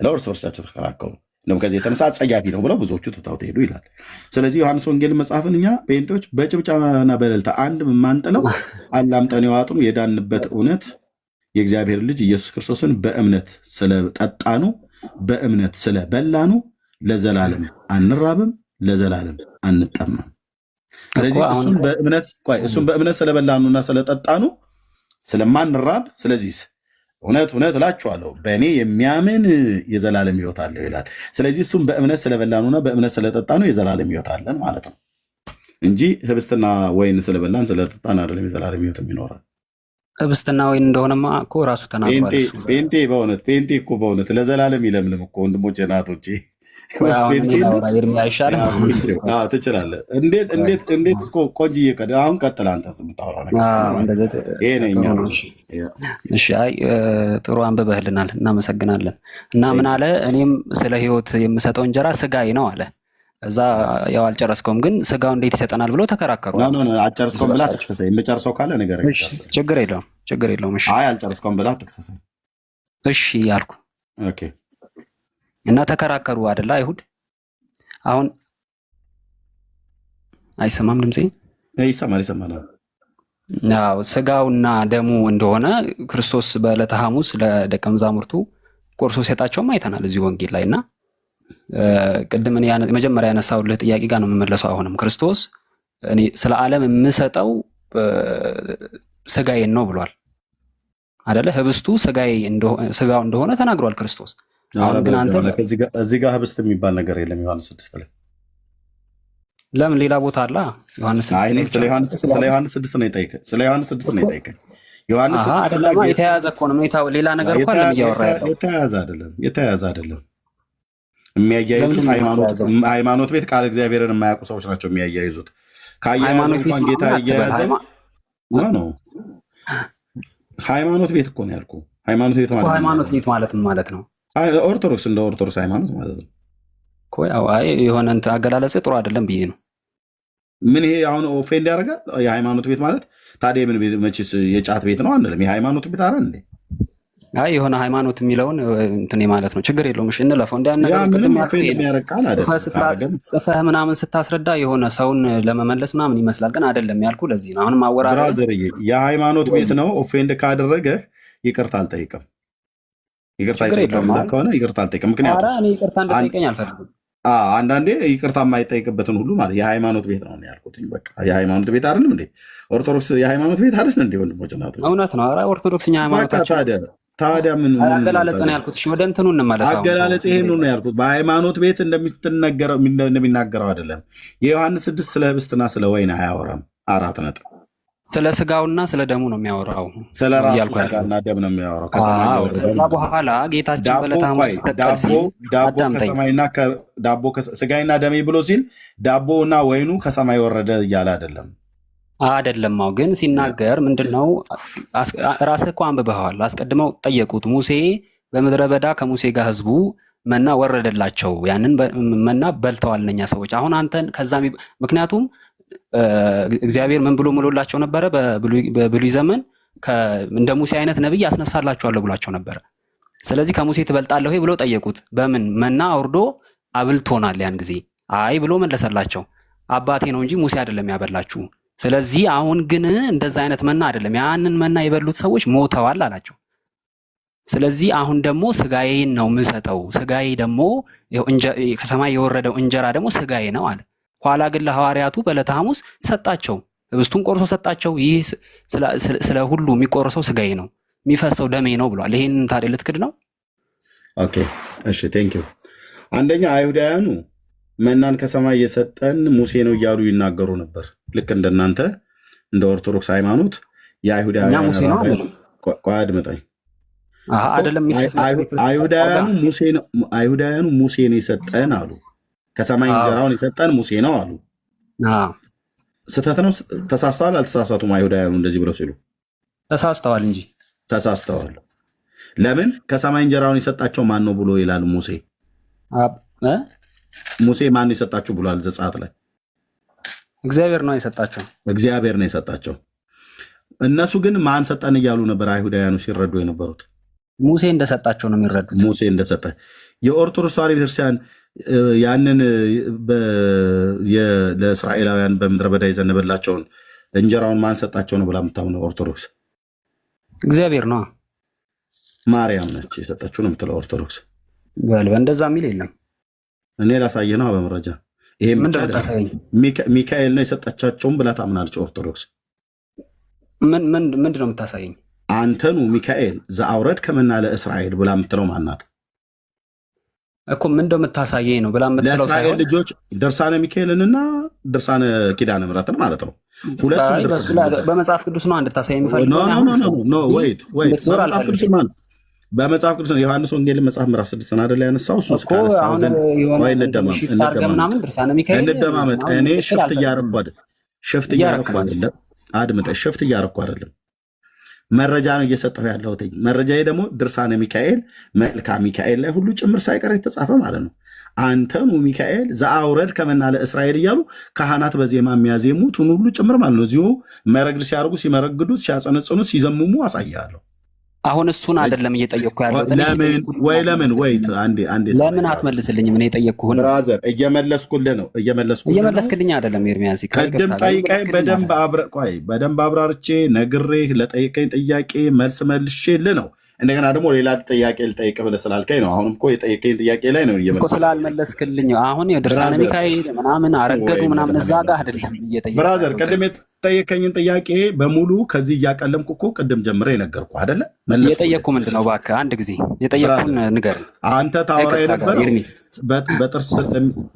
ብለው እርስ በርሳቸው ተከራከሩ። እንደውም ከዚህ የተነሳ አጸያፊ ነው ብለው ብዙዎቹ ትተው ሄዱ ይላል። ስለዚህ ዮሐንስ ወንጌል መጽሐፍን እኛ ጴንጤዎች በጭብጨባና በእልልታ አንድ የማንጥለው አላምጠን የዋጥኑ የዳንበት እውነት የእግዚአብሔር ልጅ ኢየሱስ ክርስቶስን በእምነት ስለጠጣኑ በእምነት ስለበላኑ ለዘላለም አንራብም፣ ለዘላለም አንጠማም። ስለዚህ እሱን በእምነት ስለበላኑና ስለጠጣኑ ስለማንራብ፣ ስለዚህ እውነት እውነት እላችኋለሁ በእኔ የሚያምን የዘላለም ሕይወት አለው ይላል። ስለዚህ እሱም በእምነት ስለበላን በእምነት ስለጠጣ ነው የዘላለም ሕይወት አለን ማለት ነው እንጂ ህብስትና ወይን ስለበላን ስለጠጣን አይደለም የዘላለም ሕይወት የሚኖረን። ህብስትና ወይን እንደሆነማ እኮ ራሱ ተናግሯል። ጴንጤ እኮ በእውነት ለዘላለም ይለምልም እኮ ወንድሞቼ ናቶቼ። ትችላለህ። እንዴት እኮ ቆንጅዬ አሁን ቀጥል አንተ የምታወራ ነገር። ጥሩ አንብበህልናል፣ እናመሰግናለን። እና ምን አለ? እኔም ስለ ህይወት የምሰጠው እንጀራ ስጋዬ ነው አለ። እዛ ያው አልጨረስከውም፣ ግን ስጋው እንዴት ይሰጠናል ብሎ ተከራከሩ። አልጨረስከውም ብላ አትክሰሰኝ። የምጨርሰው ካለ ነገር ችግር የለውም። አልጨረስከውም ብላ አትክሰሰኝ። እሺ ያልኩ እና ተከራከሩ አይደለ? አይሁድ አሁን አይሰማም ድምጼ? ይሰማል። አዎ ስጋውና ደሙ እንደሆነ ክርስቶስ በዕለተ ሐሙስ ለደቀ መዛሙርቱ ቆርሶ ሲሰጣቸውም አይተናል እዚህ ወንጌል ላይ እና ቅድም እኔ መጀመሪያ ያነሳሁልህ ጥያቄ ጋር ነው የምመለሰው። አሁንም ክርስቶስ እኔ ስለ ዓለም የምሰጠው ስጋዬን ነው ብሏል አይደለ? ህብስቱ ስጋው እንደሆነ ተናግሯል ክርስቶስ። አሁን ግን አንተ እዚህ ጋር ህብስት የሚባል ነገር የለም ዮሐንስ 6 ላይ። ለምን ሌላ ቦታ አለ? ዮሐንስ 6 ስለ ዮሐንስ 6 ነው የጠየቀኝ። ስለ ዮሐንስ 6 ነው የጠየቀኝ። ዮሐንስ 6 ላይ የተያያዘ እኮ ነው። ሌላ ነገር እኮ አይደለም እያወራ ያለው። የተያያዘ አይደለም። የሚያያይዙት ሃይማኖት ቤት ቃል እግዚአብሔርን የማያውቁ ሰዎች ናቸው የሚያያይዙት። ከአያያዙ እንኳን ጌታ እያያዘ ነው። ሃይማኖት ቤት እኮ ነው ያልኩህ። ሃይማኖት ቤት ማለት ነው ኦርቶዶክስ፣ እንደ ኦርቶዶክስ ሃይማኖት ማለት ነው። የሆነ አገላለጽ ጥሩ አይደለም ብዬ ነው። ምን ይሄ አሁን ኦፌንድ ያደርጋል? የሃይማኖት ቤት ማለት ታዲያ ምን ቤት? መቼስ የጫት ቤት ነው አንልም። የሃይማኖት ቤት አለ እንዴ? የሆነ ሃይማኖት የሚለውን እንትን ማለት ነው። ችግር የለውም። እሺ እንለፈው። ጽፈህ ምናምን ስታስረዳ የሆነ ሰውን ለመመለስ ምናምን ይመስላል፣ ግን አይደለም ያልኩህ ለዚህ ነው። አሁንም አወራዘርዬ የሃይማኖት ቤት ነው። ኦፌንድ ካደረገህ ይቅርታ አልጠይቅም። ይቅርታ ከሆነ ይቅርታ አልጠይቅም። ምክንያቱም ይቅርታ እንድጠይቀኝ አልፈልግም። አንዳንዴ ይቅርታ የማይጠይቅበትን ሁሉ ማለት የሃይማኖት ቤት ነው ያልኩት። በቃ የሃይማኖት ቤት አይደለም እንዴ? ኦርቶዶክስ የሃይማኖት ቤት አይደለም እንዴ? ወንድሞች እናቶች፣ እውነት ነው። ኦርቶዶክስ ሃይማኖታችን ታዲያ ምን አገላለጽ ነው ያልኩት? እሺ ወደ እንትኑ እንመለስ። አገላለጽ ይሄን ነው ያልኩት። በሃይማኖት ቤት እንደሚናገረው አይደለም። የዮሐንስ 6 ስለ ህብስትና ስለ ወይን አያወራም። 4 ነጥብ። ስለ ስጋውና ስለ ደሙ ነው የሚያወራው። ስለ ራሱ ስጋና ደም ነው የሚያወራው። ከዛ በኋላ ጌታችን በዕለተ ሐሙስ ሲሰቀል ሲል ስጋይና ደሜ ብሎ ሲል ዳቦና ወይኑ ከሰማይ ወረደ እያለ አይደለም። ግን ሲናገር ምንድነው? ራስህ እኮ አንብበኸዋል። አስቀድመው ጠየቁት። ሙሴ በምድረ በዳ ከሙሴ ጋር ህዝቡ መና ወረደላቸው፣ ያንን መና በልተዋል እነኛ ሰዎች። አሁን አንተን ከዛ ምክንያቱም እግዚአብሔር ምን ብሎ ምሎላቸው ነበረ? በብሉይ ዘመን እንደ ሙሴ አይነት ነብይ አስነሳላችኋለሁ ብሏቸው ነበረ። ስለዚህ ከሙሴ ትበልጣለህ ብለው ጠየቁት። በምን መና አውርዶ አብልቶናል ያን ጊዜ። አይ ብሎ መለሰላቸው፣ አባቴ ነው እንጂ ሙሴ አይደለም ያበላችሁ። ስለዚህ አሁን ግን እንደዛ አይነት መና አይደለም፣ ያንን መና የበሉት ሰዎች ሞተዋል አላቸው። ስለዚህ አሁን ደግሞ ስጋዬን ነው የምሰጠው፣ ስጋዬ ደግሞ ከሰማይ የወረደው እንጀራ ደግሞ ስጋዬ ነው አለ። ኋላ ግን ለሐዋርያቱ በዕለተ ሐሙስ ሰጣቸው፣ ህብስቱን ቆርሶ ሰጣቸው። ይህ ስለ ሁሉ የሚቆረሰው ስጋዬ ነው የሚፈሰው ደሜ ነው ብሏል። ይሄን ታዲያ ልትክድ ነው? ኦኬ እሺ ቴንክ ዩ። አንደኛ አይሁዳውያኑ መናን ከሰማይ የሰጠን ሙሴ ነው እያሉ ይናገሩ ነበር። ልክ እንደናንተ እንደ ኦርቶዶክስ ሃይማኖት የአይሁዳውያኑ አድምጠኝ። አይሁዳውያኑ ሙሴ ነው የሰጠን አሉ። ከሰማይ እንጀራውን የሰጠን ሙሴ ነው አሉ። ስህተት ነው? ተሳስተዋል? አልተሳሳቱም? አይሁዳውያኑ እንደዚህ ብለው ሲሉ ተሳስተዋል እንጂ ተሳስተዋል። ለምን? ከሰማይ እንጀራውን የሰጣቸው ማን ነው ብሎ ይላል ሙሴ። ሙሴ ማን ነው የሰጣችሁ ብሏል ዘጸአት ላይ። እግዚአብሔር ነው የሰጣቸው። እግዚአብሔር ነው የሰጣቸው። እነሱ ግን ማን ሰጠን እያሉ ነበር አይሁዳውያኑ ሲረዱ የነበሩት። ሙሴ እንደሰጣቸው ነው የሚረዱት። ሙሴ እንደሰጠ የኦርቶዶክስ ተዋሕዶ ቤተክርስቲያን ያንን ለእስራኤላውያን በምድረ በዳ የዘነበላቸውን እንጀራውን ማን ሰጣቸው ነው ብላ የምታምነው ኦርቶዶክስ? እግዚአብሔር ነው። ማርያም ነች የሰጣችሁ ነው የምትለው ኦርቶዶክስ። እንደዛ የሚል የለም። እኔ ላሳየ ነው በመረጃ። ይሄ ሚካኤል ነው የሰጣቻቸውም ብላ ታምናለች ኦርቶዶክስ። ምንድን ነው የምታሳየኝ? አንተኑ ሚካኤል ዘአውረድ ከመና ለእስራኤል ብላ የምትለው ማናት? እኮ ምን እንደምታሳየኝ ነው ብላ የምትለው ለእስራኤል ሳይሆን ልጆች ድርሳነ ሚካኤልንና ድርሳነ ኪዳነ ምሕረትን ማለት ነው። ሁለቱም በመጽሐፍ ቅዱስ ነው እንድታሳይ ኖ የሚፈልገው። ወይት በመጽሐፍ ቅዱስ ማን በመጽሐፍ ቅዱስ ዮሐንስ ወንጌል መጽሐፍ ምዕራፍ 6 አይደል ያነሳው? እሱ ካነሳው ዘንድ ቆይ እንደማመጥ እኔ ሽፍት እያረኩ አይደለም። አድምጠሽ ሽፍት እያረኩ አይደለም። መረጃ ነው እየሰጠሁ ያለሁት። መረጃዬ ደግሞ ድርሳነ ሚካኤል መልካ ሚካኤል ላይ ሁሉ ጭምር ሳይቀር የተጻፈ ማለት ነው። አንተኑ ሚካኤል ዘአውረድ ከመና ለእስራኤል እያሉ ካህናት በዜማ የሚያዜሙትን ሁሉ ጭምር ማለት ነው። እዚሁ መረግድ ሲያደርጉ ሲመረግዱት፣ ሲያጸነጽኑት፣ ሲዘምሙ አሳያለሁ። አሁን እሱን አይደለም እየጠየቅኩ ያለው። ለምን አትመልስልኝም? እኔ የጠየቅኩህን ብራዘር እየመለስኩልህ ነው። እየመለስክልኝ አይደለም ኤርሚያስ። ቅድም ጠይቀኝ በደንብ አብራርቼ ነግሬህ ለጠይቀኝ ጥያቄ መልስ መልሼልህ ነው። እንደገና ደግሞ ሌላ ጥያቄ ልጠይቅ ብለህ ስላልከኝ ነው። አሁንም እኮ የጠየቀኝ ጥያቄ ላይ ነው እኮ ስላልመለስክልኝ። አሁን የድርሳነ ሚካኤል ምናምን አረገዱ ምናምን እዛ ጋር አይደለም እየጠየቅኩ ብራዘር። ቅድም የጠየቀኝን ጥያቄ በሙሉ ከዚህ እያቀለምኩ እኮ ቅድም ጀምሬ ነገርኩህ አይደለ? የጠየቅኩ ምንድን ነው? እባክህ አንድ ጊዜ የጠየቅኩን ንገረኝ። አንተ ታወራ የነበረው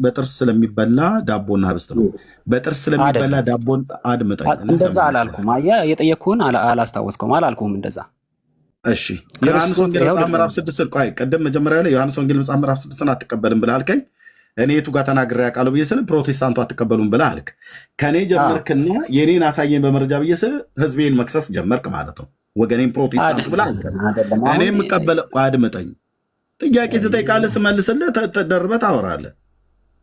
በጥርስ ስለሚበላ ዳቦና ህብስት ነው። በጥርስ ስለሚበላ ዳቦን አድምጠኝ። እንደዛ አላልኩም። አየህ፣ የጠየቅኩህን አላስታወስከውም። አላልኩም እንደዛ። እሺ ዮሐንስ ወንጌል መጽሐፍ ምዕራፍ 6 ቆይ፣ ቅድም መጀመሪያ ላይ ዮሐንስ ወንጌል መጽሐፍ ምዕራፍ 6 አትቀበልም ብለህ አልከኝ። እኔ የቱ ጋር ተናግሬ ያውቃለሁ ብዬ ስል ፕሮቴስታንቱ አትቀበሉም ብለህ አልክ። ከኔ ጀመርክና የኔን አሳየን በመረጃ ብዬ ስል ህዝቤን መክሰስ ጀመርክ ማለት ነው። ወገኔን ፕሮቴስታንቱ ብለህ አልክ። እኔ የምቀበለው አድምጠኝ። ጥያቄ ትጠይቃለህ፣ ስመልስልህ ተደርበህ ታወራለህ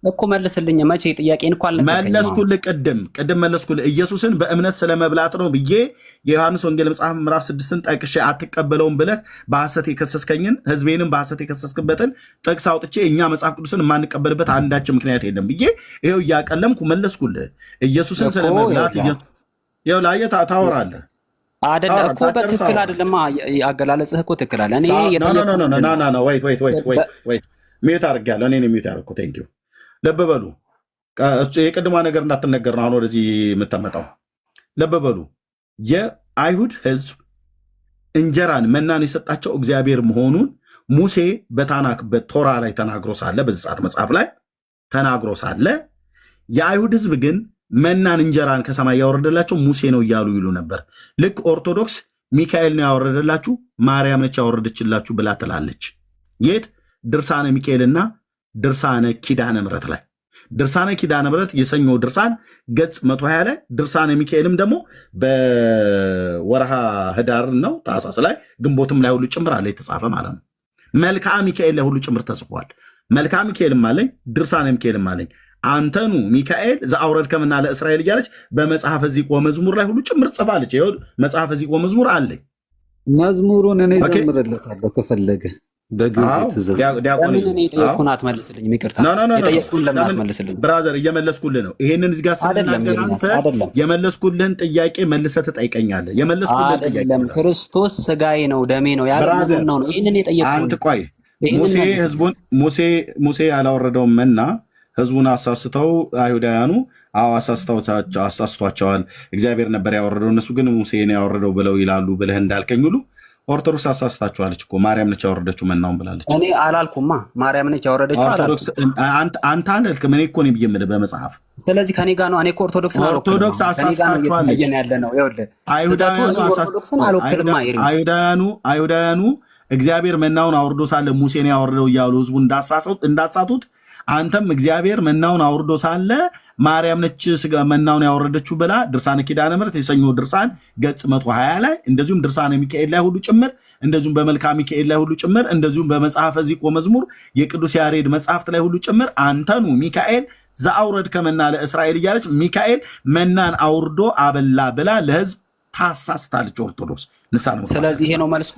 እኮ። መልስልኝ። መቼ ጥያቄን እኮ አልነገርከኝም። መለስኩልህ። ቅድም መለስኩልህ። ኢየሱስን በእምነት ስለመብላት ነው ብዬ የዮሐንስ ወንጌል መጽሐፍ ምዕራፍ 6ን ጠቅሼ አትቀበለውም ብለህ በሐሰት የከሰስከኝን ህዝቤንም በሐሰት የከሰስክበትን ጥቅስ አውጥቼ እኛ መጽሐፍ ቅዱስን የማንቀበልበት አንዳችን ምክንያት የለም ብዬ ይኸው እያቀለምኩ መለስኩልህ። ኢየሱስን ስለመብላት ይኸው ላየህ ታወራለህ አይደለም እኮ። በትክክል አይደለም አገላለጽህ እኮ ትክክል አለ። እኔ ሚዩት አድርጌያለሁ። እኔ ሚዩት ያደረኩት ቴንኪው። ልብ በሉ፣ የቅድሟ ነገር እንዳትነገር ነው አሁን ወደዚህ የምታመጣው። ልብ በሉ፣ የአይሁድ ህዝብ እንጀራን መናን የሰጣቸው እግዚአብሔር መሆኑን ሙሴ በታናክ በቶራ ላይ ተናግሮ ሳለ፣ በዘጸአት መጽሐፍ ላይ ተናግሮ ሳለ የአይሁድ ህዝብ ግን መናን እንጀራን ከሰማይ ያወረደላቸው ሙሴ ነው እያሉ ይሉ ነበር። ልክ ኦርቶዶክስ ሚካኤል ነው ያወረደላችሁ፣ ማርያም ነች ያወረደችላችሁ ብላ ትላለች። የት? ድርሳነ ሚካኤልና ድርሳነ ኪዳነ ምሕረት ላይ። ድርሳነ ኪዳነ ምሕረት የሰኞ ድርሳን ገጽ 120 ላይ፣ ድርሳነ ሚካኤልም ደግሞ በወርሃ ህዳር ነው ታኅሳስ ላይ ግንቦትም ላይ ሁሉ ጭምር አለ የተጻፈ ማለት ነው። መልክዓ ሚካኤል ላይ ሁሉ ጭምር ተጽፏል። መልክዓ ሚካኤልም አለኝ፣ ድርሳነ ሚካኤልም አለኝ። አንተኑ ሚካኤል ዘአውረድ ከመና ለእስራኤል እያለች በመጽሐፈ ዚቆ መዝሙር ላይ ሁሉ ጭምር ጽፋለች። ይኸው መጽሐፈ ዚቆ መዝሙር አለኝ። መዝሙሩን እኔ ዘምርለታለሁ ከፈለገ የጠየቅኩህን አትመልስልኝም? ይቅርታ የጠየቅኩህን ለምን አትመልስልኝም? ብራዘር እየመለስኩልን ነው። ይሄንን እዚህ ጋር ስናገር አንተ የመለስኩልህን ጥያቄ መልሰህ ትጠይቀኛለህ። የመለስኩልህን ጥያቄ ክርስቶስ ስጋዬ ነው ደሜ ነው ያለውን ነው። ይህንን የጠየቅኩህን አንተ ቆይ፣ ሙሴ ያላወረደውን መና ህዝቡን አሳስተው አይሁዳውያኑ አሳስቷቸዋል። እግዚአብሔር ነበር ያወረደው፣ እነሱ ግን ሙሴ ነው ያወረደው ብለው ይላሉ ብለህ እንዳልከኝ ሁሉ ኦርቶዶክስ አሳስታችኋለች እኮ። ማርያም ነች ያወረደችው መናውን ብላለች። እኔ አላልኩማ ማርያም ነች ያወረደችው ኦርቶዶክስ። አንተ አላልክም፣ እኔ እኮ ነው ብዬ የምልህ በመጽሐፍ። ስለዚህ ከኔ ጋር ነው። እኔ እኮ ኦርቶዶክስን አልወክልም። ኦርቶዶክስ አሳስታችኋለች። አይሁዳውያኑ እግዚአብሔር መናውን አውርዶ ሳለ ሙሴን ያወረደው እያሉ ህዝቡ እንዳሳቱት አንተም እግዚአብሔር መናውን አውርዶ ሳለ ማርያም ነች መናውን ያወረደችው ብላ ድርሳነ ኪዳነ ምሕረት የሰኞ ድርሳን ገጽ 120 ላይ እንደዚሁም ድርሳነ ሚካኤል ላይ ሁሉ ጭምር እንደዚሁም በመልክዓ ሚካኤል ላይ ሁሉ ጭምር እንደዚሁም በመጽሐፈ ዚቆ መዝሙር የቅዱስ ያሬድ መጽሐፍት ላይ ሁሉ ጭምር አንተኑ ሚካኤል ዘአውረድ ከመና ለእስራኤል እያለች ሚካኤል መናን አውርዶ አበላ ብላ ለህዝብ ታሳስታለች ኦርቶዶክስ። ስለዚህ ይሄ ነው መልሱ።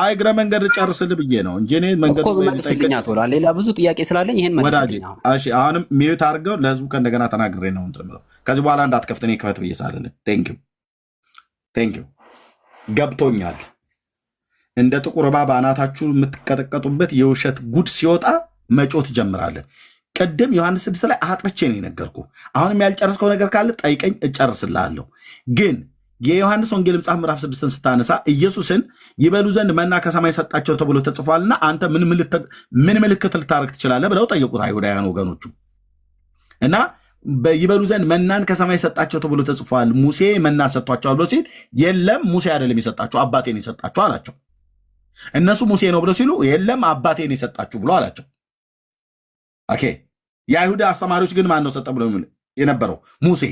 አይ እግረ መንገድ ጨርስልህ ብዬ ነው እንጂ እኔ መንገድ ሌላ ብዙ ጥያቄ ስላለኝ ይሄን መልስልኝ። አሁንም ሚዩት አድርገው ለህዝቡ ከእንደገና ተናግሬ ነው እንትን የምለው። ከዚህ በኋላ እንዳትከፍት እኔ ክፈት ብዬ ሳልልህ ቴንኪው ገብቶኛል። እንደ ጥቁር እባብ አናታችሁ የምትቀጠቀጡበት የውሸት ጉድ ሲወጣ መጮህ ትጀምራለህ። ቅድም ዮሐንስ 6 ላይ አጥብቼ ነው የነገርኩህ። አሁንም ያልጨረስከው ነገር ካለ ጠይቀኝ፣ እጨርስልሃለሁ። ግን የዮሐንስ ወንጌል መጽሐፍ ምዕራፍ 6ን ስታነሳ ኢየሱስን ይበሉ ዘንድ መና ከሰማይ ሰጣቸው ተብሎ ተጽፏልና አንተ ምን ምልክት ልታረግ ትችላለህ ብለው ጠየቁት አይሁዳውያን ወገኖቹ። እና ይበሉ ዘንድ መናን ከሰማይ ሰጣቸው ተብሎ ተጽፏል፣ ሙሴ መና ሰጥቷቸዋል ብሎ ሲል የለም ሙሴ አይደለም የሰጣቸው አባቴን የሰጣቸው አላቸው። እነሱ ሙሴ ነው ብለው ሲሉ የለም አባቴን የሰጣችሁ ብሎ አላቸው። ኦኬ የአይሁድ አስተማሪዎች ግን ማን ነው ሰጠ ብለው የነበረው? ሙሴ።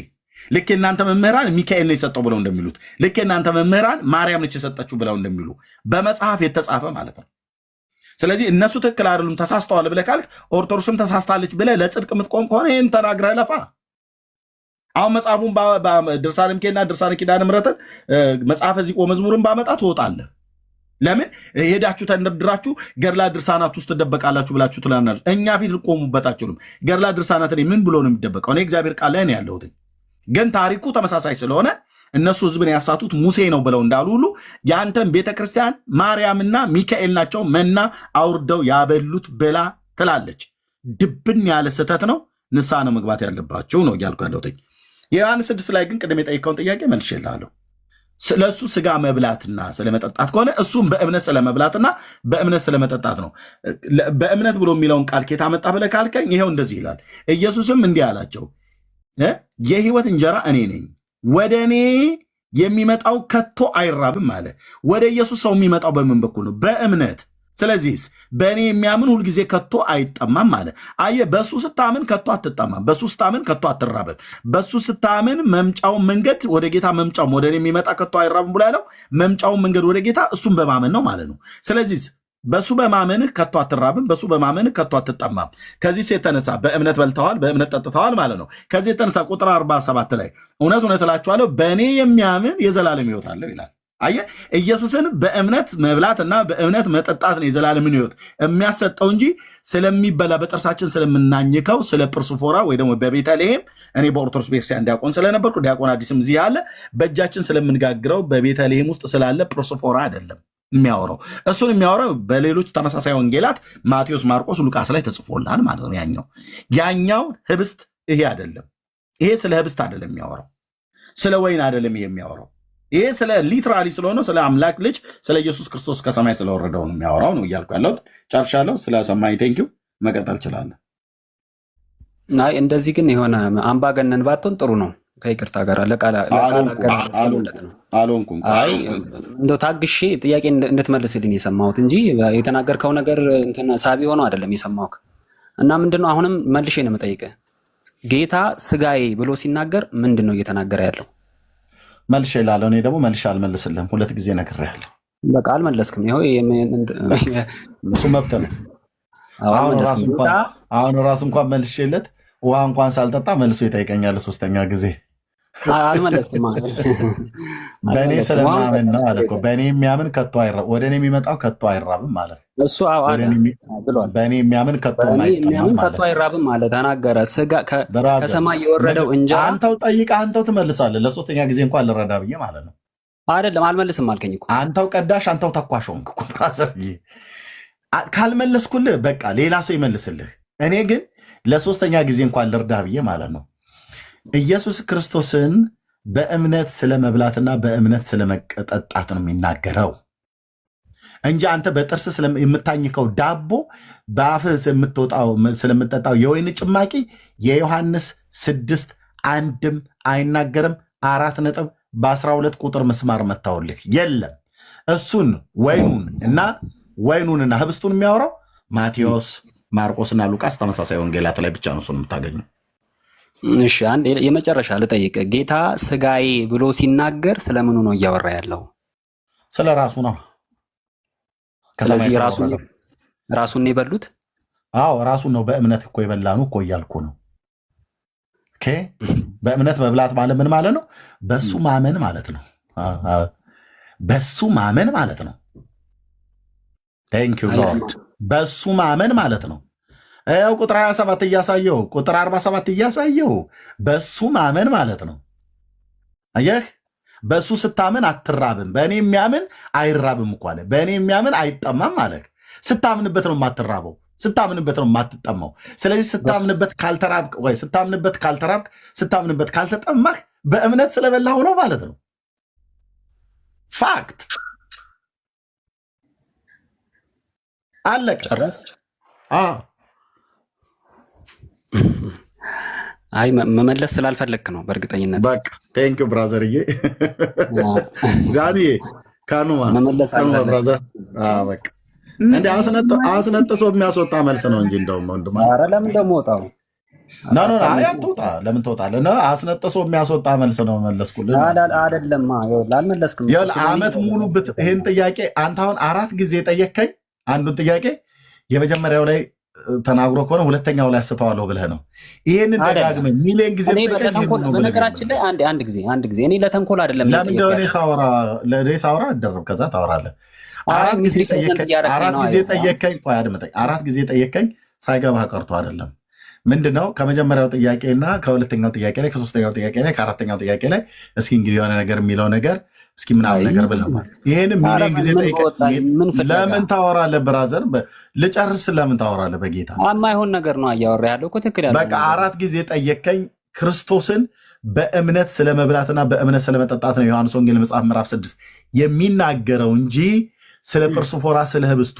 ልክ የእናንተ መምህራን ሚካኤል ነው የሰጠው ብለው እንደሚሉት፣ ልክ የእናንተ መምህራን ማርያም ነች የሰጠችው ብለው እንደሚሉ በመጽሐፍ የተጻፈ ማለት ነው። ስለዚህ እነሱ ትክክል አይደሉም ተሳስተዋል ብለህ ካልክ ኦርቶዶክስም ተሳስታለች ብለህ ለጽድቅ የምትቆም ከሆነ ይህን ተናግረህ ለፋ። አሁን መጽሐፉን ድርሳነ ሚካኤልና ድርሳነ ኪዳነ ምሕረትን መጽሐፈ ዚቆ መዝሙርን ባመጣ ትወጣለህ። ለምን ሄዳችሁ ተንደርድራችሁ ገድላ ድርሳናት ውስጥ ትደበቃላችሁ ብላችሁ ትላናለች። እኛ ፊት ልቆሙበት አችሉም። ገድላ ድርሳናት ምን ብሎ ነው የሚደበቀው? እኔ እግዚአብሔር ቃል ላይ ነው ያለሁት። ግን ታሪኩ ተመሳሳይ ስለሆነ እነሱ ህዝብን ያሳቱት ሙሴ ነው ብለው እንዳሉ ሁሉ የአንተን ቤተክርስቲያን ማርያምና ሚካኤል ናቸው መና አውርደው ያበሉት ብላ ትላለች። ድብን ያለ ስህተት ነው። ንስሐ ነው መግባት ያለባቸው ነው እያልኩ ያለሁት። የዮሐንስ 6 ላይ ግን ቅድም የጠይቀውን ጥያቄ መልሼልሃለሁ። ስለሱ ስጋ መብላትና ስለመጠጣት ከሆነ እሱም በእምነት ስለመብላትና በእምነት ስለመጠጣት ነው። በእምነት ብሎ የሚለውን ቃል ኬታ መጣ ብለህ ካልከኝ ይኸው እንደዚህ ይላል። ኢየሱስም እንዲህ አላቸው፣ የህይወት እንጀራ እኔ ነኝ፣ ወደ እኔ የሚመጣው ከቶ አይራብም አለ። ወደ ኢየሱስ ሰው የሚመጣው በምን በኩል ነው? በእምነት። ስለዚህስ በእኔ የሚያምን ሁልጊዜ ከቶ አይጠማም አለ። አየህ፣ በሱ ስታምን ከቶ አትጠማም፣ በሱ ስታምን ከቶ አትራብም። በሱ ስታምን መምጫውን መንገድ ወደ ጌታ መምጫውም ወደ እኔ የሚመጣ ከቶ አይራብም ብሎ ያለው መምጫውን መንገድ ወደ ጌታ እሱም በማመን ነው ማለት ነው። ስለዚህ በሱ በማመንህ ከቶ አትራብም፣ በሱ በማመንህ ከቶ አትጠማም። ከዚህ የተነሳ በእምነት በልተዋል፣ በእምነት ጠጥተዋል ማለት ነው። ከዚህ የተነሳ ቁጥር 47 ላይ እውነት እውነት እላችኋለሁ በእኔ የሚያምን የዘላለም ሕይወት አለው ይላል። አየህ፣ ኢየሱስን በእምነት መብላትና በእምነት መጠጣት ነው የዘላለምን ሕይወት የሚያሰጠው እንጂ ስለሚበላ በጥርሳችን ስለምናኝከው ስለ ጵርስፎራ ወይ ደግሞ በቤተልሔም እኔ በኦርቶዶክስ ቤተክርስቲያን ዲያቆን ስለነበርኩ ዲያቆን አዲስም እዚህ ያለ በእጃችን ስለምንጋግረው በቤተልሔም ውስጥ ስላለ ጵርስፎራ አይደለም የሚያወራው። እሱን የሚያወራው በሌሎች ተመሳሳይ ወንጌላት ማቴዎስ፣ ማርቆስ፣ ሉቃስ ላይ ተጽፎላል ማለት ነው። ያኛው ህብስት ይሄ አይደለም። ይሄ ስለ ህብስት አይደለም የሚያወራው፣ ስለ ወይን አይደለም ይሄ የሚያወራው። ይሄ ስለ ሊትራሊ ስለሆነ ስለ አምላክ ልጅ ስለ ኢየሱስ ክርስቶስ ከሰማይ ስለወረደው ነው የሚያወራው ነው እያልኩ ያለሁት። ጨርሻለሁ። ስለሰማኝ ቴንኪው። መቀጠል እችላለሁ። አይ እንደዚህ ግን የሆነ አምባገነን ባትሆን ጥሩ ነው። ከይቅርታ ጋር ለቃል ነው አልሆንኩም። አይ እንደው ታግሼ ጥያቄ እንድትመልስልኝ የሰማሁት እንጂ የተናገርከው ነገር እንትን ሳቢ ሆኖ አይደለም የሰማሁት። እና ምንድነው አሁንም መልሼ ነው የምጠይቅህ፣ ጌታ ስጋዬ ብሎ ሲናገር ምንድን ነው እየተናገረ ያለው? መልሼ እላለሁ። እኔ ደግሞ መልሼ አልመልስልህም። 2 ጊዜ ነግሬሃለሁ። በቃ አልመለስክም። ይኸው እሱ መብት ነው። አሁን ራሱ እንኳን መልሼለት ውሃ እንኳን ሳልጠጣ መልሶ ይጠይቀኛል 3ኛ ጊዜ። አልመለስክም። በእኔ ስለማመን ነው አለ እኮ። በእኔ የሚያምን ከቶ አይራብም፣ ወደ እኔ የሚመጣው ከቶ አይራብም ማለት እሱ ብሏል። በእኔ የሚያምን ከቶ አይራብም ማለት ተናገረ። ስጋ ከሰማይ የወረደው እንጀራ አንተው ጠይቀህ አንተው ትመልሳለህ። ለ3ኛ ጊዜ እንኳን ልረዳ ብዬ ማለት ነው። አይደለም አልመልስም አልከኝ እኮ። አንተው ቀዳሽ፣ አንተው ተኳሽ ሆንክ እኮ ብራዘር። ካልመለስኩልህ በቃ ሌላ ሰው ይመልስልህ። እኔ ግን ለ3ኛ ጊዜ እንኳን ልርዳ ብዬ ማለት ነው። ኢየሱስ ክርስቶስን በእምነት ስለመብላትና በእምነት ስለመጠጣት ነው የሚናገረው እንጂ አንተ በጥርስ የምታኝከው ዳቦ በአፍህ ስለምጠጣው የወይን ጭማቂ የዮሐንስ 6 አንድም አይናገርም። 4 ነጥብ በ12 ቁጥር ምስማር መታወልህ የለም። እሱን ወይኑንና ህብስቱን የሚያወራው ማቴዎስ፣ ማርቆስና ሉቃስ ተመሳሳይ ወንጌላት ላይ ብቻ ነው እሱን የምታገኙ። እሺ አንድ የመጨረሻ ልጠይቅ። ጌታ ስጋዬ ብሎ ሲናገር ስለምኑ ነው እያወራ ያለው? ስለ ራሱ ነው። ስለዚህ ራሱን ነው የበሉት? አዎ ራሱን ነው በእምነት እኮ የበላኑ እኮ እያልኩ ነው። ኦኬ በእምነት መብላት ማለት ምን ማለት ነው? በሱ ማመን ማለት ነው። በሱ ማመን ማለት ነው። ቴንክ ዩ ሎርድ። በሱ ማመን ማለት ነው። ያው ቁጥር 27 እያሳየው ቁጥር 47 እያሳየው በሱ ማመን ማለት ነው። አየህ፣ በሱ ስታምን አትራብም። በእኔ የሚያምን አይራብም እኮ አለ። በእኔ የሚያምን አይጠማም አለ። ስታምንበት ነው የማትራበው፣ ስታምንበት ነው የማትጠማው። ስለዚህ ስታምንበት ካልተራብክ ወይ ስታምንበት ካልተጠማህ በእምነት ስለበላሁ ነው ማለት ነው። ፋክት አለቀ። ጨረስ። አዎ አይ መመለስ ስላልፈለግክ ነው በእርግጠኝነት። በቃ ቴንክ ዩ ብራዘርዬ ዳንዬ ካኑማ መመለስ ብራዘር። በቃ እንደ አስነጥሶ የሚያስወጣ መልስ ነው እንጂ እንደውም ወንድማ። ኧረ ለምን ደግሞ ወጣው? አትውጣ። ለምን ትወጣለህ? አስነጥሶ የሚያስወጣ መልስ ነው መለስኩልህ። አይደለም አልመለስክም። ዓመት ሙሉ ይህን ጥያቄ አንተ አሁን 4 ጊዜ ጠየከኝ። አንዱን ጥያቄ የመጀመሪያው ላይ ተናግሮ ከሆነ ሁለተኛው ላይ አስተዋለሁ ብለህ ነው። ይሄንን ደጋግመህ ሚሊዮን ጊዜ በነገራችን ላይ አንድ ጊዜ እኔ ለተንኮል አይደለም። ለምን እንደሆነ ሳወራ አደረብ ከዛ ታወራለህ። 4 ጊዜ ጠየከኝ። ቆይ አድምጠኝ። 4 ጊዜ ጠየከኝ ሳይገባህ ቀርቶ አይደለም። ምንድነው ከመጀመሪያው ጥያቄና ከሁለተኛው ጥያቄ ላይ ከሶስተኛው ጥያቄ ላይ ከአራተኛው ጥያቄ ላይ እስኪ እንግዲህ የሆነ ነገር የሚለው ነገር እስኪ ምናምን ነገር ብለህ ይሄንም ሚሊዮን ጊዜ ጠይቀህ ለምን ታወራለህ? ብራዘር ልጨርስ። ለምን ታወራለህ? በጌታ የማይሆን ነገር ነው እያወራ ያለው እኮ ትክክል ያለው። በቃ 4 ጊዜ ጠየከኝ። ክርስቶስን በእምነት ስለመብላትና በእምነት ስለመጠጣት ነው ዮሐንስ ወንጌል መጽሐፍ ምዕራፍ 6 የሚናገረው እንጂ ስለ ጵርስፎራ ስለ ህብስቱ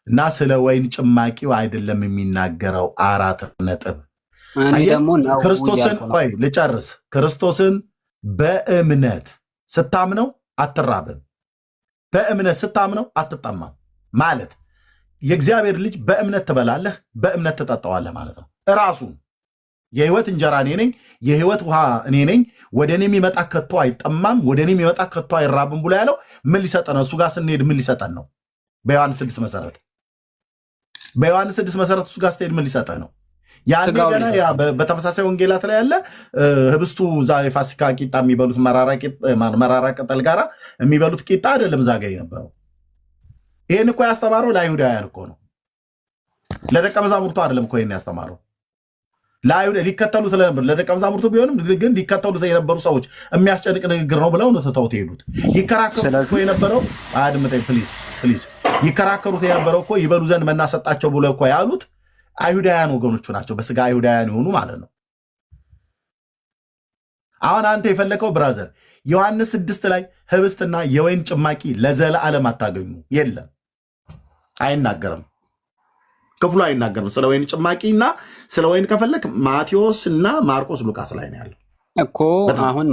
እና ስለ ወይን ጭማቂው አይደለም የሚናገረው። 4 ነጥብ። ክርስቶስን ቆይ ልጨርስ። ክርስቶስን በእምነት ስታምነው አትራብም፣ በእምነት ስታምነው አትጠማም ማለት የእግዚአብሔር ልጅ በእምነት ትበላለህ፣ በእምነት ትጠጣዋለህ ማለት ነው። እራሱን የህይወት እንጀራ እኔ ነኝ፣ የህይወት ውሃ እኔ ነኝ፣ ወደ እኔ የሚመጣ ከቶ አይጠማም፣ ወደ እኔ የሚመጣ ከቶ አይራብም ብሎ ያለው ምን ሊሰጠን ነው? እሱ ጋር ስንሄድ ምን ሊሰጠን ነው? በዮሐንስ 6 መሰረት በዮሐንስ 6 መሰረት እሱ ጋር ስትሄድ ምን ሊሰጠህ ነው? ያን ገና ያ በተመሳሳይ ወንጌላት ላይ ያለ ህብስቱ እዛ የፋሲካ ቂጣ የሚበሉት መራራ ቅጠል ጋራ የሚበሉት ቂጣ አይደለም እዛ ጋር የነበረው። ይሄን እኮ ያስተማረው ለአይሁዳውያን እኮ ነው፣ ለደቀ መዛሙርቱ አይደለም እኮ ይሄን ያስተማረው። ለአይሁድ ሊከተሉት ስለነበር ለደቀ መዛሙርቱ ቢሆንም ግን ሊከተሉት የነበሩ ሰዎች የሚያስጨንቅ ንግግር ነው ብለው ነው ትተውት ሄዱት። ይከራከሩት የነበረው አድምጠኝ ፕሊዝ። ይከራከሩት የነበረው እኮ ይበሉ ዘንድ መና ሰጣቸው ብሎ እኮ ያሉት አይሁዳውያን ወገኖቹ ናቸው፣ በስጋ አይሁዳውያን የሆኑ ማለት ነው። አሁን አንተ የፈለከው ብራዘር ዮሐንስ 6 ላይ ህብስትና የወይን ጭማቂ ለዘላለም አታገኙ፣ የለም፣ አይናገርም፣ ክፍሉ አይናገርም። ስለ ወይን ጭማቂና ስለ ወይን ከፈለክ ማቴዎስ እና ማርቆስ ሉቃስ ላይ ነው ያለው እኮ። አሁን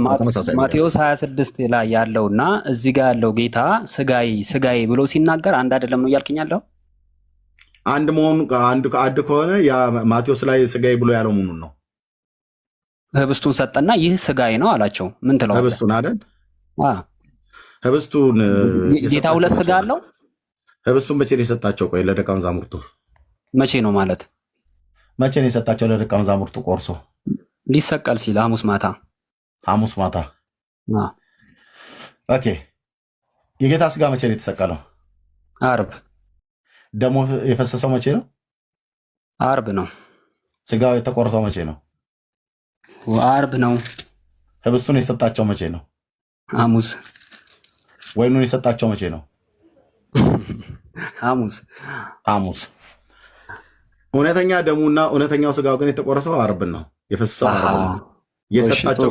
ማቴዎስ 26 ላይ ያለውና እዚህ ጋር ያለው ጌታ ስጋዬ ብሎ ሲናገር አንድ አይደለም ነው እያልከኝ ያለው? አንድ መሆኑ አንድ ከሆነ ያ ማቴዎስ ላይ ስጋዬ ብሎ ያለው ምኑን ነው? ህብስቱን ሰጠና ይህ ስጋዬ ነው አላቸው። ምን ትለው? ህብስቱን አይደል? ህብስቱን ጌታ ሁለት ስጋ አለው። ህብስቱን መቼ ነው የሰጣቸው? ቆይ ለደቀ መዛሙርቱ መቼ ነው ማለት መቼ ነው የሰጣቸው ለደቀ መዛሙርቱ? ቆርሶ ሊሰቀል ሲል ሐሙስ ማታ። ኦኬ። የጌታ ስጋ መቼ ነው የተሰቀለው? አርብ። ደሞ የፈሰሰው መቼ ነው? አርብ ነው። ስጋው የተቆረሰው መቼ ነው? አርብ ነው። ህብስቱን የሰጣቸው መቼ ነው? ሐሙስ። ወይኑን የሰጣቸው መቼ ነው? ሐሙስ። እውነተኛ ደሙና እውነተኛው ስጋው ግን የተቆረሰው አርብ ነው፣ የፈሰሰው አርብ ነው። የሰጣቸው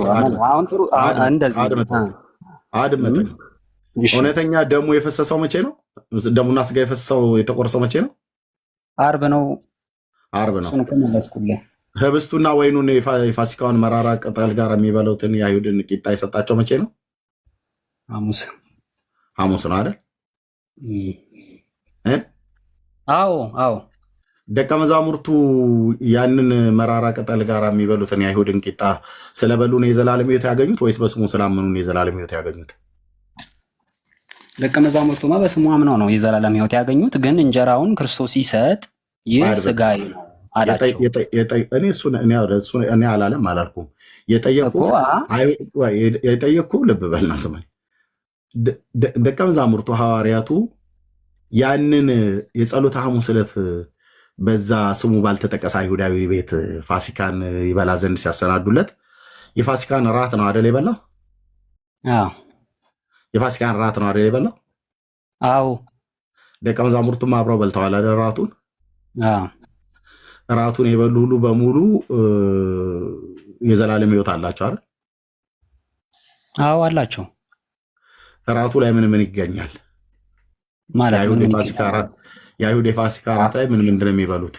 አድመጠኝ። እውነተኛ ደሙ የፈሰሰው መቼ ነው? ደሙና ስጋ የፈሰሰው የተቆረሰው መቼ ነው? አርብ ነው። ህብስቱና ወይኑን የፋሲካውን መራራ ቅጠል ጋር የሚበሉትን የአይሁድን ቂጣ የሰጣቸው መቼ ነው? ሐሙስ ነው አይደል? አዎ። ደቀ መዛሙርቱ ያንን መራራ ቅጠል ጋር የሚበሉትን የአይሁድን ቂጣ ስለበሉ ነው የዘላለም ሕይወት ያገኙት ወይስ በስሙ ስላመኑ ነው የዘላለም ሕይወት ያገኙት? ደቀ መዛሙርቱማ በስሙ አምነው ነው የዘላለም ሕይወት ያገኙት። ግን እንጀራውን ክርስቶስ ሲሰጥ ይህ ስጋዬ ነው አላቸው። እኔ አላለም አላልኩም። የጠየቅኩ ልብ በልና ስማኝ። ደቀ መዛሙርቱ ሐዋርያቱ ያንን የጸሎተ ሐሙስ ዕለት በዛ ስሙ ባልተጠቀሰ አይሁዳዊ ቤት ፋሲካን ይበላ ዘንድ ሲያሰናዱለት የፋሲካን ራት ነው አደል የበላው? የፋሲካን ራት ነው አደል የበላው? አዎ። ደቀ መዛሙርቱም አብረው በልተዋል አይደል? ራቱን የበሉ ሁሉ በሙሉ የዘላለም ሕይወት አላቸው አይደል? አዎ አላቸው። እራቱ ላይ ምን ይገኛል? ማለት የአይሁድ የፋሲካ እራት ላይ ምን ምንድን ነው የሚበሉት?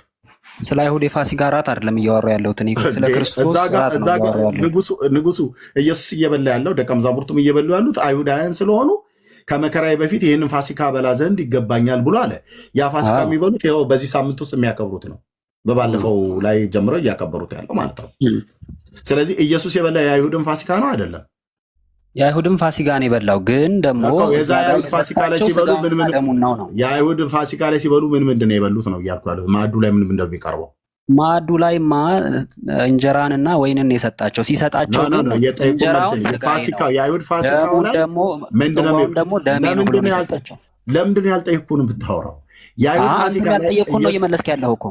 ስለ አይሁድ የፋሲካ እራት አይደለም እያወራ ያለሁት እኔ ስለ ክርስቶስ እራት ነው እያወራ ያለሁት። ንጉሱ ኢየሱስ እየበላ ያለው ደቀ መዛሙርቱም እየበሉ ያሉት አይሁዳውያን ስለሆኑ ከመከራዬ በፊት ይህንን ፋሲካ በላ ዘንድ ይገባኛል ብሎ አለ። ያ ፋሲካ የሚበሉት ይኸው በዚህ ሳምንት ውስጥ የሚያከብሩት ነው። በባለፈው ላይ ጀምረው እያከበሩት ያለው ማለት ነው። ስለዚህ ኢየሱስ የበላ የአይሁድን ፋሲካ ነው አይደለም? የአይሁድን ፋሲካ ነው የበላው። ግን ደግሞ የአይሁድ ፋሲካ ላይ ሲበሉ የአይሁድ ፋሲካ ላይ ሲበሉ ምን ምንድን ነው የበሉት ነው እያልኩ ያሉት። ማዕዱ ላይ ምን ምንድን ነው የሚቀርበው? ማዕዱ ላይማ እንጀራንና ወይንን የሰጣቸው ሲሰጣቸው የአይሁድ ፋሲካው ላይ ደግሞ ደሜ ነው ብሎ የሰጣቸው። ለምንድን ነው ያልጠየኩህን ብታወራው? የአይሁድ ፋሲካ ላይ ያልጠየኩህን ነው እየመለስክ ያለኸው እኮ።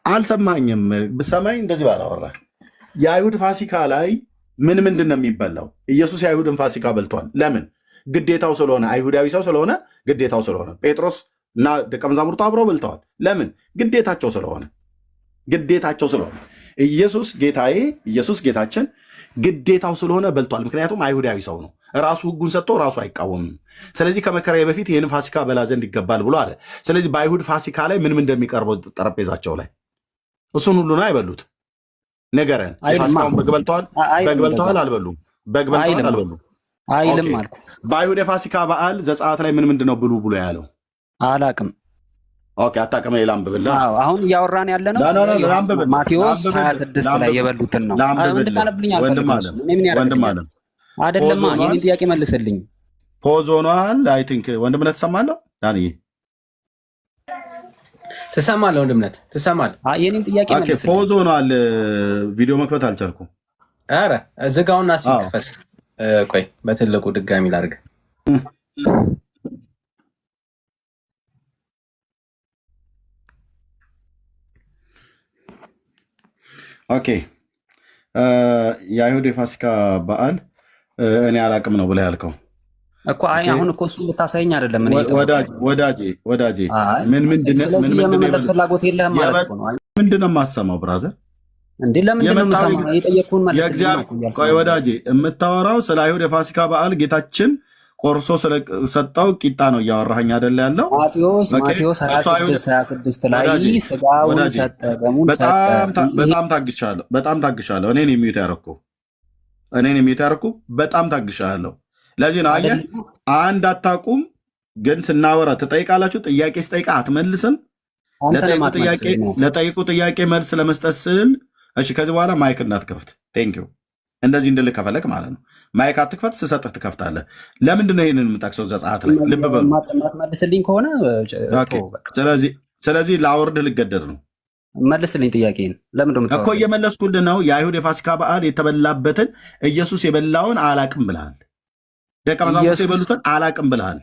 አልሰማኝም። ብሰማኝ እንደዚህ ባላወራ። የአይሁድ ፋሲካ ላይ ምን ምንድን ነው የሚበላው? ኢየሱስ የአይሁድን ፋሲካ በልቷል። ለምን? ግዴታው ስለሆነ፣ አይሁዳዊ ሰው ስለሆነ፣ ግዴታው ስለሆነ። ጴጥሮስ እና ደቀ መዛሙርቱ አብረው በልተዋል። ለምን? ግዴታቸው ስለሆነ ኢየሱስ ጌታዬ፣ ኢየሱስ ጌታችን ግዴታው ስለሆነ በልቷል። ምክንያቱም አይሁዳዊ ሰው ነው። ራሱ ሕጉን ሰጥቶ ራሱ አይቃወምም። ስለዚህ ከመከራዬ በፊት ይህን ፋሲካ በላ ዘንድ ይገባል ብሎ አለ። ስለዚህ በአይሁድ ፋሲካ ላይ ምን እንደሚቀርበው ጠረጴዛቸው ላይ እሱን ሁሉ ነው አይበሉት። ንገረን። የፋሲካውን በግ በልተዋል? አልበሉም? በግ በልተዋል? አልበሉም? አይልም አልኩ። በአይሁድ የፋሲካ በዓል ዘጸአት ላይ ምን ምንድን ነው ብሉ ብሎ ያለው? አላቅም። ኦኬ፣ አታውቅም። ሌላ አንብብልህ። አሁን እያወራን ያለ ነው ማቴዎስ 26 ላይ የበሉትን ነው። እንድታነብልኝ አልፈልግም። ምን ያደርግልኛል? አይደለማ፣ የኔን ጥያቄ መልስልኝ። ፖዝ ሆኗል። አይ ቲንክ ወንድምነት ትሰማለህ? ዳንዬ ትሰማለህ? ወንድምነት ትሰማለህ? የኔን ጥያቄ መልስልኝ። ፖዝ ሆኗል። ቪዲዮ መክፈት አልቻልኩም። ኧረ ዝጋውና ሲከፈት ቆይ በትልቁ ድጋሚ ላድርግ። ኦኬ፣ የአይሁድ የፋሲካ በዓል እኔ አላቅም ነው ብለህ ያልከው እኮ። አሁን እኮ እሱን ልታሳይኝ አይደለም። ወዳጄ ስለዚህ የመመለስ ፍላጎት የለህም ማለት ነው። ምንድን ነው የማሰማው? ብራዘር እንዴ ለምንድን ነው የምሰማው? የጠየቅኩህን መልስልኝ። ቆይ ወዳጄ፣ የምታወራው ስለ አይሁድ የፋሲካ በዓል ጌታችን ቆርሶ ስለሰጠው ቂጣ ነው እያወራኸኝ አይደለ ያለው? ማቴዎስ 26 ላይ ስጋውን ሰጠ፣ ደሙን ሰጠ። በጣም ታግሻለሁ። እኔን የሚዩት ያደረኩ በጣም ታግሻለሁ። ለዚህ ነው አየህ፣ አንድ አታውቁም፣ ግን ስናወራ ትጠይቃላችሁ። ጥያቄ ስጠይቃ አትመልስም። ለጠይቁ ጥያቄ መልስ ለመስጠት ስል እሺ፣ ከዚህ በኋላ ማይክ እንዳትከፍት። ቴንኪው። እንደዚህ እንድልህ ከፈለግ ማለት ነው። ማይክ አትክፈት፣ ስሰጥህ ትከፍታለህ። ለምንድን ነው ይህንን የምጠቅሰው? ዘጸአት ላይ ልብ በሉ። መልስልኝ ከሆነ ስለዚህ ላወርድህ ልገደድ ነው። መልስልኝ ጥያቄን። ለምንድን እኮ እየመለስኩልህ ነው። የአይሁድ የፋሲካ በዓል የተበላበትን ኢየሱስ የበላውን አላቅም ብልሃል። ደቀ መዛሙርቱ የበሉትን አላቅም ብልሃል።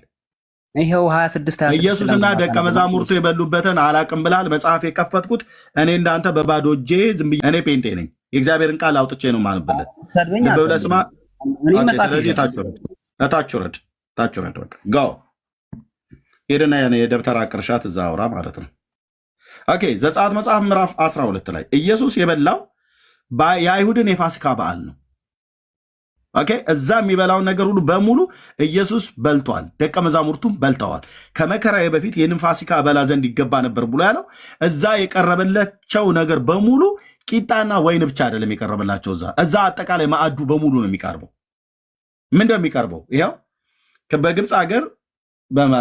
ይኸው 26 ኢየሱስና ደቀ መዛሙርቱ የበሉበትን አላቅም ብልሃል። መጽሐፍ የከፈትኩት እኔ እንዳንተ በባዶ እጄ ዝም ብዬ፣ እኔ ፔንቴ ነኝ። የእግዚአብሔርን ቃል አውጥቼ ነው ማንብልህ። ብለህ ስማ። ስለዚህ ታች ውረድ። በቃ ጋው ሄደና የደብተራ ቅርሻት እዛ አውራ ማለት ነው። ኦኬ፣ ዘጸአት መጽሐፍ ምዕራፍ 12 ላይ ኢየሱስ የበላው የአይሁድን የፋሲካ በዓል ነው። ኦኬ፣ እዛ የሚበላውን ነገር ሁሉ በሙሉ ኢየሱስ በልቷል፣ ደቀ መዛሙርቱም በልተዋል። ከመከራዬ በፊት ይህንን ፋሲካ በላ ዘንድ ይገባ ነበር ብሎ ያለው እዛ የቀረበላቸው ነገር በሙሉ ቂጣና ወይን ብቻ አይደለም የቀረበላቸው። እዛ አጠቃላይ ማዕዱ በሙሉ ነው የሚቀርበው። ምን እንደሚቀርበው ይኸው በግብፅ ሀገር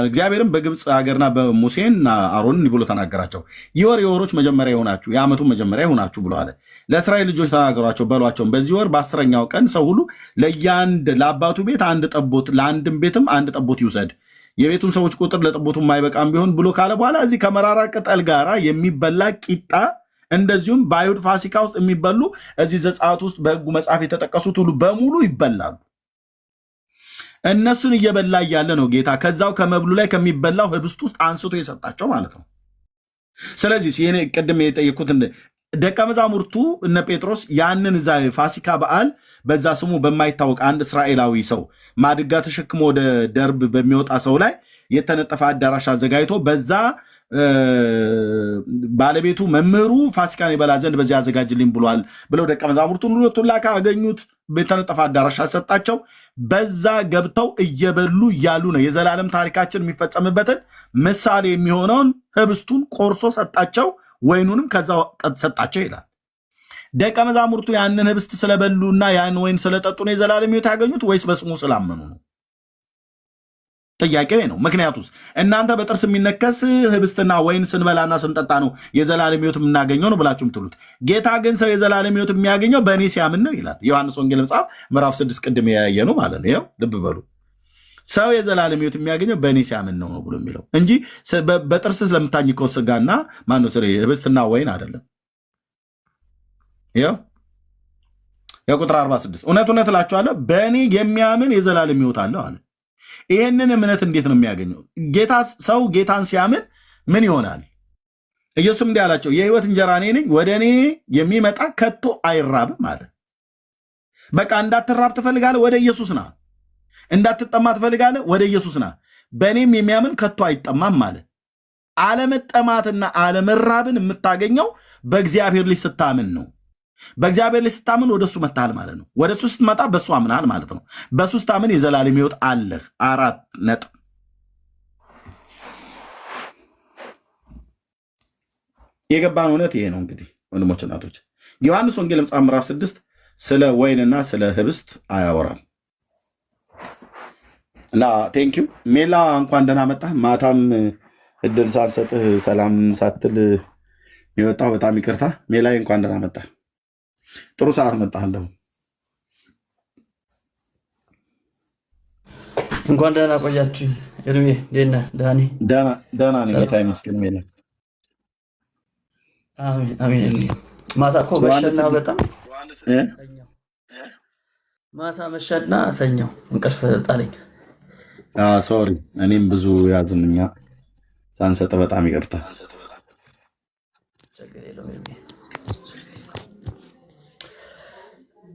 እግዚአብሔርም በግብፅ ሀገርና በሙሴና አሮንን ብሎ ተናገራቸው። የወሮች መጀመሪያ የሆናችሁ የዓመቱ መጀመሪያ የሆናችሁ ብሎ አለ። ለእስራኤል ልጆች ተናገሯቸው በሏቸውም፣ በዚህ ወር በ10ኛው ቀን ሰው ሁሉ ለአባቱ ቤት አንድ ጠቦት፣ ለአንድም ቤትም አንድ ጠቦት ይውሰድ። የቤቱም ሰዎች ቁጥር ለጠቦቱ የማይበቃም ቢሆን ብሎ ካለ በኋላ እዚህ ከመራራ ቅጠል ጋር የሚበላ ቂጣ፣ እንደዚሁም በአይሁድ ፋሲካ ውስጥ የሚበሉ እዚህ ዘጸአት ውስጥ በሕጉ መጽሐፍ የተጠቀሱት ሁሉ በሙሉ ይበላሉ። እነሱን እየበላ እያለ ነው ጌታ ከዛው ከመብሉ ላይ ከሚበላው ህብስት ውስጥ አንስቶ የሰጣቸው ማለት ነው። ስለዚህ ይሄ ቅድም የጠየኩት ደቀ መዛሙርቱ እነ ጴጥሮስ ያንን እዛ ፋሲካ በዓል በዛ ስሙ በማይታወቅ አንድ እስራኤላዊ ሰው ማድጋ ተሸክሞ ወደ ደርብ በሚወጣ ሰው ላይ የተነጠፈ አዳራሽ አዘጋጅቶ በዛ ባለቤቱ መምህሩ ፋሲካን ይበላ ዘንድ በዚህ አዘጋጅልኝ ብሏል ብለው ደቀ መዛሙርቱን ሁለቱን ላካ አገኙት። በተነጠፈ አዳራሽ አሰጣቸው። በዛ ገብተው እየበሉ እያሉ ነው የዘላለም ታሪካችን የሚፈጸምበትን ምሳሌ የሚሆነውን ህብስቱን ቆርሶ ሰጣቸው፣ ወይኑንም ከዛ ሰጣቸው ይላል። ደቀ መዛሙርቱ ያንን ህብስት ስለበሉና ያን ወይን ስለጠጡ ነው የዘላለም ሕይወት ያገኙት ወይስ በስሙ ስላመኑ ነው? ጥያቄው ነው። ምክንያቱስ እናንተ በጥርስ የሚነከስ ህብስትና ወይን ስንበላና ስንጠጣ ነው የዘላለም ሕይወት የምናገኘው ነው ብላችሁ የምትሉት፣ ጌታ ግን ሰው የዘላለም ሕይወት የሚያገኘው በእኔ ሲያምን ነው ይላል። ዮሐንስ ወንጌል መጽሐፍ ምዕራፍ 6 ቅድም ያየ ነው ማለት ነው። ልብ በሉ፣ ሰው የዘላለም ሕይወት የሚያገኘው በእኔ ሲያምን ነው ብሎ የሚለው እንጂ በጥርስ ስለምታኝከው ስጋና ማነው ህብስትና ወይን አይደለም። የቁጥር 46 እውነት እውነት እላችኋለሁ በእኔ የሚያምን የዘላለም ሕይወት አለው አለ። ይህንን እምነት እንዴት ነው የሚያገኘው? ሰው ጌታን ሲያምን ምን ይሆናል? ኢየሱስም እንዲህ አላቸው፣ የህይወት እንጀራ እኔ ነኝ፣ ወደ እኔ የሚመጣ ከቶ አይራብም አለ። በቃ እንዳትራብ ትፈልጋለህ? ወደ ኢየሱስ ና። እንዳትጠማ ትፈልጋለህ? ወደ ኢየሱስ ና። በእኔም የሚያምን ከቶ አይጠማም አለ። አለመጠማትና አለመራብን የምታገኘው በእግዚአብሔር ልጅ ስታምን ነው። በእግዚአብሔር ላይ ስታምን ወደ እሱ መታል ማለት ነው። ወደ እሱ ስትመጣ በእሱ አምናል ማለት ነው። በእሱ ስታምን የዘላለም ሕይወት አለህ። 4 ነጥብ። የገባን እውነት ይሄ ነው። እንግዲህ ወንድሞች እናቶች፣ ዮሐንስ ወንጌል መጽሐፍ ምዕራፍ 6 ስለ ወይንና ስለ ህብስት አያወራም። እና ቴንኪው ሜላ እንኳን ደህና መጣህ። ማታም እድል ሳልሰጥህ ሰላም ሳትል የወጣው በጣም ይቅርታ። ሜላ እንኳን ደህና መጣህ። ጥሩ ሰዓት መጣህ። እንደው እንኳን ደህና ቆያችሁኝ። እርሜ እንዴት ነህ? ዳኒ ደህና ነኝ፣ ጌታ ይመስገን። ሜላ አሜን አሜን። ማታ እኮ መሸና፣ በጣም ማታ መሸና ተኛው፣ እንቅልፍ ጣለኝ። ሶሪ፣ እኔም ብዙ ያዝንኛ ሳንሰጥ በጣም ይቅርታ።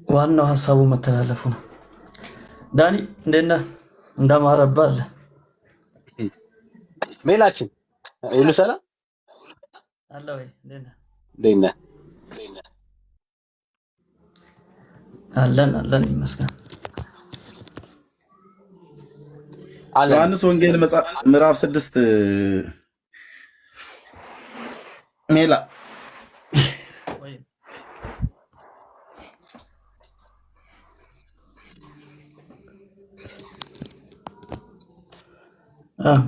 ዋናው ሀሳቡ መተላለፉ ነው። ዳኒ እንዴት ነህ? እንደማረብህ አለ ሜላችን ሁሉ ሰላም አለ ወይ? እንዴት ነህ? አለን ይመስገን። ዮሐንስ ወንጌል ምዕራፍ 6 ሜላ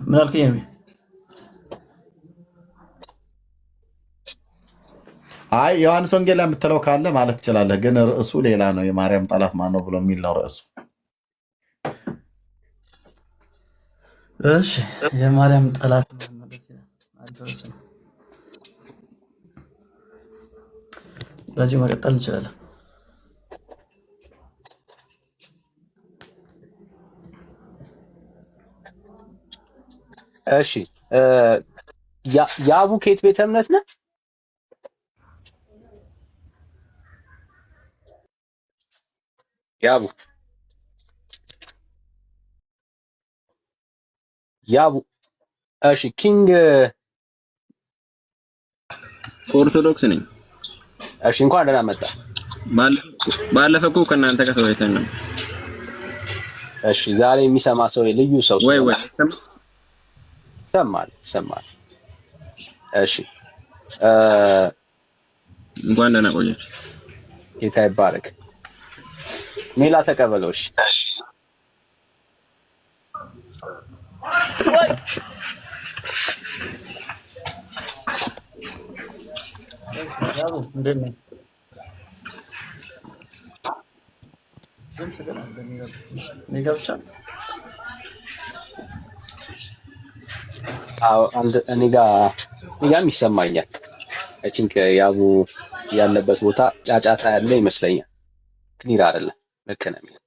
ምን አልከኝ? አይ ዮሐንስ ወንጌል ላይ የምትለው ካለ ማለት ትችላለህ፣ ግን ርዕሱ ሌላ ነው። የማርያም ጠላት ማን ነው ብሎ የሚል ነው ርዕሱ። እሺ የማርያም ጠላት በዚሁ መቀጠል እንችላለን። እሺ የአቡ ኬት ቤተ እምነት ነህ? ያቡ እሺ ኪንግ ኦርቶዶክስ ነኝ። እሺ እንኳን ደህና መጣ። ባለፈው እኮ ከእናንተ ጋር ተወያይተን ነው። እሺ ዛሬ የሚሰማ ሰው ልዩ ሰው ወይ ሰማል። እሺ እንኳን ደህና ቆያችሁ። ጌታ ይባረክ። ሜላ ተቀበለው። እሺ ያቡ እንዴት ነህ? እኔ ጋርም ይሰማኛል። አይ ቲንክ ያቡ ያለበት ቦታ ጫጫታ ያለ ይመስለኛል። ክሊር አይደለም። ልክ ነህ።